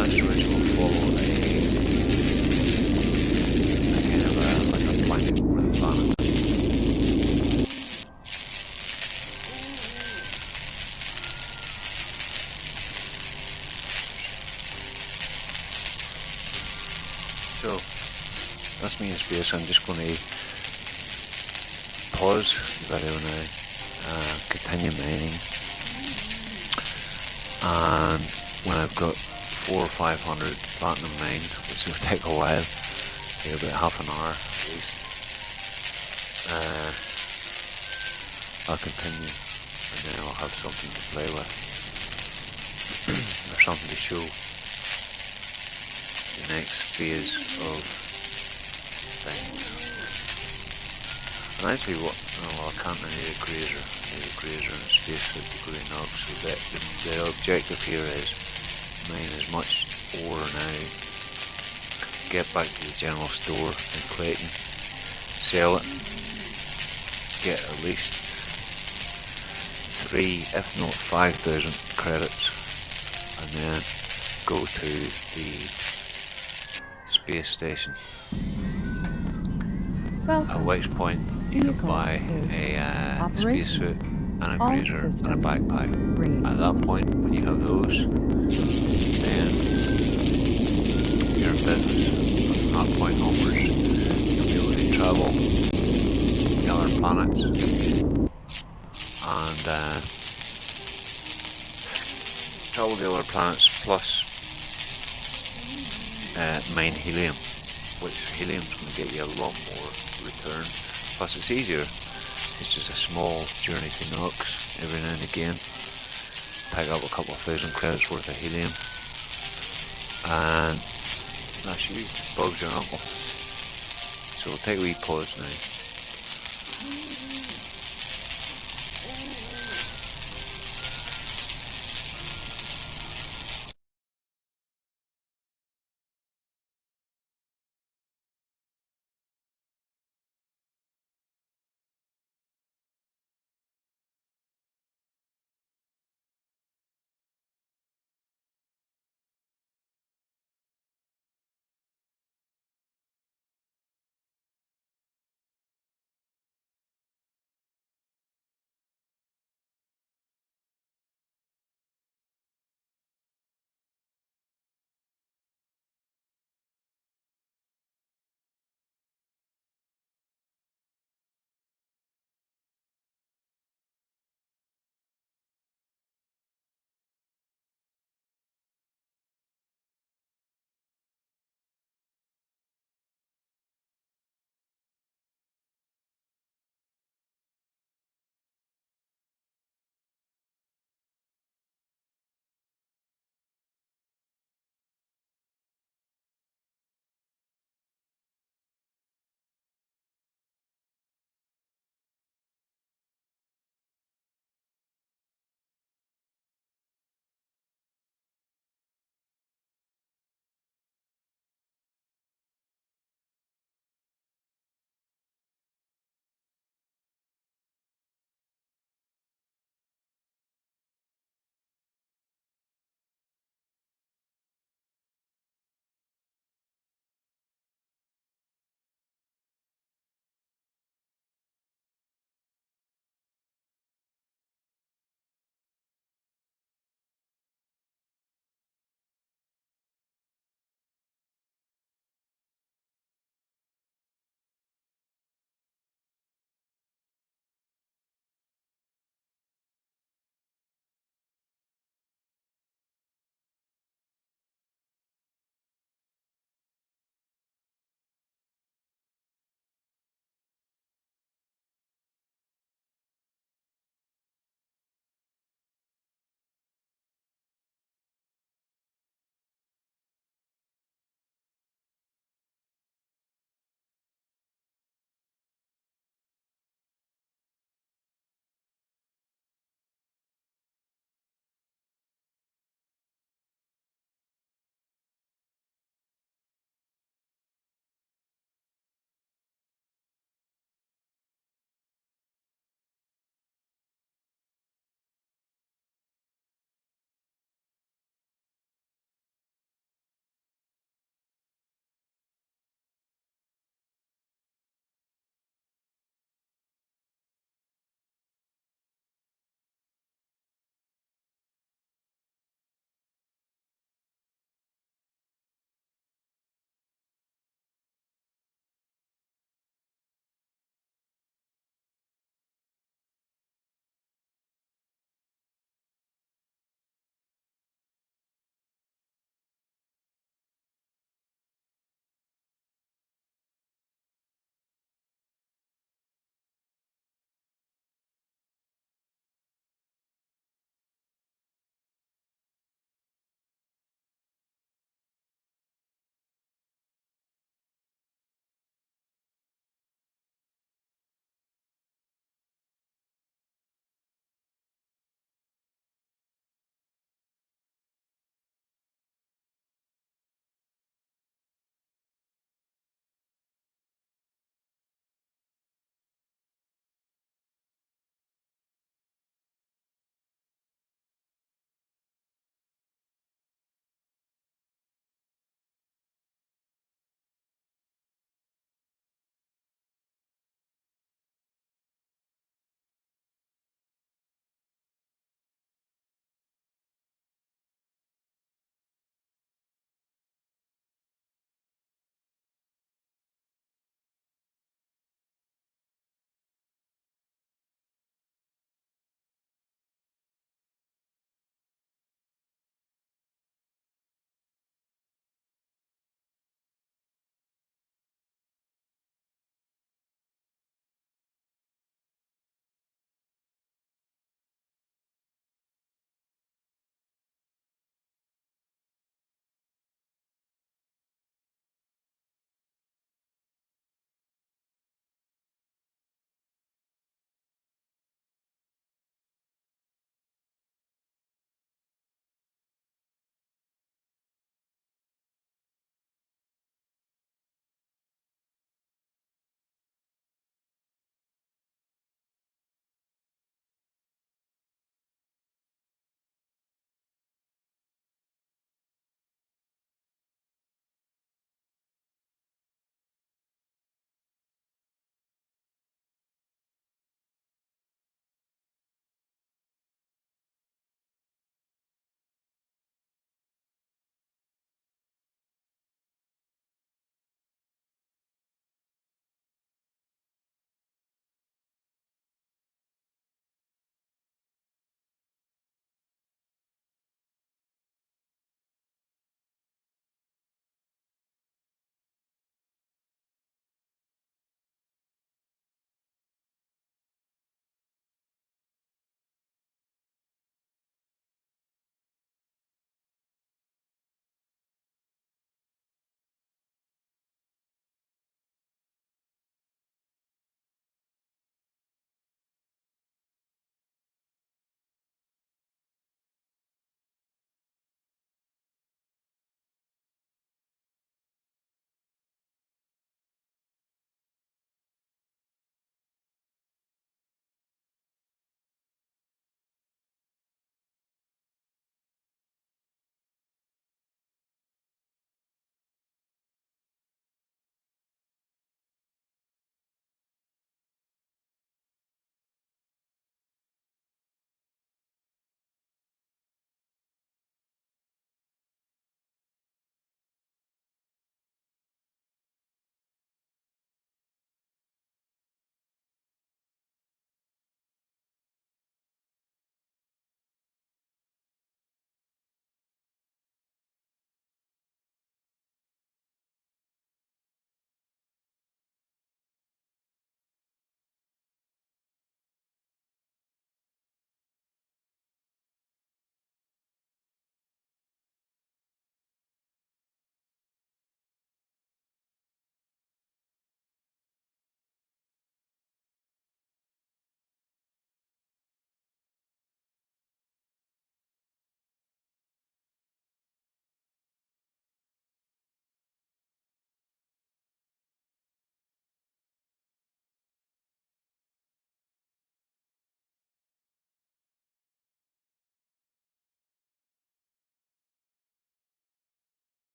asteroids will follow a kind of like a So that's me in space. I'm just going to pause the video now, continue mining, and when I've got 400 or 500 platinum mined, which will take a while, take about half an hour at least, I'll continue, and then I'll have something to play with, or something to show the next phase of things. And actually I can't need a grazer. I need a grazer in space with the green nog, so that the objective here is mine as much ore now, get back to the general store in Clayton, sell it, get at least 3, if not 5,000 credits, and then go to the space station. At Welcome. which point you can Vehicle buy is a operational. spacesuit and a All grazer and a systems backpack. green. At that point, when you have those, then you're in business. From that point onwards, you'll be able to travel to other planets and travel to other planets plus mine helium, which helium's going to get you a lot more return. Plus it's easier. It's just a small journey to Nox every now and again. Pick up a couple of thousand credits worth of helium, and that's you. Bug's your uncle. So we'll take a wee pause now.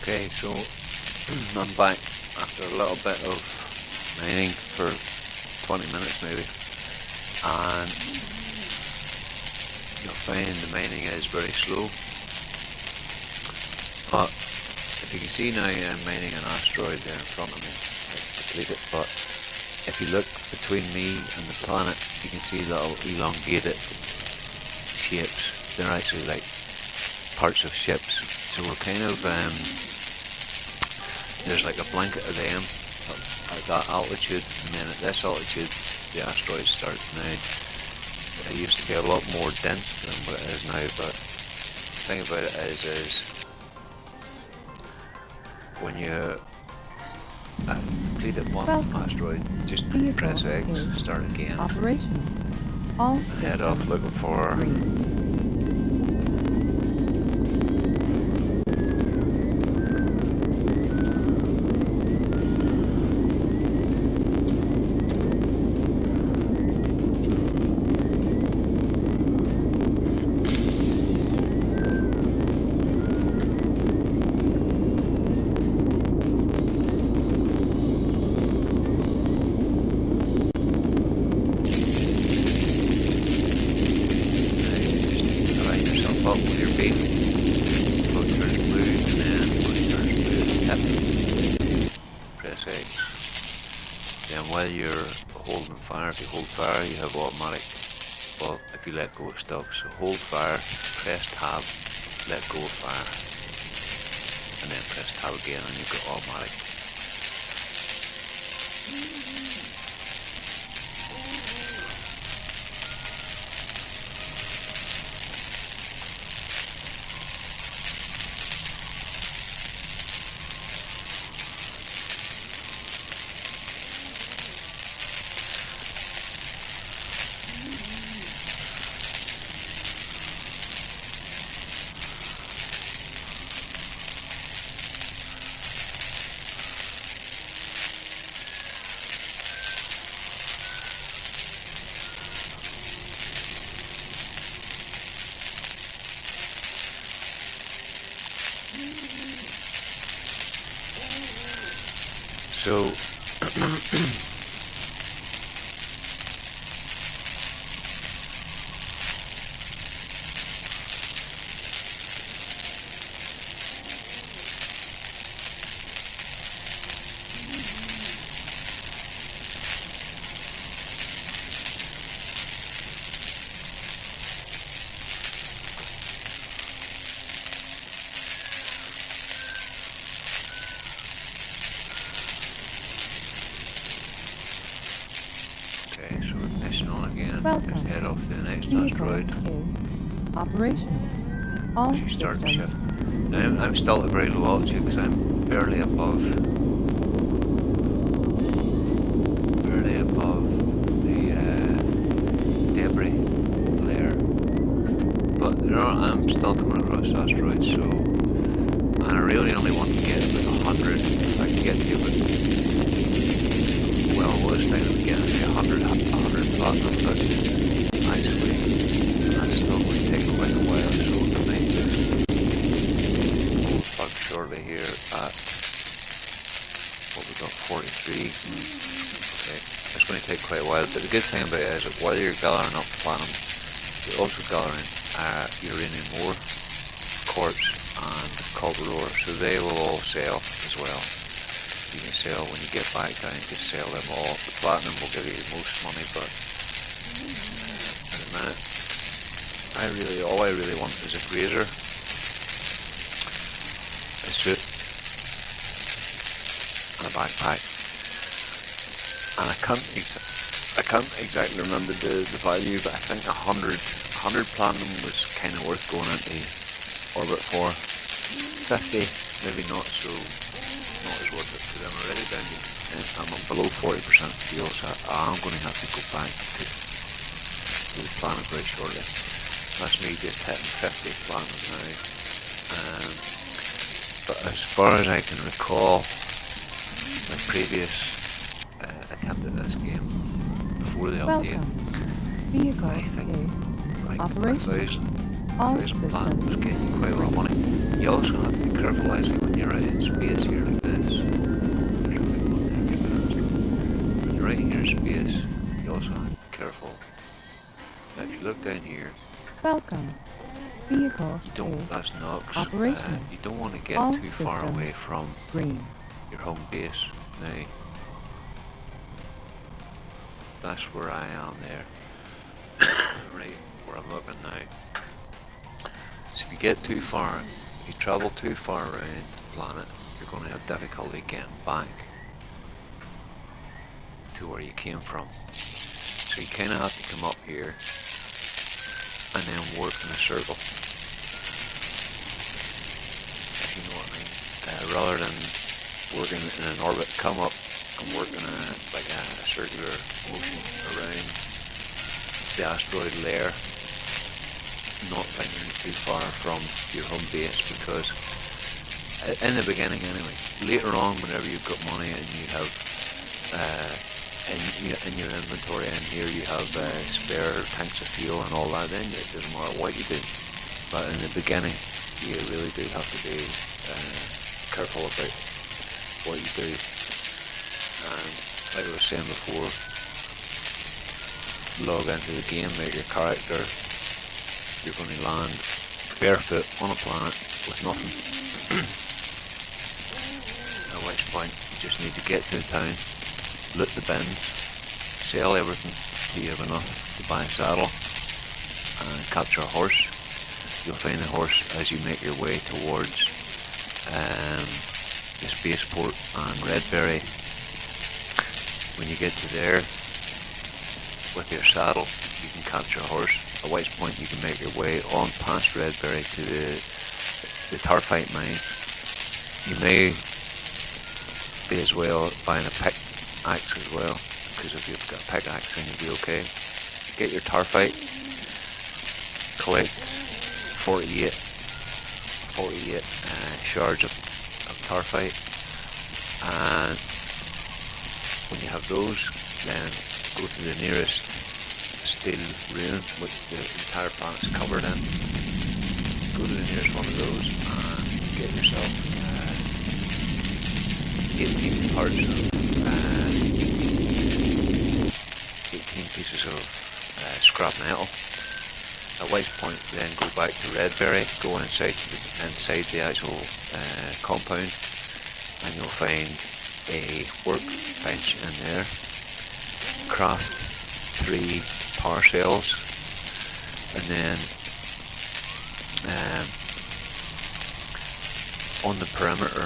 Okay, so I'm back after a little bit of mining for 20 minutes maybe, and you'll find the mining is very slow, but if you can see now, I'm mining an asteroid there in front of me. It's depleted, but if you look between me and the planet, you can see little elongated shapes. They're actually like parts of ships. So we're kind of, there's like a blanket of them at that altitude, and then at this altitude, the asteroid starts now. It used to be a lot more dense than what it is now, but the thing about it is when you completed one Welcome. asteroid, just Vehicle press X, is start again, operational. All and head off systems looking for green. up with your beam, go turns blue, and then when it turns blue, tap, press X. Then while you're holding fire, if you hold fire, you have automatic, well, if you let go it stops. So hold fire, press tab, let go of fire, and then press tab again and you've got automatic. So okay, so ignition on again. Welcome. Just head off to the next Vehicle asteroid. is operational. All As you start to systems shift. Now I'm still at a very low altitude because I'm barely above the debris layer. But I'm still coming across asteroids, so, and I really only want to get about 100 if I can get to it. Well, I was thinking of getting 100 platinum, but actually that's still going to take quite a while, so I might just pull the plug shortly here at what we got, 43. Okay, it's going to take quite a while, but the good thing about it is that while you're gathering up platinum, you're also gathering uranium ore, quartz and copper ore, so they will all sell as well. You can sell when you get back down, just sell them all. The platinum will give you the most money, but at the minute, all I really want is a grazer, a suit, and a backpack. And I can't exactly remember the value, but I think 100 platinum was kind of worth going into orbit for. 50, maybe not so. Not as worth it because I'm already down to, I'm below 40% fuel, so I'm going to have to go back to the planet very shortly. That's me just hitting 50 planet now. But as far as I can recall, my previous attempt at this game before the update, welcome. Vehicle I think is like operational. 1,000 All platinum was systems getting you quite a lot of money. You also have to be careful, actually, when you're right in space here like this. There's a big one there, when you're right here in space, you also have to be careful. Now if you look down here, Welcome. Vehicle you don't, is that's NOx, operational. you don't want to get All too far away systems from green. your home base. Now, that's where I am there, right where I'm looking now. So if you get too far, if you travel too far around the planet, you're going to have difficulty getting back to where you came from. So you kind of have to come up here and then work in a circle, if you know what I mean. Rather than working in an orbit, come up and work in like a circular motion around the asteroid layer, not thinking too far from your home base, because in the beginning anyway, later on whenever you've got money and you have in your inventory and here you have spare tanks of fuel and all that, then it doesn't matter what you do. But in the beginning you really do have to be careful about what you do. And like I was saying before, log into the game, make your character, you're going to land barefoot on a planet with nothing. At which point you just need to get to the town, loot the bins, sell everything till you have enough to buy a saddle, and capture a horse. You'll find the horse as you make your way towards the spaceport and Redberry. When you get to there, with your saddle, you can capture a horse, at which point you can make your way on past Redberry to the Tarfite mine. You may be as well buying a pickaxe as well, because if you've got a pickaxe then you'll be okay. Get your Tarfite, collect 48 shards of Tarfite, and when you have those, then go to the nearest steel ruin, which the entire planet's covered in. Go to the nearest one of those and get yourself 18 parts of 18 pieces of scrap metal. At which point then go back to Redberry, go inside the actual compound, and you'll find a workbench in there. Craft 3 power cells, and then on the perimeter,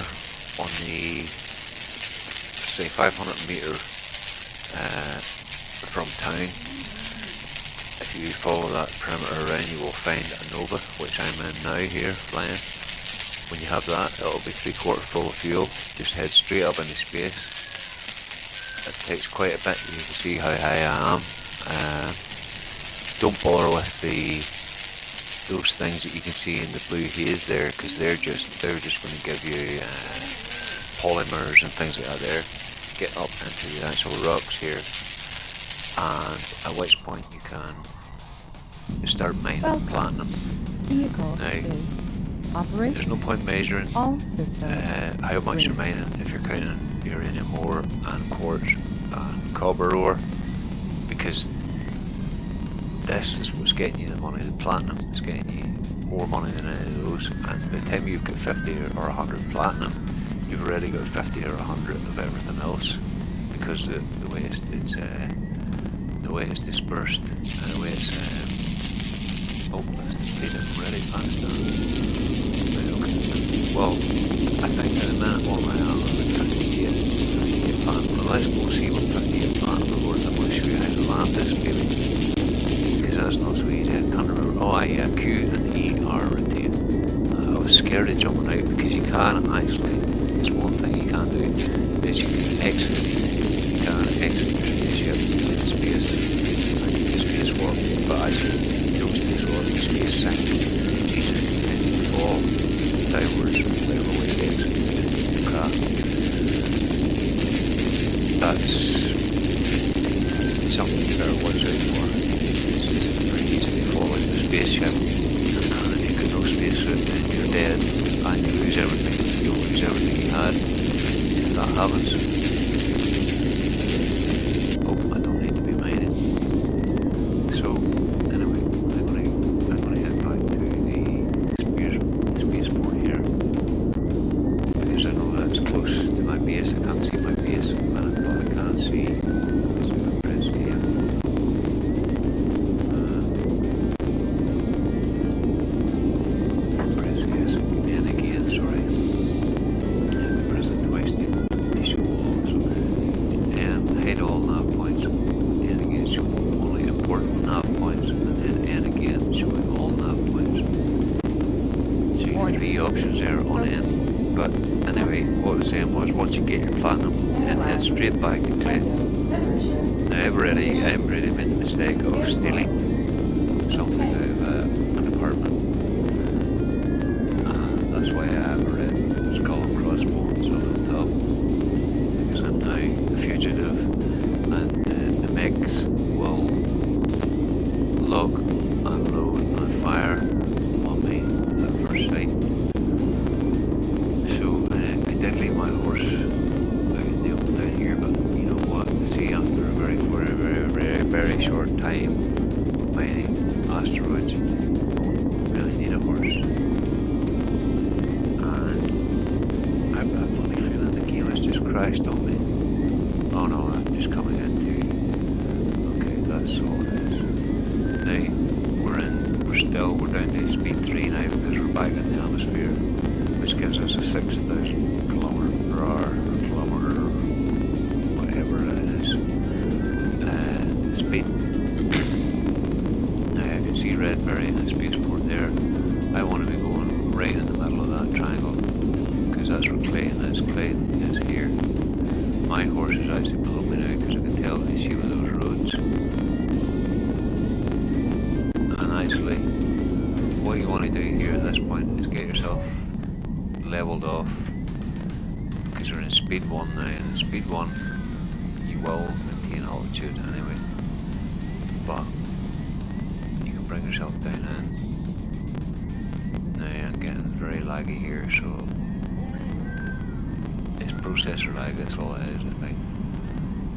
on the say 500 meter from town, if you follow that perimeter around, you will find a Nova, which I'm in now here, flying. When you have that, it'll be 3/4 full of fuel. Just head straight up into space. It takes quite a bit. You can see how high I am. Don't bother with those things that you can see in the blue haze there, because they're just going to give you polymers and things like that there. Get up into the actual rocks here, and at which point you can start mining platinum. Vehicle Now, is operational. there's no point measuring All systems how much you're mining if you're counting uranium ore and quartz and copper ore, because this is what's getting you the money. The platinum is getting you more money than any of those, and by the time you've got 50 or 100 platinum, you've already got 50 or 100 of everything else, because the way it's dispersed, and the way it's it's depleted already past that. Right, okay. Well, I think at the minute what I am about 58 platinum. Well, let's go see what 58 platinum is worth. I'm going to show you how to land this baby, because that's not so easy. I can't remember. Oh, yeah, Q and E are rotate. I was scared of jumping out, because you can actually, there's one thing you can do, is you can exit your spaceship into space, and you can spacewalk, but actually you don't spacewalk, you space sink. Jesus, and you fall downwards whatever way you exit the craft. That's something you better watch out for. It's pretty easy to fall into the spaceship, and if you've got no spacesuit, then you're dead, and you lose everything. You lose everything you had. If that happens. Oh, I don't need to be mining. So, anyway, I'm gonna head back to the spaceport here. Because I know that's close to my base. I can't see my base at the minute, but I can see. Is it a press here? Press yes, and again, sorry. I have to press it twice to show all. So, hide all nav points, and again, show only important nav points, and then again, showing all nav points. So you have 3 options there on N. But anyway, what I was saying was, once you get your platinum, then head straight back to claim. Now I've already made the mistake of stealing something out of an apartment. That's why I have a red skull and crossbones on the top, because I'm now a fugitive, and the mechs will lock and load and fire on me at first sight. So I did leave my horse out in the open down here, but you know what? See, after a very short time of mining asteroids, you really need a horse. And I've got a funny feeling the game has just crashed on me. Oh no, I'm just coming into. Okay, that's all it is. Now we're down to speed 3 now because we're back in the atmosphere, which gives us a 6,000 kilometer per hour, or kilometer, whatever it is, speed. Now I can see red variant in spaceport there. I want to be going right in the middle of that triangle, because that's where Clayton is. Clayton is here. My horse is actually below me now, because I can tell the issue with those roads. And actually, what you want to do here at this point is get yourself leveled off, because we're in speed 1 now, and in speed 1 you will maintain altitude anyway, but you can bring yourself down in. Now I'm getting very laggy here, so it's processor lag, that's all it is, I think.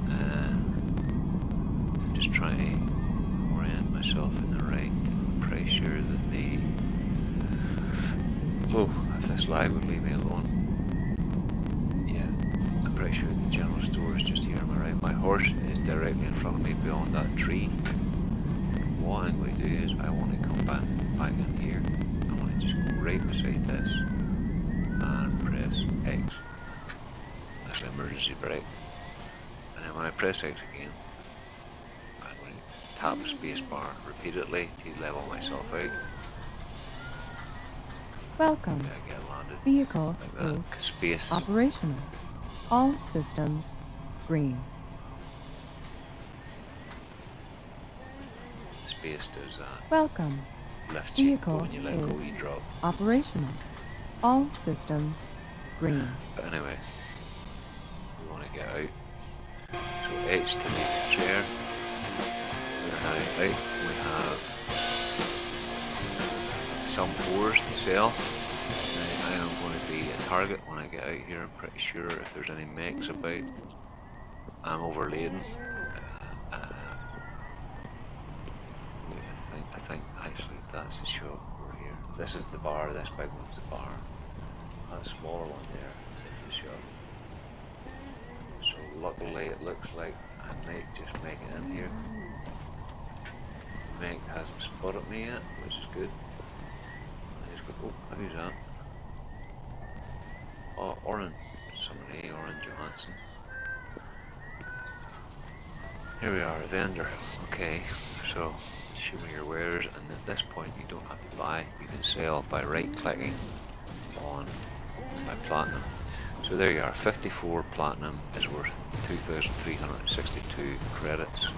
I'm just trying to orient myself in the right, and pretty sure that the if this lag would leave me alone. Yeah, I'm pretty sure the general store is just here on my right. My horse is directly in front of me beyond that tree. What I'm going to do is I want to come back in here. I want to just go right beside this and press X. That's the emergency brake. And then when I press X again, I'm going to tap the space bar repeatedly to level myself out. Welcome. Okay, I get landed. Vehicle Like is that. Space. operational. All systems green. Space does that. Welcome. Left cheek Vehicle when you let go, is you drop. operational. All systems green. But anyway, we want to get out. So H to leave the chair. We're now out. We have some ores to sell. Now I am going to be a target when I get out here. I'm pretty sure if there's any mechs about. I'm overladen. I think actually that's the shop over here. This is the bar, this big one's the bar. That smaller one there is the shop. So luckily it looks like I might just make it in here. Mech hasn't spotted me yet, which is good. I just go, oh, who's that? Oh, Oren. Somebody, Oren Johansson. Here we are, a vendor. Okay, so show me your wares, and at this point you don't have to buy, you can sell by right clicking on my platinum. So there you are, 54 platinum is worth 2,362 credits.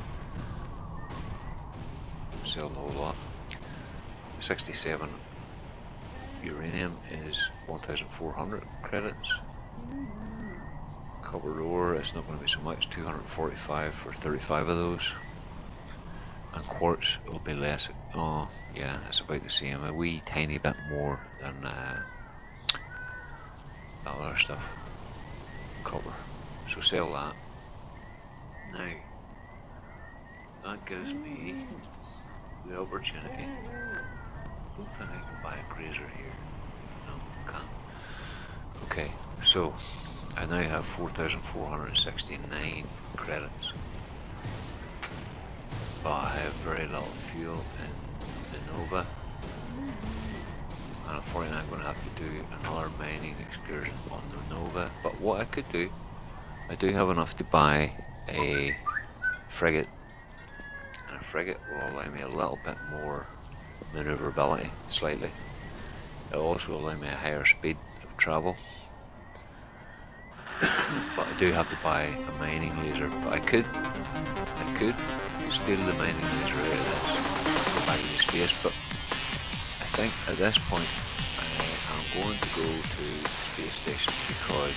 Sell the whole lot. 67 uranium is 1,400 credits. Copper ore, it's not going to be so much, 245 for 35 of those. And quartz will be less. Oh yeah, it's about the same, a wee tiny bit more than that other stuff. Copper. So sell that. Now, that gives me the opportunity. I don't think I can buy a grazer here. No, I can't. Okay, so I now have 4,469 credits. But I have very little fuel in Nova. And unfortunately I'm going to have to do another mining excursion on the Nova. But what I could do, I do have enough to buy a frigate. And a frigate will allow me a little bit more maneuverability, slightly. It also will allow me a higher speed of travel. But I do have to buy a mining laser. But I could steal the mining laser out of this, go back into space. But I think at this point I am going to go to the space station, because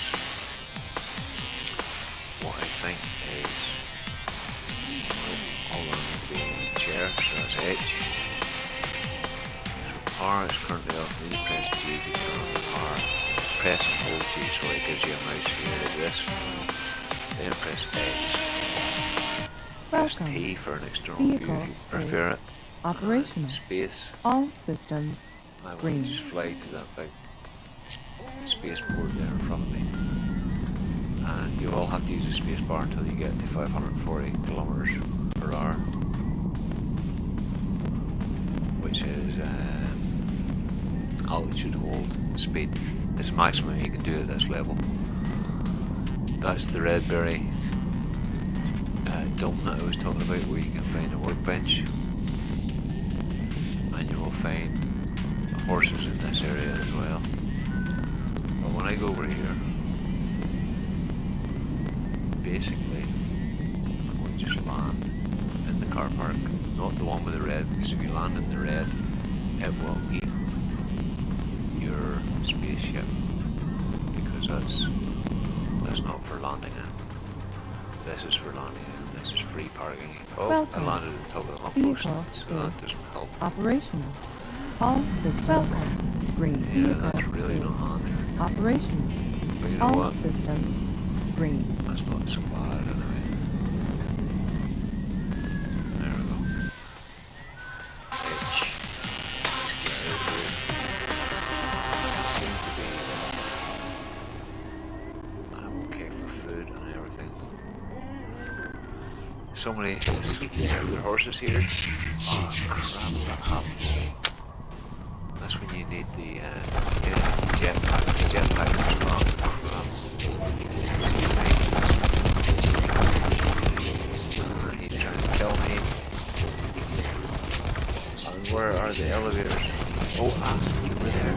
what I think is, hold on, the chair, so that's H. So power is currently off. When you press G to turn on the power, press and hold G, so it gives you a mouse here like this. Then press X. Press Welcome. T for an external Vehicle view if you prefer it. Operational. Space. All systems I will green. just fly to that big spaceport there in front of me. And you all have to use the space bar until you get to 540 kilometers per hour, which is altitude hold speed. It's maximum you can do at this level. That's the red berry dome that I was talking about, where you can find a workbench, and you will find horses in this area as well. But when I go over here, basically I'm going to just land in the car park, not the one with the red, because if you land in the red it will eat your spaceship, because that's not for landing in. This is for landing in. This is free parking. Oh, Welcome. I landed on top of the lamppost, Vehicle so is that doesn't help. operational. All systems green. Yeah, Vehicle that's really is not handy. operational. But you know All what? systems green. That's not so bad anyway. There we go. H. Seems to be. I'm okay for food and everything. So many. Are there horses here? Oh crap! That happened. That's when you need the jetpack. The jetpack is wrong. He's trying to kill me. And where are the elevators? Oh, over there.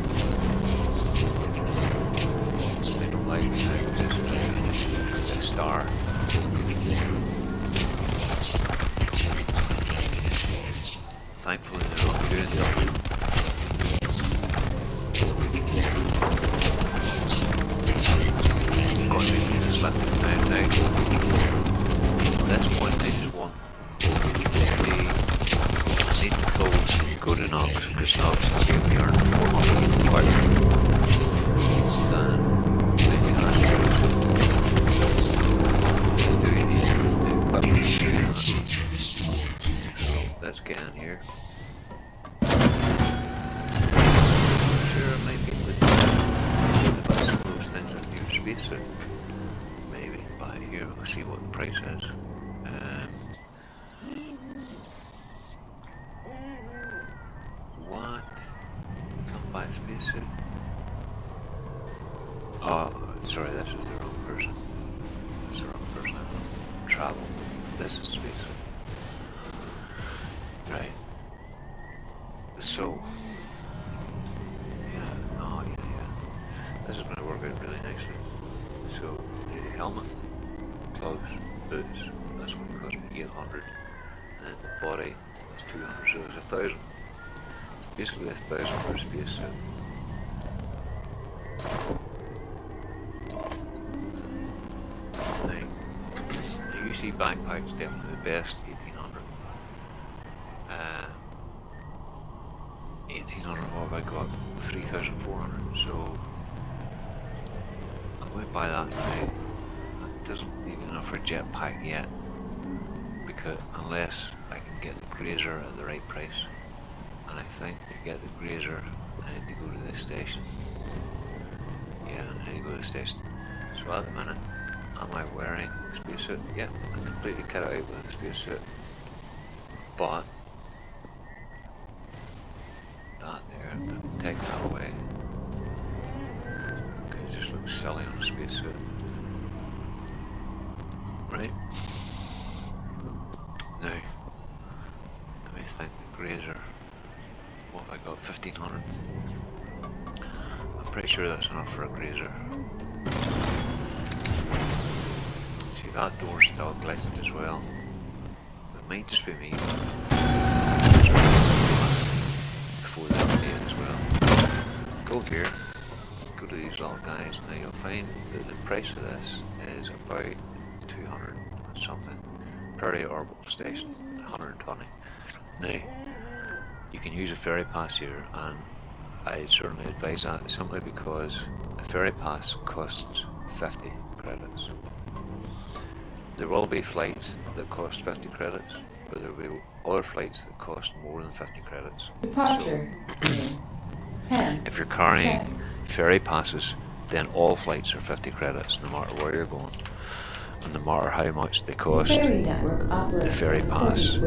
They don't like me. This star. Thankfully, they're not doing that. Got me from this left now. At this point, I just want I need the tools to go to Knox, because Knox gave me earn 400 quicker than maybe last I do need the equipment to do that. Let's get in here. Sure, I might be able to buy some of those things in your spacesuit. Maybe, but here we'll see what the price is. What? Can't buy a spacesuit? Oh, sorry, this is the wrong person. That's the wrong person. Travel. This is spacesuit. Right. So. This is going to work out really nicely. So, the helmet, gloves, boots, that's going to cost me 800, and the body is 200, so it's 1,000. Basically 1,000 for a space suit. Now, the UC backpack's definitely the best, 1,800. 1,800, what have I got? 3,400, so buy that now. It doesn't even offer a jetpack yet, because unless I can get the grazer at the right price. And I think to get the grazer, I need to go to this station. Yeah, I need to go to the station. So at the minute, am I wearing a spacesuit? Yeah, I'm completely cut out with a spacesuit. But that there, I'm going to take that away. Because it just looks silly on a spacesuit. Right. Now, let me think, the grazer. What have I got? 1500. I'm pretty sure that's enough for a grazer. See, that door's still glitched as well. It might just be me. Before the update as well. Go here. Go to these little guys. Now you'll find that the price of this is about 200 and something. Prairie Orbital Station, 120. Now, you can use a ferry pass here, and I certainly advise that simply because a ferry pass costs 50 credits. There will be flights that cost 50 credits, but there will be other flights that cost more than 50 credits. Departure. If you're carrying ferry passes, then all flights are 50 credits no matter where you're going. And no matter how much they cost, the ferry pass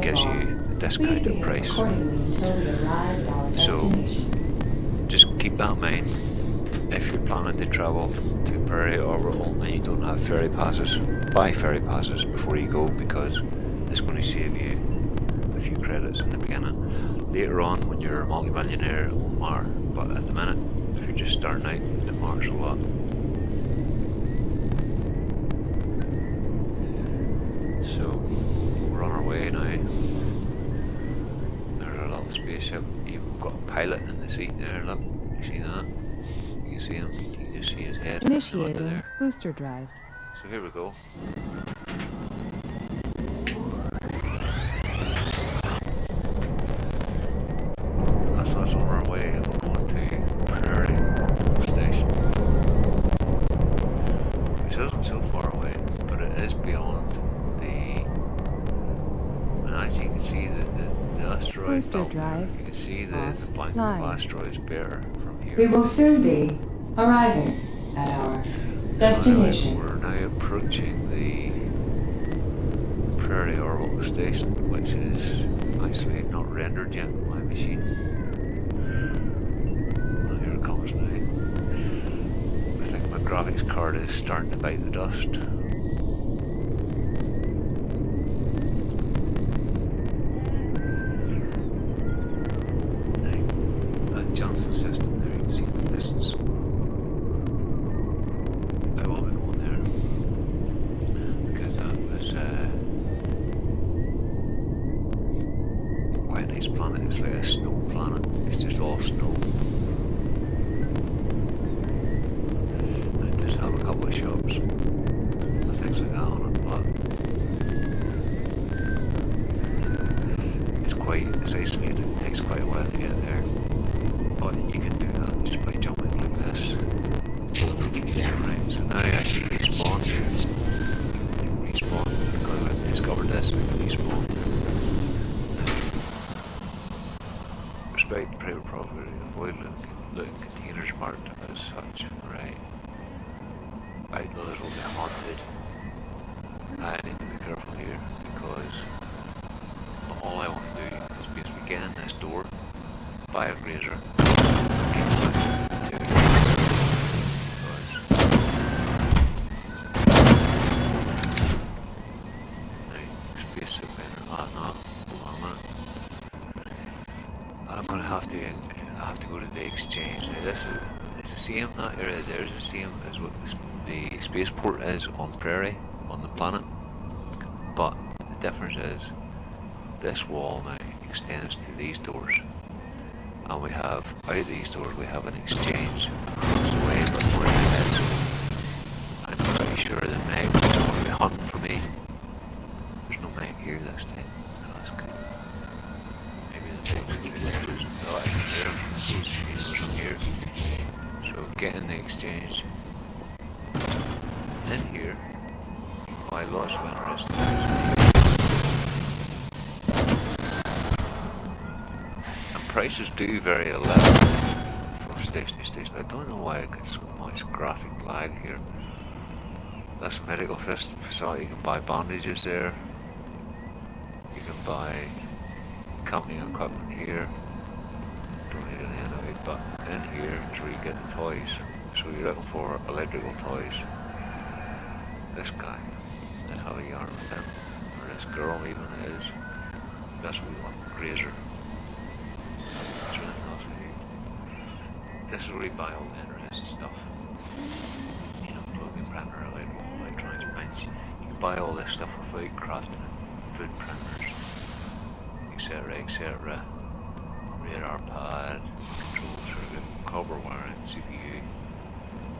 gives you a discounted price. So just keep that in mind. If you're planning to travel to Prairie Orbital and you don't have ferry passes, buy ferry passes before you go, because it's going to save you a few credits in the beginning. Later on, when you're a multi-millionaire, it won't matter, but at the minute, if you're just starting out, it matters a lot. So, we're on our way now. There's a little spaceship. You've got a pilot in the seat there, look. You see that? You can see him. You can just see his head. Initiating There. booster drive. So here we go. That's us on our way. We're going to Prairie Station. Which isn't so far away, but it is beyond the... And as you can see the asteroid Booster belt there. drive. You can see the blanket of Line. asteroids better from here. We will soon be arriving at our destination. We're now approaching the Prairie Orbital Station, which is actually not rendered yet on my machine. Well, here it comes now. I think my graphics card is starting to bite the dust. Now, that Johnson system there, you can see the distance. I will be going there because that was quite a nice planet. It's like a snow planet. It's just all snow. And it does have a couple of shops and things like that on it, but it's isolated. It takes quite a while to get there, but you can do that just by jumping like this. Right, so now you actually respawn. You can respawn because I've discovered this. You can respawn. Respect the private property. Avoid looting containers marked as such. Right. Right, well, this will be haunted. I need to be careful here because all I want to do is basically get in this door, buy a grazer, get back to it. I'm gonna have to go to the exchange. Now this is, it's the same, that area there is the same as what the spaceport is on Prairie, on the planet, but the difference is this wall now extends to these doors, and we have out these doors we have an exchange across the way, but more ahead, so I'm pretty sure the Meg is going to be hunting for me. There's no Meg here this time, so that's good. Maybe the Meg's going to be losing the light there, from here. So get in the exchange, buy lots of interesting things. And prices do vary a little from station to station. I don't know why I get so much graphic lag here. That's a medical facility. You can buy bandages there. You can buy camping equipment here. Don't need any anyway, but in here is where you get the toys. So you're looking for electrical toys. This guy, let's have a yarn with him. Or this girl even is. That's what we want, Grazer. That's really nice of you. This is where you buy all the interesting stuff. You know, clothing printer, electronics bench. You can buy all this stuff without crafting it. Food printers, etc, etc. Radar pad, control circuit, copper wiring, CPU.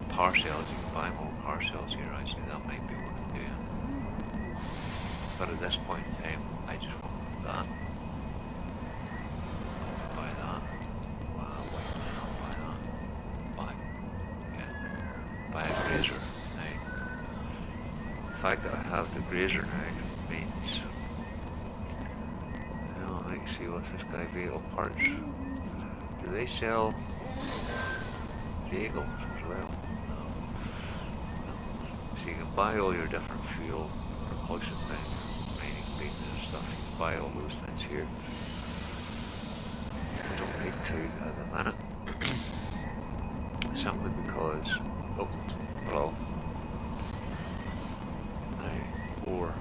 Power cells, you can buy more power cells here, actually, that might be what I'm doing. But at this point in time, I just want that. Buy that. Wow, why can I not buy that? Buy. Yeah. Buy a Grazer. Now, the fact that I have the Grazer now means, you know, I can see what's this guy, vehicle parts. Do they sell vehicles as well? So you can buy all your different fuel, propulsion things, mining beans and stuff. You can buy all those things here. I don't need to at the minute. Simply because, oh, hello. Now, ore.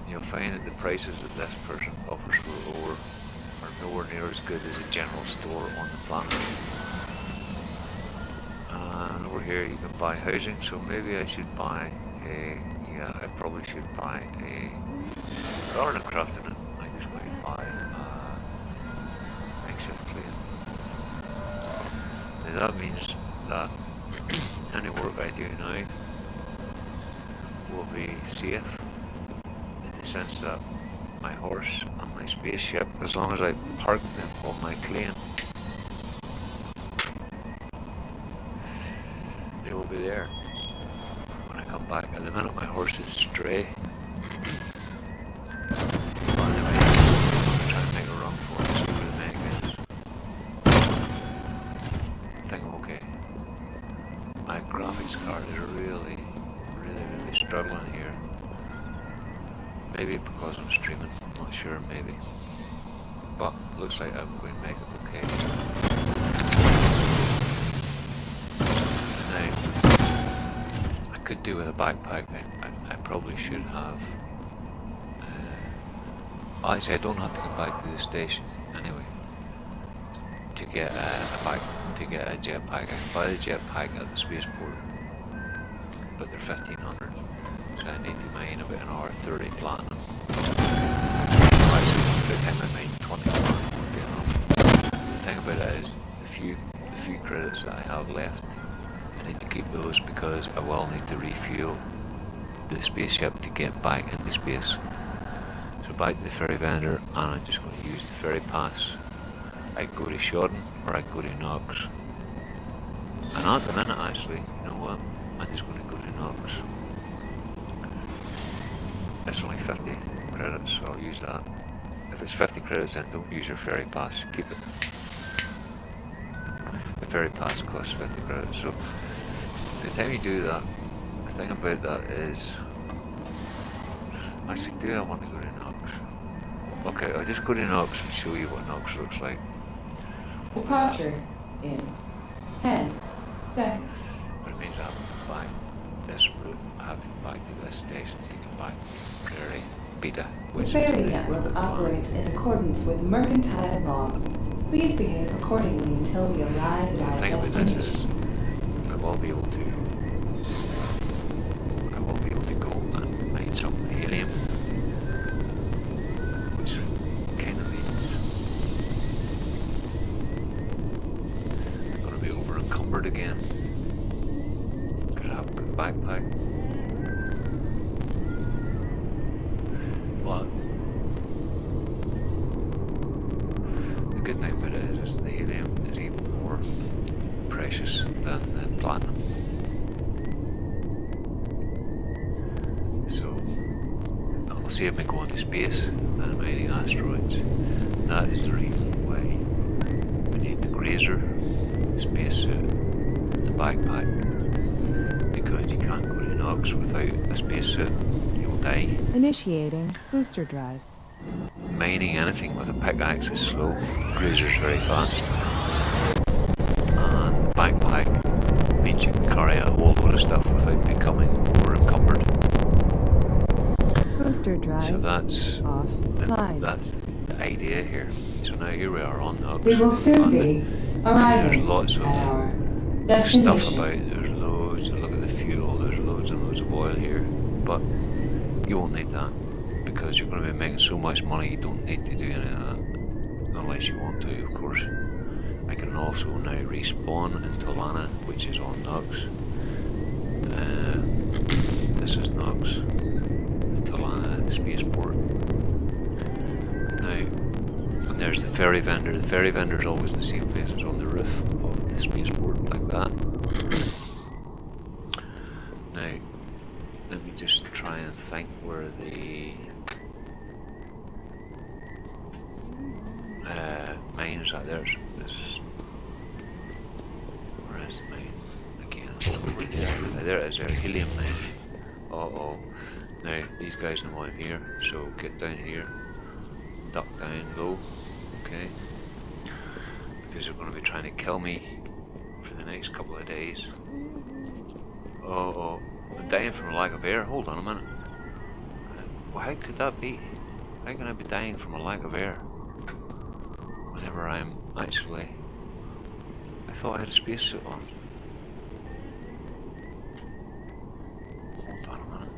You'll find that the prices that this person offers for ore are nowhere near as good as a general store on the planet. And over here you can buy housing, so maybe I should buy yeah, I probably should buy rather than crafting it, I just might buy makeshift clean. Now that means that any work I do now will be safe in the sense that my horse and my spaceship, as long as I park them on my claim, they will be there. Come back. At the minute my horse is stray. But anyway, I'm trying to make a run for it, see where the meg is. I think I'm okay. My graphics card is really struggling here. Maybe because I'm streaming, I'm not sure, maybe. But looks like I'm going to make it okay. Now, could do with a backpack. I probably should have. Actually, I don't have to go back to the station anyway to get to get a jetpack. I can buy the jetpack at the spaceport, but they're 1500, so I need to mine about an hour 30 platinum. Actually, by the time I mine 20 platinum would be enough. The thing about it is the few credits that I have left, I need to keep those because I will need to refuel the spaceship to get back into space. So back to the ferry vendor, and I'm just going to use the ferry pass. I can go to Shodden or I can go to Knox. And at the minute actually, you know what, I'm just going to go to Knox. It's only 50 credits, so I'll use that. If it's 50 credits then don't use your ferry pass, keep it. The ferry pass costs 50 credits, so the time you do that, the thing about that is, actually do I want to go to Knox? Okay, I'll just go to Knox and show you what Knox looks like. Departure in 10 seconds. But it means I have to come back this route, I have to go back to this station to get back to Prairie Beta, The which is ferry the network operates in accordance with mercantile law. Please behave accordingly until we arrive at The our thing about this destination. is, I will be able to go and mine some helium, which kind of means I'm going to be over encumbered again because I haven't got the backpack. But the good thing about it is the helium is even more precious than the platinum. save me going to space and mining asteroids. That is the reason why we need the grazer, the spacesuit, the backpack, because you can't go to Nox without a spacesuit. You'll die. Initiating booster drive. Mining anything with a pickaxe is slow. Grazer's very fast. And the backpack means you can carry a whole load of stuff without becoming over encumbered. Booster drive So that's off. Climb. that's the idea here. So now here we are on Nox. We will soon And be there's arriving lots of at our stuff destination. about. There's loads. Look at the fuel. There's loads and loads of oil here, but you won't need that because you're going to be making so much money. You don't need to do any of that unless you want to, of course. I can also now respawn in Tolana, which is on Nox. This is Nox, the Tolana spaceport. Now, and there's the ferry vendor. The ferry vendor is always the same place. It's on the roof of the spaceport, like that. Now, let me just try and think where the mine is at. There's this. Where is the mine? Again, there it is. There, helium mine. Uh-oh. Now these guys know I'm here, so get down here, duck down low, okay? Because they're going to be trying to kill me for the next couple of days. Oh, I'm dying from a lack of air. Hold on a minute. Well, how could that be? How can I be dying from a lack of air whenever I'm actually... I thought I had a spacesuit on. Hold on a minute.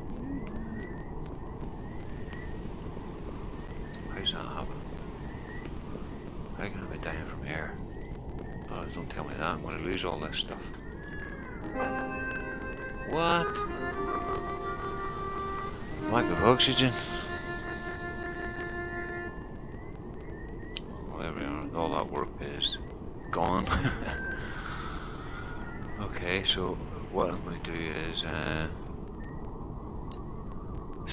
How's that happen? How can I be dying from air? Oh, don't tell me that. I'm going to lose all this stuff. What? Lack of oxygen? Well, there we are. All that work is gone. Okay, so what I'm going to do is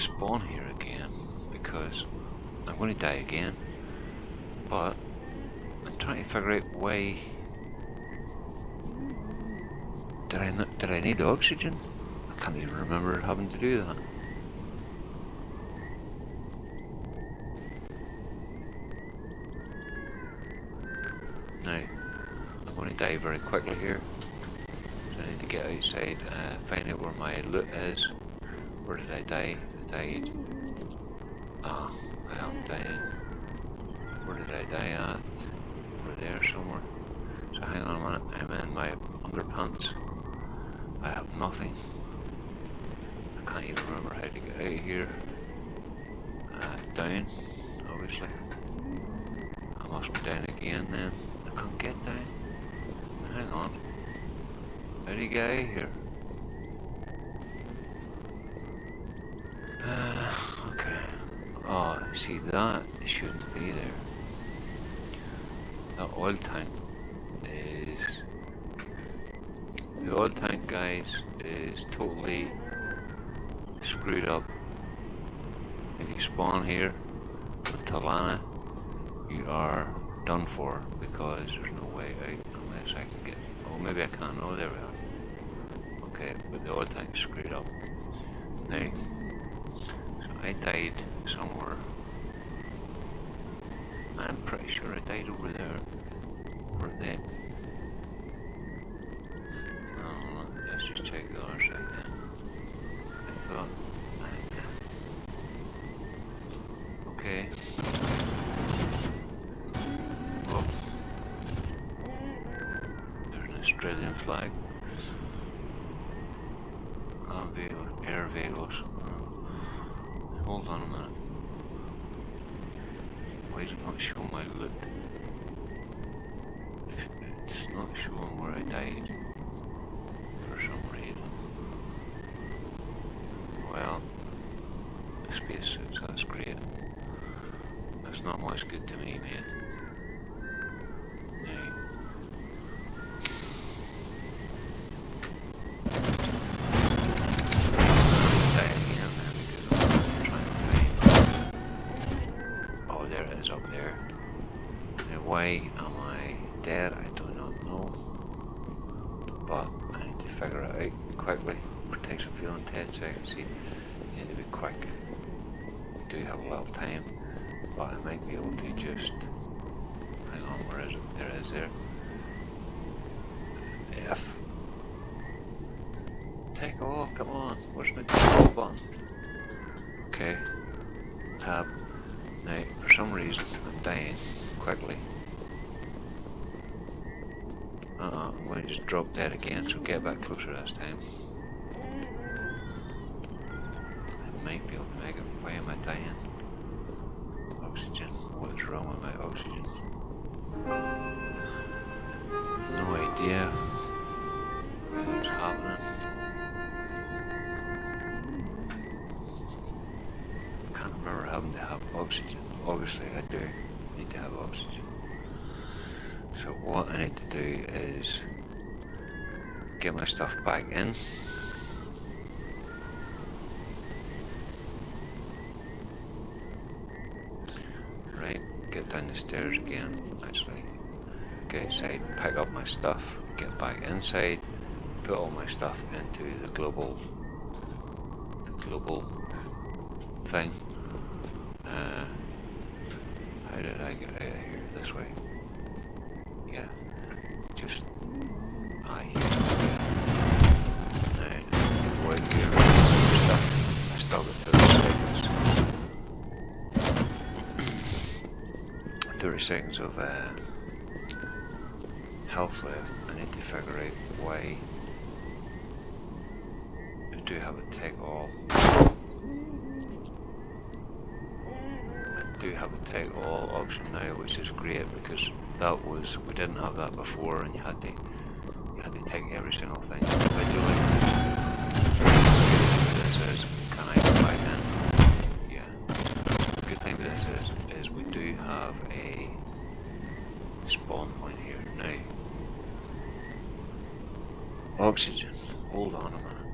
spawn here again, because I'm going to die again, but I'm trying to figure out why. Did I need oxygen? I can't even remember having to do that. Now, I'm going to die very quickly here. So I need to get outside, find out where my loot is. Where did I die? I died. Ah, well, I'm dying. Where did I die at? Over there somewhere. So hang on a minute, I'm in my underpants. I have nothing. I can't even remember how to get out of here. Down, obviously. I must be down again then. I can't get down. Hang on. How do you get out of here? Okay. Oh, see that shouldn't be there. The oil tank is... The oil tank, guys, is totally screwed up. If you spawn here with Talana, you are done for, because there's no way out unless I can get... Oh, maybe I can't. Oh, there we are. Okay, but the oil tank is screwed up. Now, so I died somewhere. I'm pretty sure I died over there. Over there. No, let's just check the other side then. I thought... Okay. Oh. There's an Australian flag. Air vehicles. Hold on a minute. Why is it not showing my loot? It's not showing where I died for some reason. Well, the spacesuits, that's great. That's not much good to me, mate. Now, die again then, because I'm trying to find Why am I dead? I do not know. But I need to figure it out quickly. Protection field in 10 seconds. See, you need to be quick. You do have a little time, but I might be able to just. Hang on, where is it? There it is there. F. Take all, come on. Where's my take all button? Okay. Tab. Now, for some reason, I'm dying quickly. I'm going to just drop dead again, so get back closer this time. I might be able to make it. Why am I dying? Oxygen. What is wrong with my oxygen? No idea what's happening. I can't remember having to have oxygen. Obviously I do need to have oxygen. So what I need to do is get my stuff back in. Right, get down the stairs again, actually. Get outside, pick up my stuff, get back inside, put all my stuff into the global thing. How did I get out of here? This way. Yeah, just here. Now, right here, stuff. I still got 30 seconds of health left. I need to figure out why I do have a take all. I do have a take all option now, which is great because we didn't have that before, and you had to take every single thing individually. This is, can I go back in? Yeah. The good thing with this is we do have a spawn point here now. Oxygen. Hold on a minute.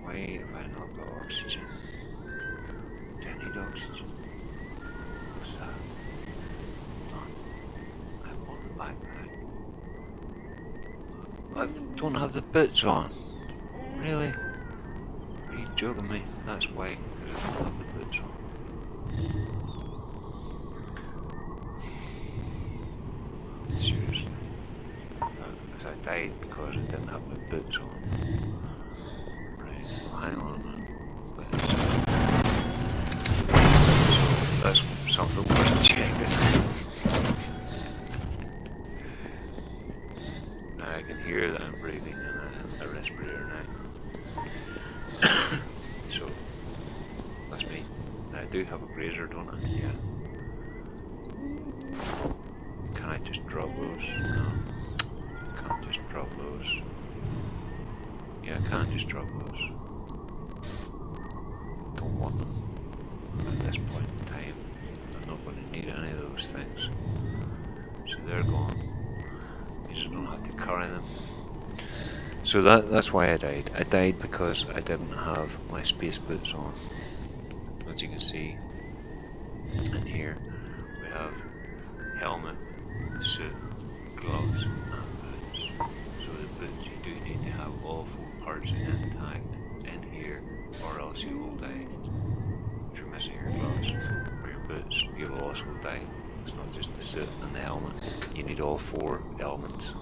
Why have I not got oxygen? Do I need oxygen? What's that? I want the backpack. I don't have the boots on. Really? Are you joking me? That's why, because I don't have the boots on. Seriously. Because I died because I didn't have my boots on. Right, well, hang on a minute. So that's something worth checking. Now I can hear that I'm breathing in a respirator now. So that's me. I do have a brazier, don't I? Yeah. Can I just drop those? No. Can't just drop those. Yeah, I can't just drop those. Don't want them at this point in time. I'm not going to need any of those things. So they're gone. You just don't have to carry them. So that's why I died. I died because I didn't have my space boots on. As you can see in here, we have helmet, suit, gloves and boots. So the boots, you do need to have all 4 parts intact in here, or else you will die. If you're missing your gloves or your boots, you will also die. It's not just the suit and the helmet, you need all 4 elements.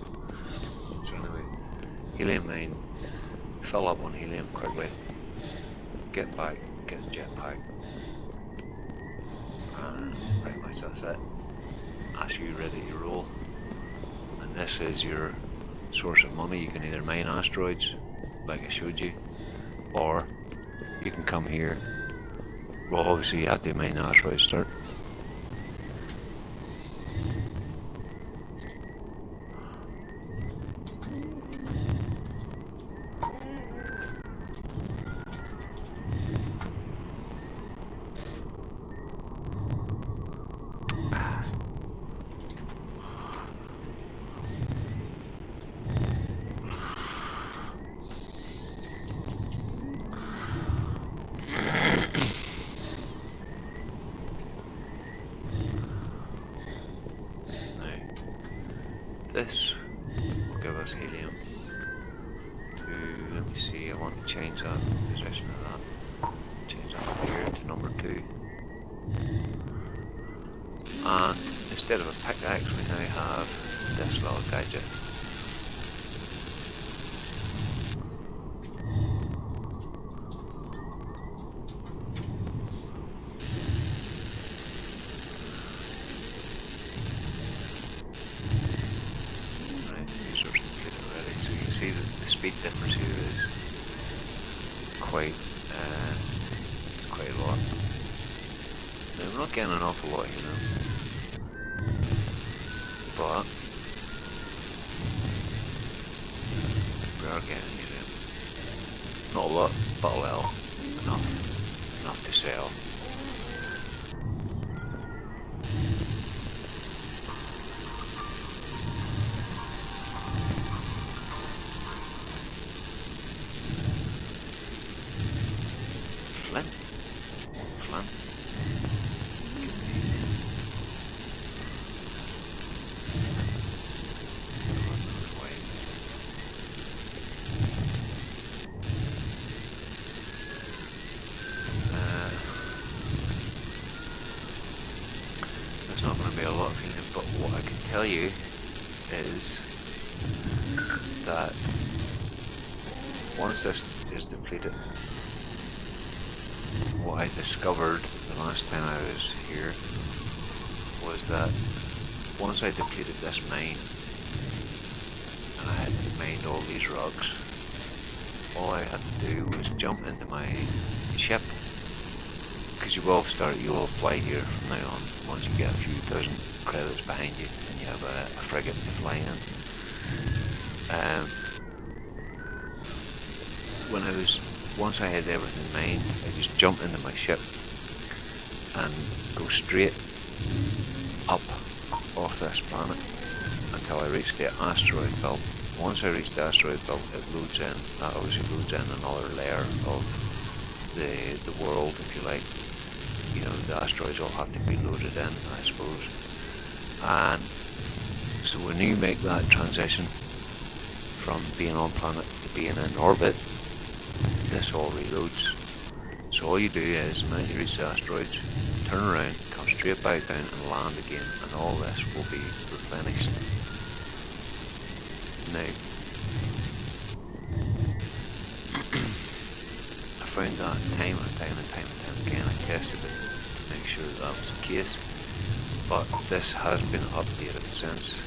So anyway, helium mine, fill up on helium quickly, get back, get a jetpack, and pretty much that's it. That's you ready to roll. And this is your source of money. You can either mine asteroids, like I showed you, or you can come here. Well, obviously you have to mine asteroids start. this will give us helium to, let me see, I want to change that position of that. Change that from here to number 2. And instead of a pickaxe, we now have this little gadget. So you can see that the speed difference here is quite a lot. Now we're not getting an awful lot, you know, but we are getting, you know, not a lot, but well, enough to sell. There's not going to be a lot of helium, but what I can tell you is that once this is depleted, what I discovered the last time I was here was that once I depleted this mine and I had mined all these rocks, all I had to do was jump into my ship, because you will fly here from now on once you get a few thousand credits behind you and you have a frigate to fly in. Once I had everything mined, I just jumped into my ship and go straight up off this planet until I reached the asteroid belt. Once I reach the asteroid belt, it loads in. That obviously loads in another layer of the world, if you like. You know, the asteroids all have to be loaded in, I suppose. And so when you make that transition from being on planet to being in orbit, this all reloads. So all you do is, the minute you reach the asteroids, turn around, come straight back down and land again, and all this will be replenished. Now, I found that time and time again. I tested it to make sure that was the case, but this has been updated since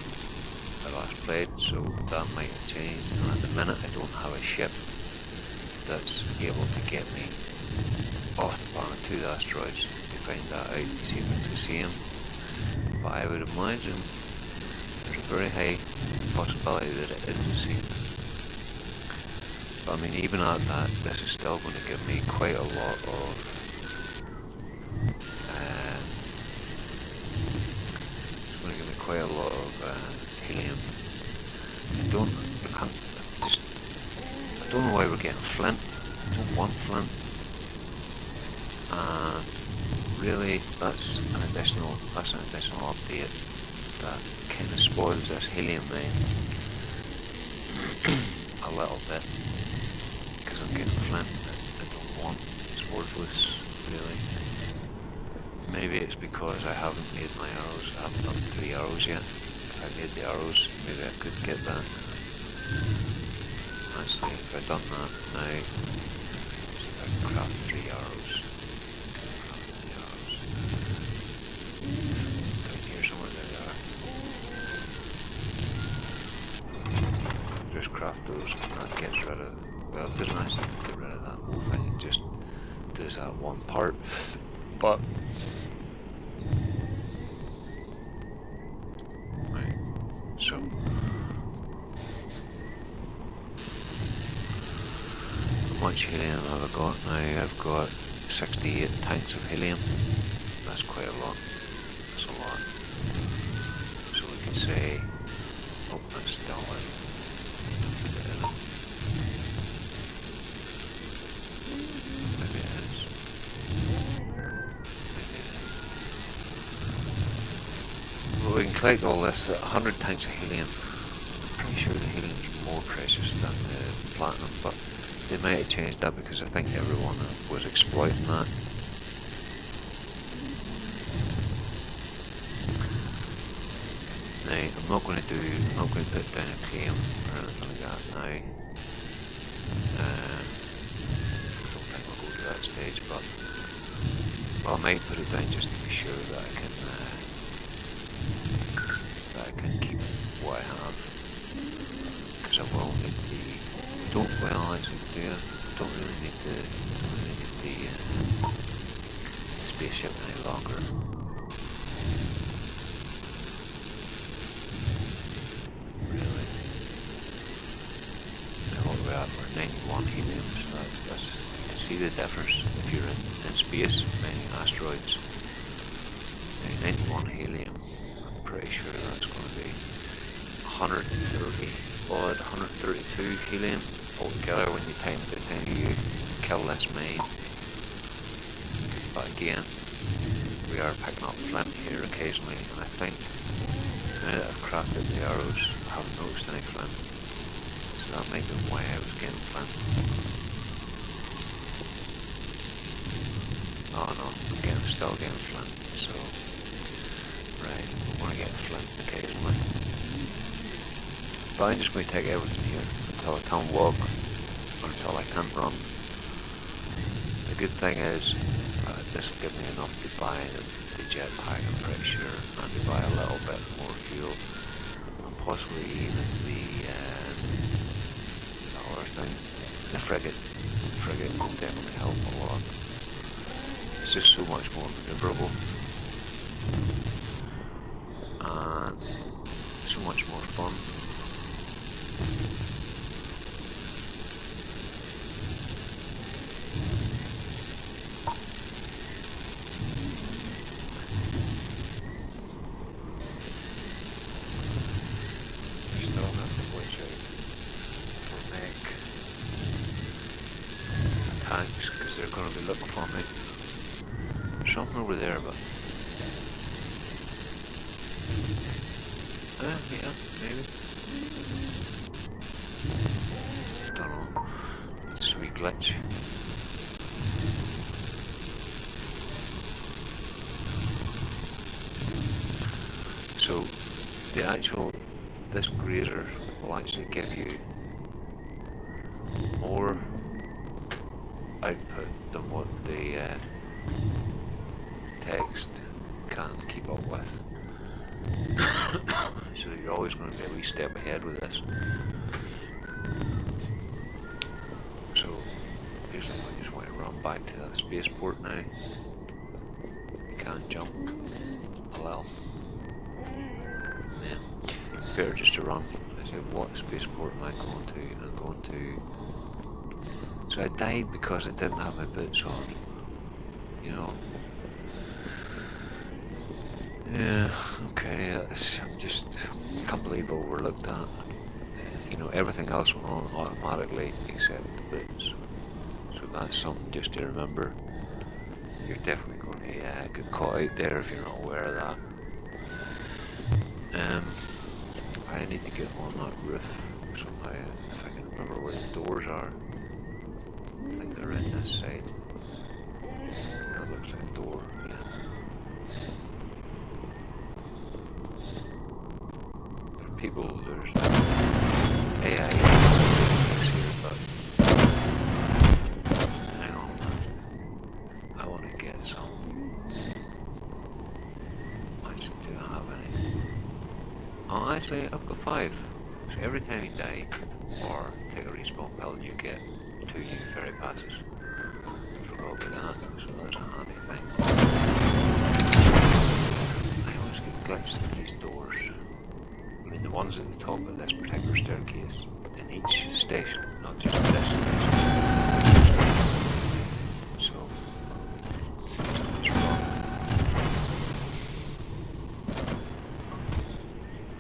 I last played, so that might have changed. And at the minute I don't have a ship that's able to get me off the planet to the asteroids to find that out, to see if it's the same. But I would imagine there's a very high possibility that it is the same. But I mean, even at that, this is still going to give me quite a lot of helium. I don't know why we're getting flint. I don't want flint. And really, that's an additional update that kind of spoils this helium mine a little bit, because I'm getting flint that I don't want. It's worthless, really. Maybe it's because I haven't made my arrows. I haven't done 3 arrows yet. If I made the arrows, maybe I could get that. Actually, if I'd done that now, I could craft 3 arrows. Down here somewhere, there they are. Just craft those, and that gets rid of, well, it doesn't actually get rid of that whole thing, it just does that one part. But right, so how much helium have I got now? I've got 68 tanks of helium. That's quite a lot. That's a lot. So we can say, oh, that's still in. Maybe it is. Well, we can collect all this, 100 tanks of helium. it's just done the platinum, but they might have changed that because I think everyone was exploiting that. Now, I'm not going to put down a claim or anything like that now. I don't think we'll go to that stage, but well, I might put it down just to be sure that I can keep what I have, because I will need the don't really need the spaceship any longer. Really. Now what we're at, we're 91 helium, so that's you can see the difference if you're in space mining asteroids. Now 91 helium, I'm pretty sure that's going to be 130 odd, 132 helium altogether when you time the time you kill this mine. But again, we are picking up flint here occasionally, and I think now that I've crafted the arrows, I haven't noticed any flint. So that might be why I was getting flint. Oh no, I'm still getting flint, so right, I'm going to get flint occasionally. But I'm just going to take everything here until I can't walk, or until I can't run. The good thing is, this will give me enough to buy the jetpack, I'm pretty sure, and to buy a little bit more fuel, and possibly even the other thing, the frigate. The frigate will definitely help a lot. It's just so much more maneuverable, and so much more fun. Because they're going to be looking for me. There's something over there, but yeah, maybe. Don't know. It's a wee glitch. So this grazer will actually give you more output than what the text can keep up with. So you're always going to be a wee step ahead with this. So basically I just want to run back to the spaceport now. You can jump a little. Yeah. Better just to run. I said, what spaceport am I going to? I'm going to... So I died because I didn't have my boots on, you know. Yeah, okay, I can't believe I overlooked that. You know, everything else went on automatically except the boots. So that's something just to remember. You're definitely going to get caught out there if you're not aware of that. I need to get on that roof somehow, if I can remember where the doors are. I think they're in this side. That looks like a door, yeah. There's people, there's AI here, but hang on. I want to get some. Actually, do I have any? Oh, actually, I've got 5. So every time you die or take a respawn pill, you get 2 new ferry passes. I forgot about that, so that's a handy thing. I always get glitched in these doors. I mean the ones at the top of this particular staircase in each station, not just this station. So, let's run.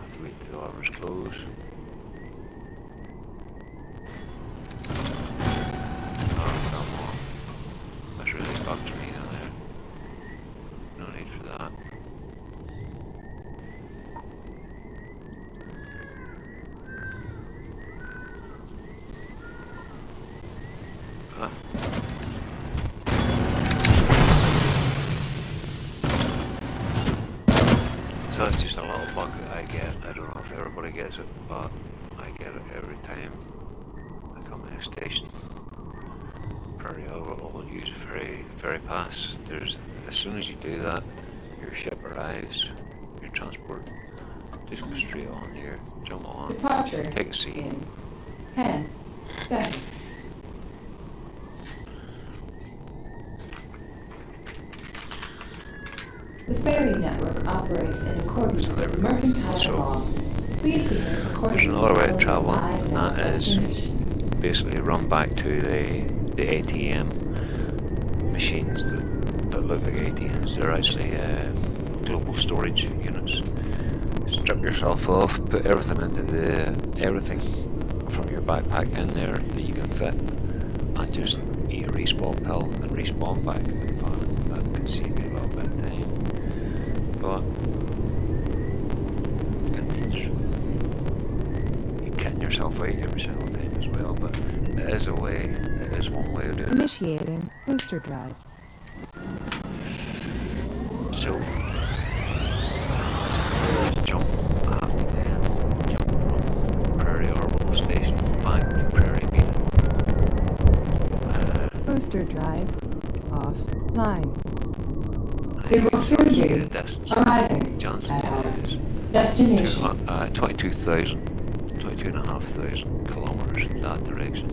Have to wait till the armors close. So it's just a little bug that I get. I don't know if everybody gets it, but I get it every time I come to a station. Prairie Orbital will use ferry pass. As soon as you do that, your ship arrives, your transport. Just go straight on here, jump on, Departure take a seat. in 10 seconds. The ferry network operates in accordance So there with we go. mercantile So, law. Please behave accordingly. There's another way of until you travelling, arrive and at that is destination. basically run back to the ATM machines that look like ATMs. They're actually global storage units. Strip yourself off, put everything into everything from your backpack in there that you can fit, and just eat a respawn pill and respawn back to the planet. That could save you a little bit of time, but it means you're kitting yourself out every single time as well. But it is a way. It is one way of doing it. Initiating booster drive. So let's jump. I have to then jump from Prairie Orbital Station back to Prairie Beacon. Booster drive offline. We will soon The be distance arriving Johnson at our is destination. 22,500 kilometers in that direction.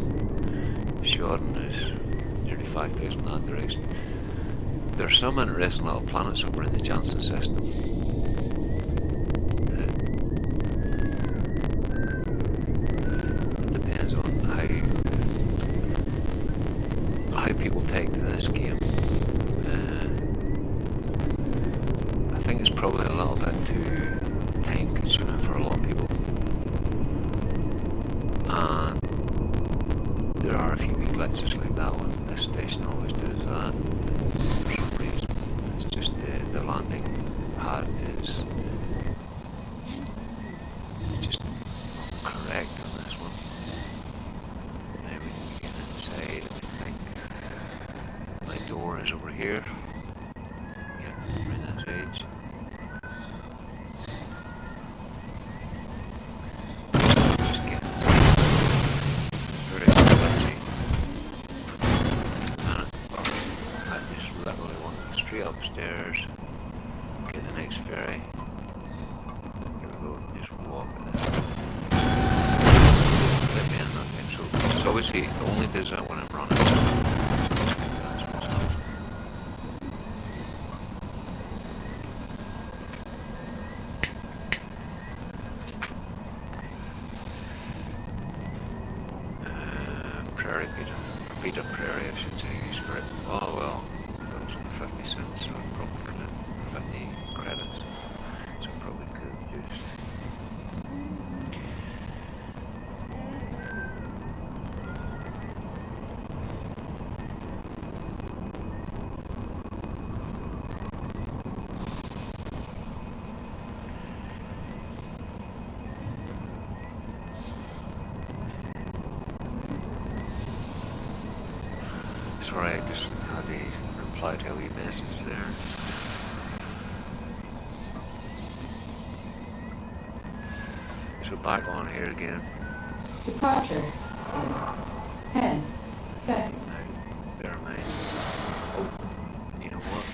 Shorten is nearly 5,000 in that direction. There's some interesting little planets over in the Johnson system. It depends on how people take to this game. I think it's probably a little bit too time consuming for a lot of people. And there are a few wee glitches like that one. This station always does that. For some reason. It's just the landing pad is just not correct on this one. Now we can get inside, I think. My door is over here. Yeah, around this edge. Just get inside. Very glitchy. I just literally want to go straight upstairs, get the next ferry. Here we go, just walk at this. Let me in that thing. So obviously it only does that when I'm running. That's what's happening. Prairie Peter Prairie, I should say, use for it. Oh well, that was only 50 cents, so I probably could have 50 credits, so I probably could have just sorry, I just had to reply to a wee message there. So back on here again. Departure in 10 seconds. Bear in mind. Oh, you know what?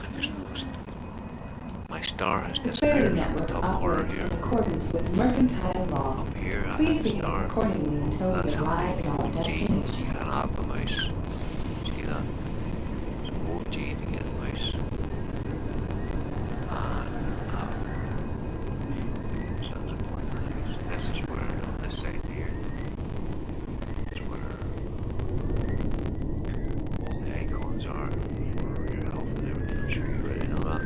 I just noticed my star has The ferry disappeared from the network top corner operates here. in accordance with mercantile law. Up here, I Please have a behave star. accordingly until That's we how arrive many at our OG. You destination. can have the mouse. See that? It's OG to get the mouse. So that's a point for mouse. This is where, on this side here, is where all the icons are for your health and everything. I'm sure you already know that.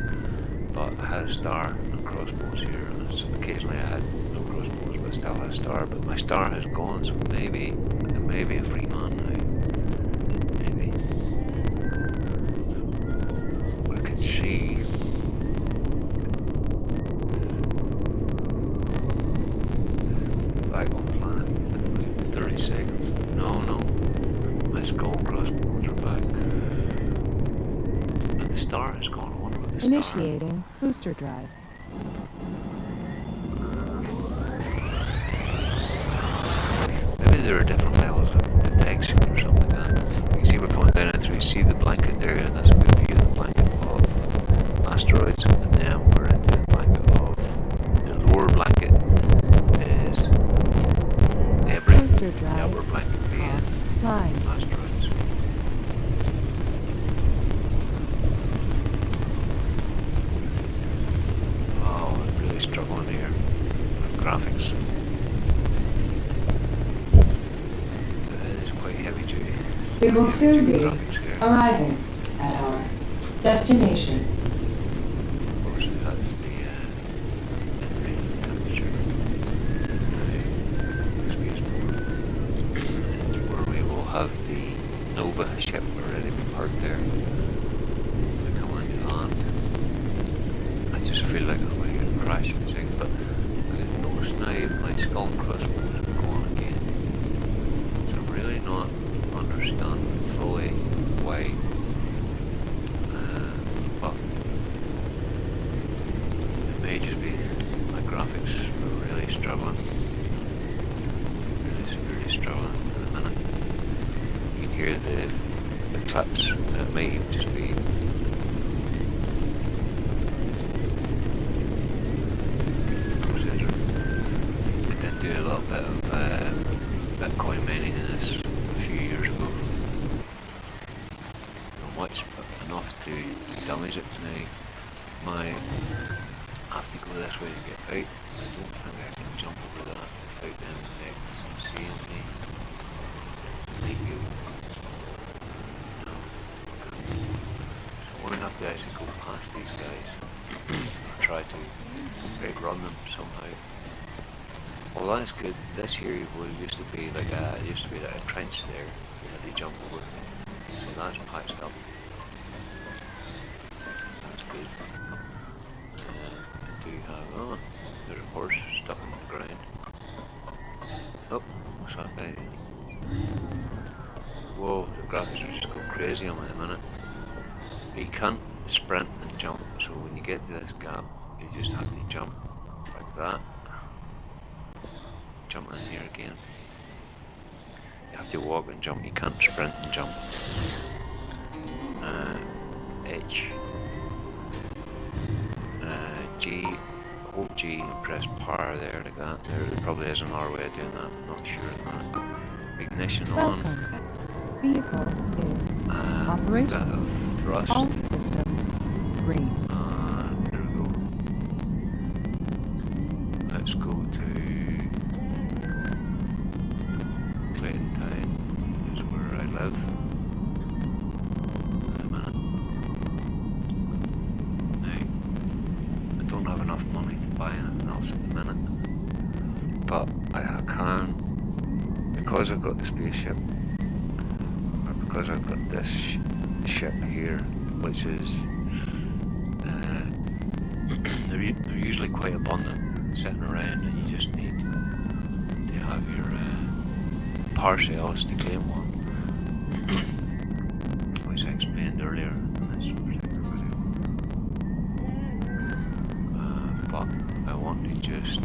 But I had a star and crossbows here, and occasionally I had no crossbows, but I still had a star. But my star has gone, so maybe it may be a free man now. Maybe. We can see. Back on planet. 30 seconds. No. My skull crossbones are back. But the star has gone. I wonder what the star. Initiating booster drive. Maybe there are different levels of detection or something like that. You can see we're coming down it through. You see the blanket there, and that's a good view of the blanket of asteroids. And then we're into the blanket of the lower blanket is debris. Booster The drive upper blanket being offline. asteroids. Oh, I'm really struggling here with graphics. It is quite heavy duty. We will soon be Graphics here. arriving at our destination. Of course, it has the in-range temperature. Space where we will have the Nova ship already be parked there. We're coming into land. I just feel like I'm going to get a crash music, but I notice now my skull and crossbones are going again. So I'm really not understanding fully why. But it may just be my graphics are really struggling. Really struggling at the minute. You can hear the clips. It may just be processor. I did do a little bit of Bitcoin mining in this a few years ago. Not much, but enough to damage it. Now, I have to go this way to get out. I don't think I can jump over that without them next seeing me. Maybe no. So I'm going to have to actually go past these guys. Or try to run them somehow. Well, that's good. This here used to be like a trench there. You had to jump over. So that's patched up. That's good. I do have there's a horse stuck in the ground. Oh, what's that guy? Whoa, the graphics are just going crazy on me at the minute. But you can't sprint and jump, so when you get to this gap, you just have to jump like that. Jump in here again. You have to walk and jump, you can't sprint and jump. H. G. Hold G and press power there like that. There probably is another way of doing that, I'm not sure of that. Ignition on. Welcome. Vehicle is Bit operational. of thrust. All systems green. There we go. Let's go to Clayton Town, is where I live. Wait a minute. Now, I don't have enough money to buy anything else at the minute, but I can, because I've got the spaceship, or because I've got this ship here, which is they're usually quite abundant sitting around, and you just need to have your power cells to claim one, which I explained earlier in this particular video. But I want to just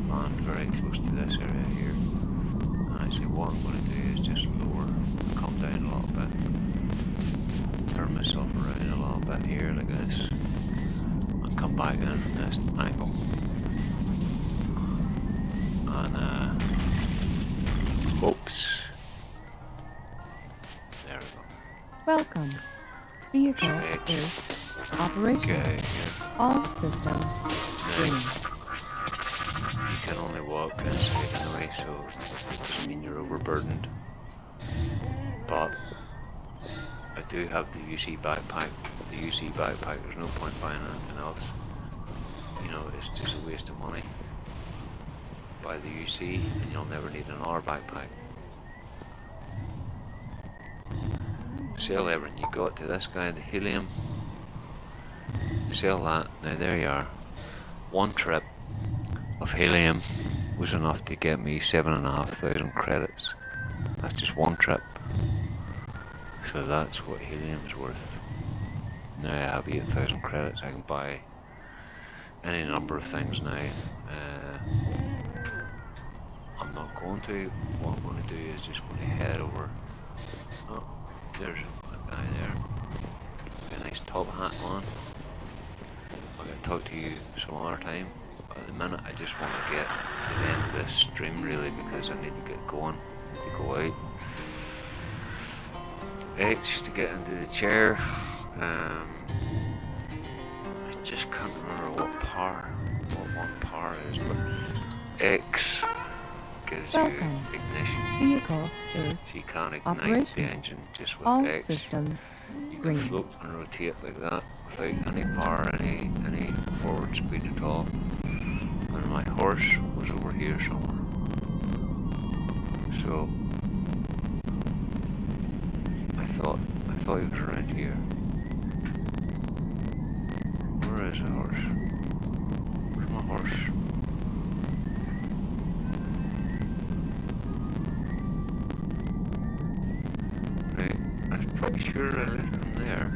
land very close to this area here, and actually what I'm going to do is just lower, come down a little bit, turn myself around a little bit here like this, and come back in from this angle, and oops, there we go. Welcome. Vehicle Switch. is operational. Okay, here. All systems green. You can only walk inside anyway, so it doesn't mean you're overburdened. But I do have the UC backpack. The UC backpack, there's no point buying anything else. You know, it's just a waste of money. Buy the UC and you'll never need another backpack. Sell everything you got to this guy, the helium. Sell that. Now there you are. One trip of helium was enough to get me 7,500 credits. That's just one trip. So that's what helium is worth. Now I have 8,000 credits. I can buy any number of things now. I'm not going to. What I'm going to do is just going to head over. Oh, there's a guy there. Got a nice top hat on. I'm going to talk to you some other time. But at the minute, I just want to get to the end of this stream really, because I need to get going. I need to go out. H to get into the chair. I just can't remember what one par is, but X gives Welcome. you ignition. Vehicle is So you can't ignite the operational. engine just with All X. systems You can green. float and rotate like that without any power, any forward speed at all. And my horse was over here somewhere. So I thought he was around here. Where is the horse? Where's my horse? Right, I'm pretty sure I left him there.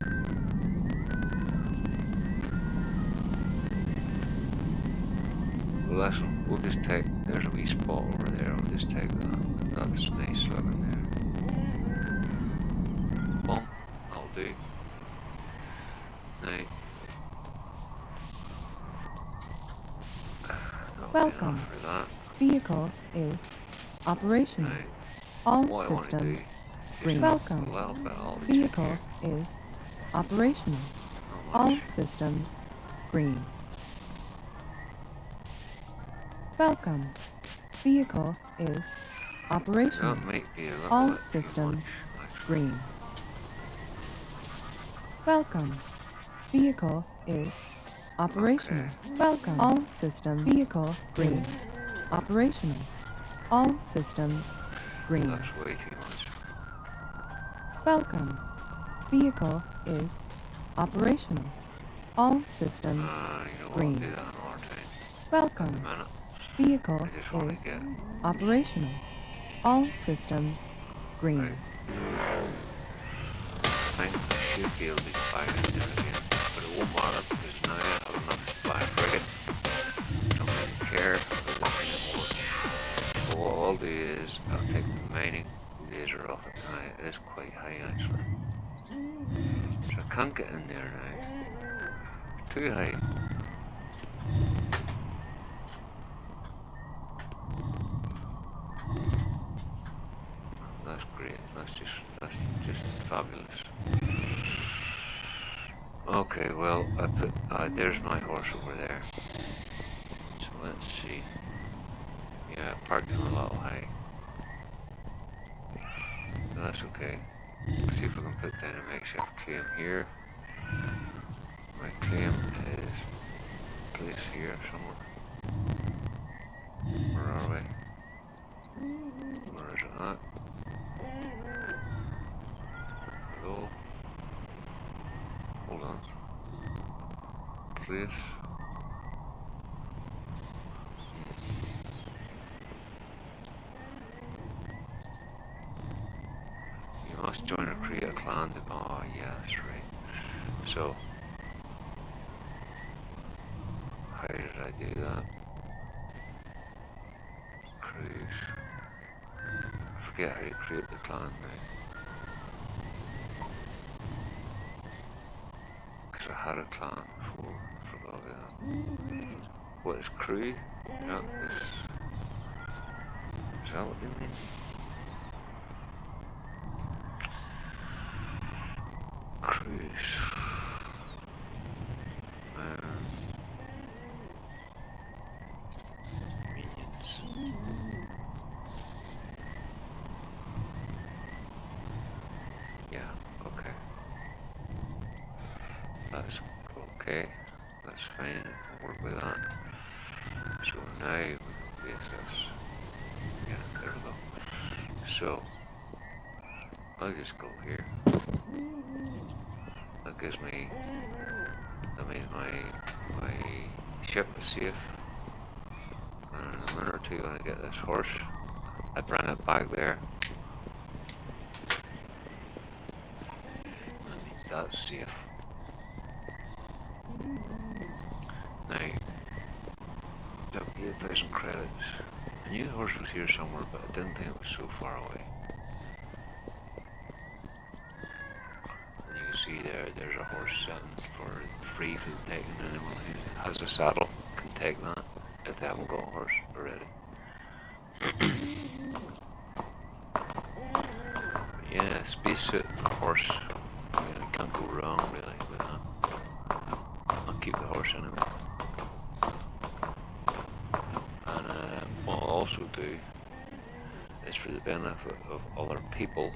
Well, listen, we'll just take, there's a wee spot over there, we'll just take that. That's nice looking there. Boom, that'll do. Right. Welcome. For that. Vehicle is operational. Right. All What I want to do systems is green. just Welcome. pull out about all these Vehicle is operational. Not All much. systems green. Welcome. Vehicle is operational. That might be a little All bit too systems much, actually. green. Welcome. Vehicle is operational. Okay. Welcome. All systems. Vehicle green. Operational. All systems green. That's way too much. Welcome. Vehicle is operational. All systems You know what, green. I'll do that another time. Welcome. In a minute. Vehicle I just want is to get... operational. All systems green. Right. I think I should be able to fly in there again. But it won't matter because now I have enough to fly a frigate. I don't really care about this anymore. So what I'll do is I'll take the mining laser off it. Now it is quite high actually. So I can't get in there now. Too high. That's great. That's just fabulous. Okay, well I put there's my horse over there. So let's see. Yeah, I parked him a little high. No, that's okay. Let's see if we can put down a makeshift claim here. My claim is placed here somewhere. Where are we? Where is it at? Hello? Hold on. Place. You must join or create a clan. Oh, yeah, that's right. So, how did I do that? Cruise. I forget how to create the clan now. Because I had a clan before. I forgot about that. What is crew? Yeah, is that what it means? Cruise. Minions. Yeah, okay. That's okay. That's fine. I can work with that. So now we can base this. Yeah, there we go. So I'll just go here. That gives me, that means my ship is safe. And in a minute or two when I get this horse, I bring it back there. That means that's safe. Now, 8,000 credits. I knew the horse was here somewhere, but I didn't think it was so far away. And you can see there's a horse sitting for free for the taking. Anyone who has a saddle can take that if they haven't got a horse already. Yeah, spacesuit and a horse. I mean, I can't go wrong really with that. I'll keep the horse anyway. And what I'll also do is, for the benefit of other people,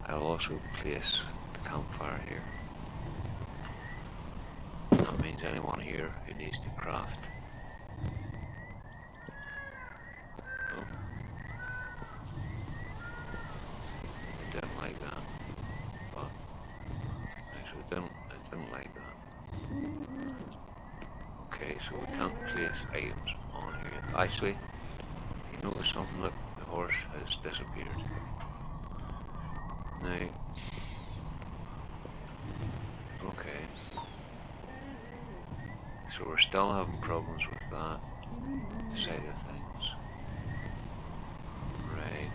I'll also place the campfire here. That means anyone here who needs to craft. Oh. I didn't like that. But actually I didn't like that. Okay, so we can't place items on here. Actually, you notice something? Look, the horse has disappeared. Now, okay. So we're still having problems with that side of things. Right.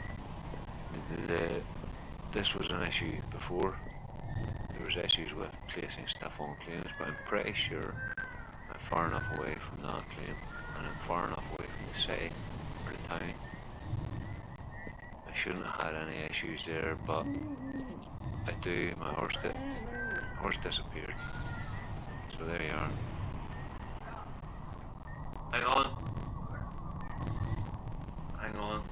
This was an issue before. There was issues with placing stuff on claims, but I'm pretty sure I'm far enough away from that claim, and I'm far enough away from the city or the town. I shouldn't have had any issues there, but I do. My horse disappeared. So there you are. Hang on. Hang on.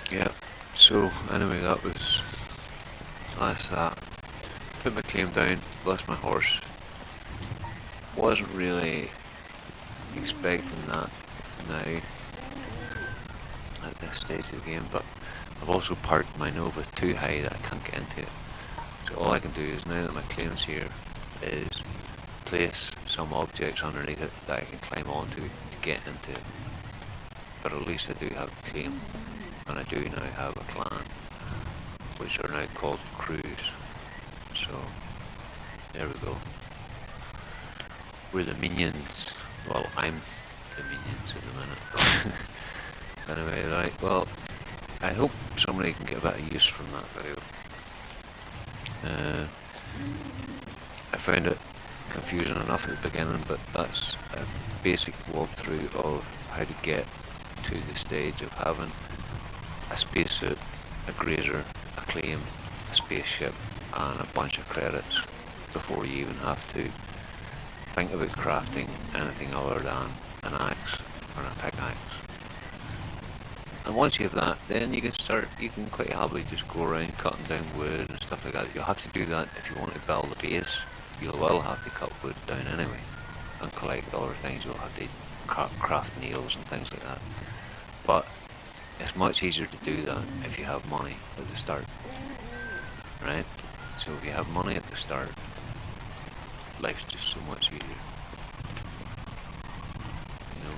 Yeah, so anyway, that's that. Put my claim down, lost my horse. Wasn't really expecting that now. at this stage of the game, but I've also parked my Nova too high that I can't get into it. So all I can do is, now that my claim's here, is place some objects underneath it that I can climb onto to get into it. But at least I do have a claim, and I do now have a clan, which are now called crews. So there we go. We're the minions. Well, I'm the minions at the minute. Anyway, right, well, I hope somebody can get a bit of use from that video. I found it confusing enough at the beginning, but that's a basic walkthrough of how to get to the stage of having a spacesuit, a grazer, a claim, a spaceship, and a bunch of credits before you even have to think about crafting anything other than an axe or a pickaxe. And once you have that, then you can quite happily just go around cutting down wood and stuff like that. You'll have to do that if you want to build a base. You will have to cut wood down anyway, and collect other things. You'll have to craft nails and things like that. But it's much easier to do that if you have money at the start, right? So if you have money at the start, life's just so much easier, you know.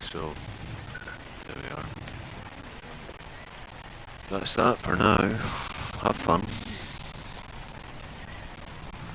So there we are. That's that for now. Have fun.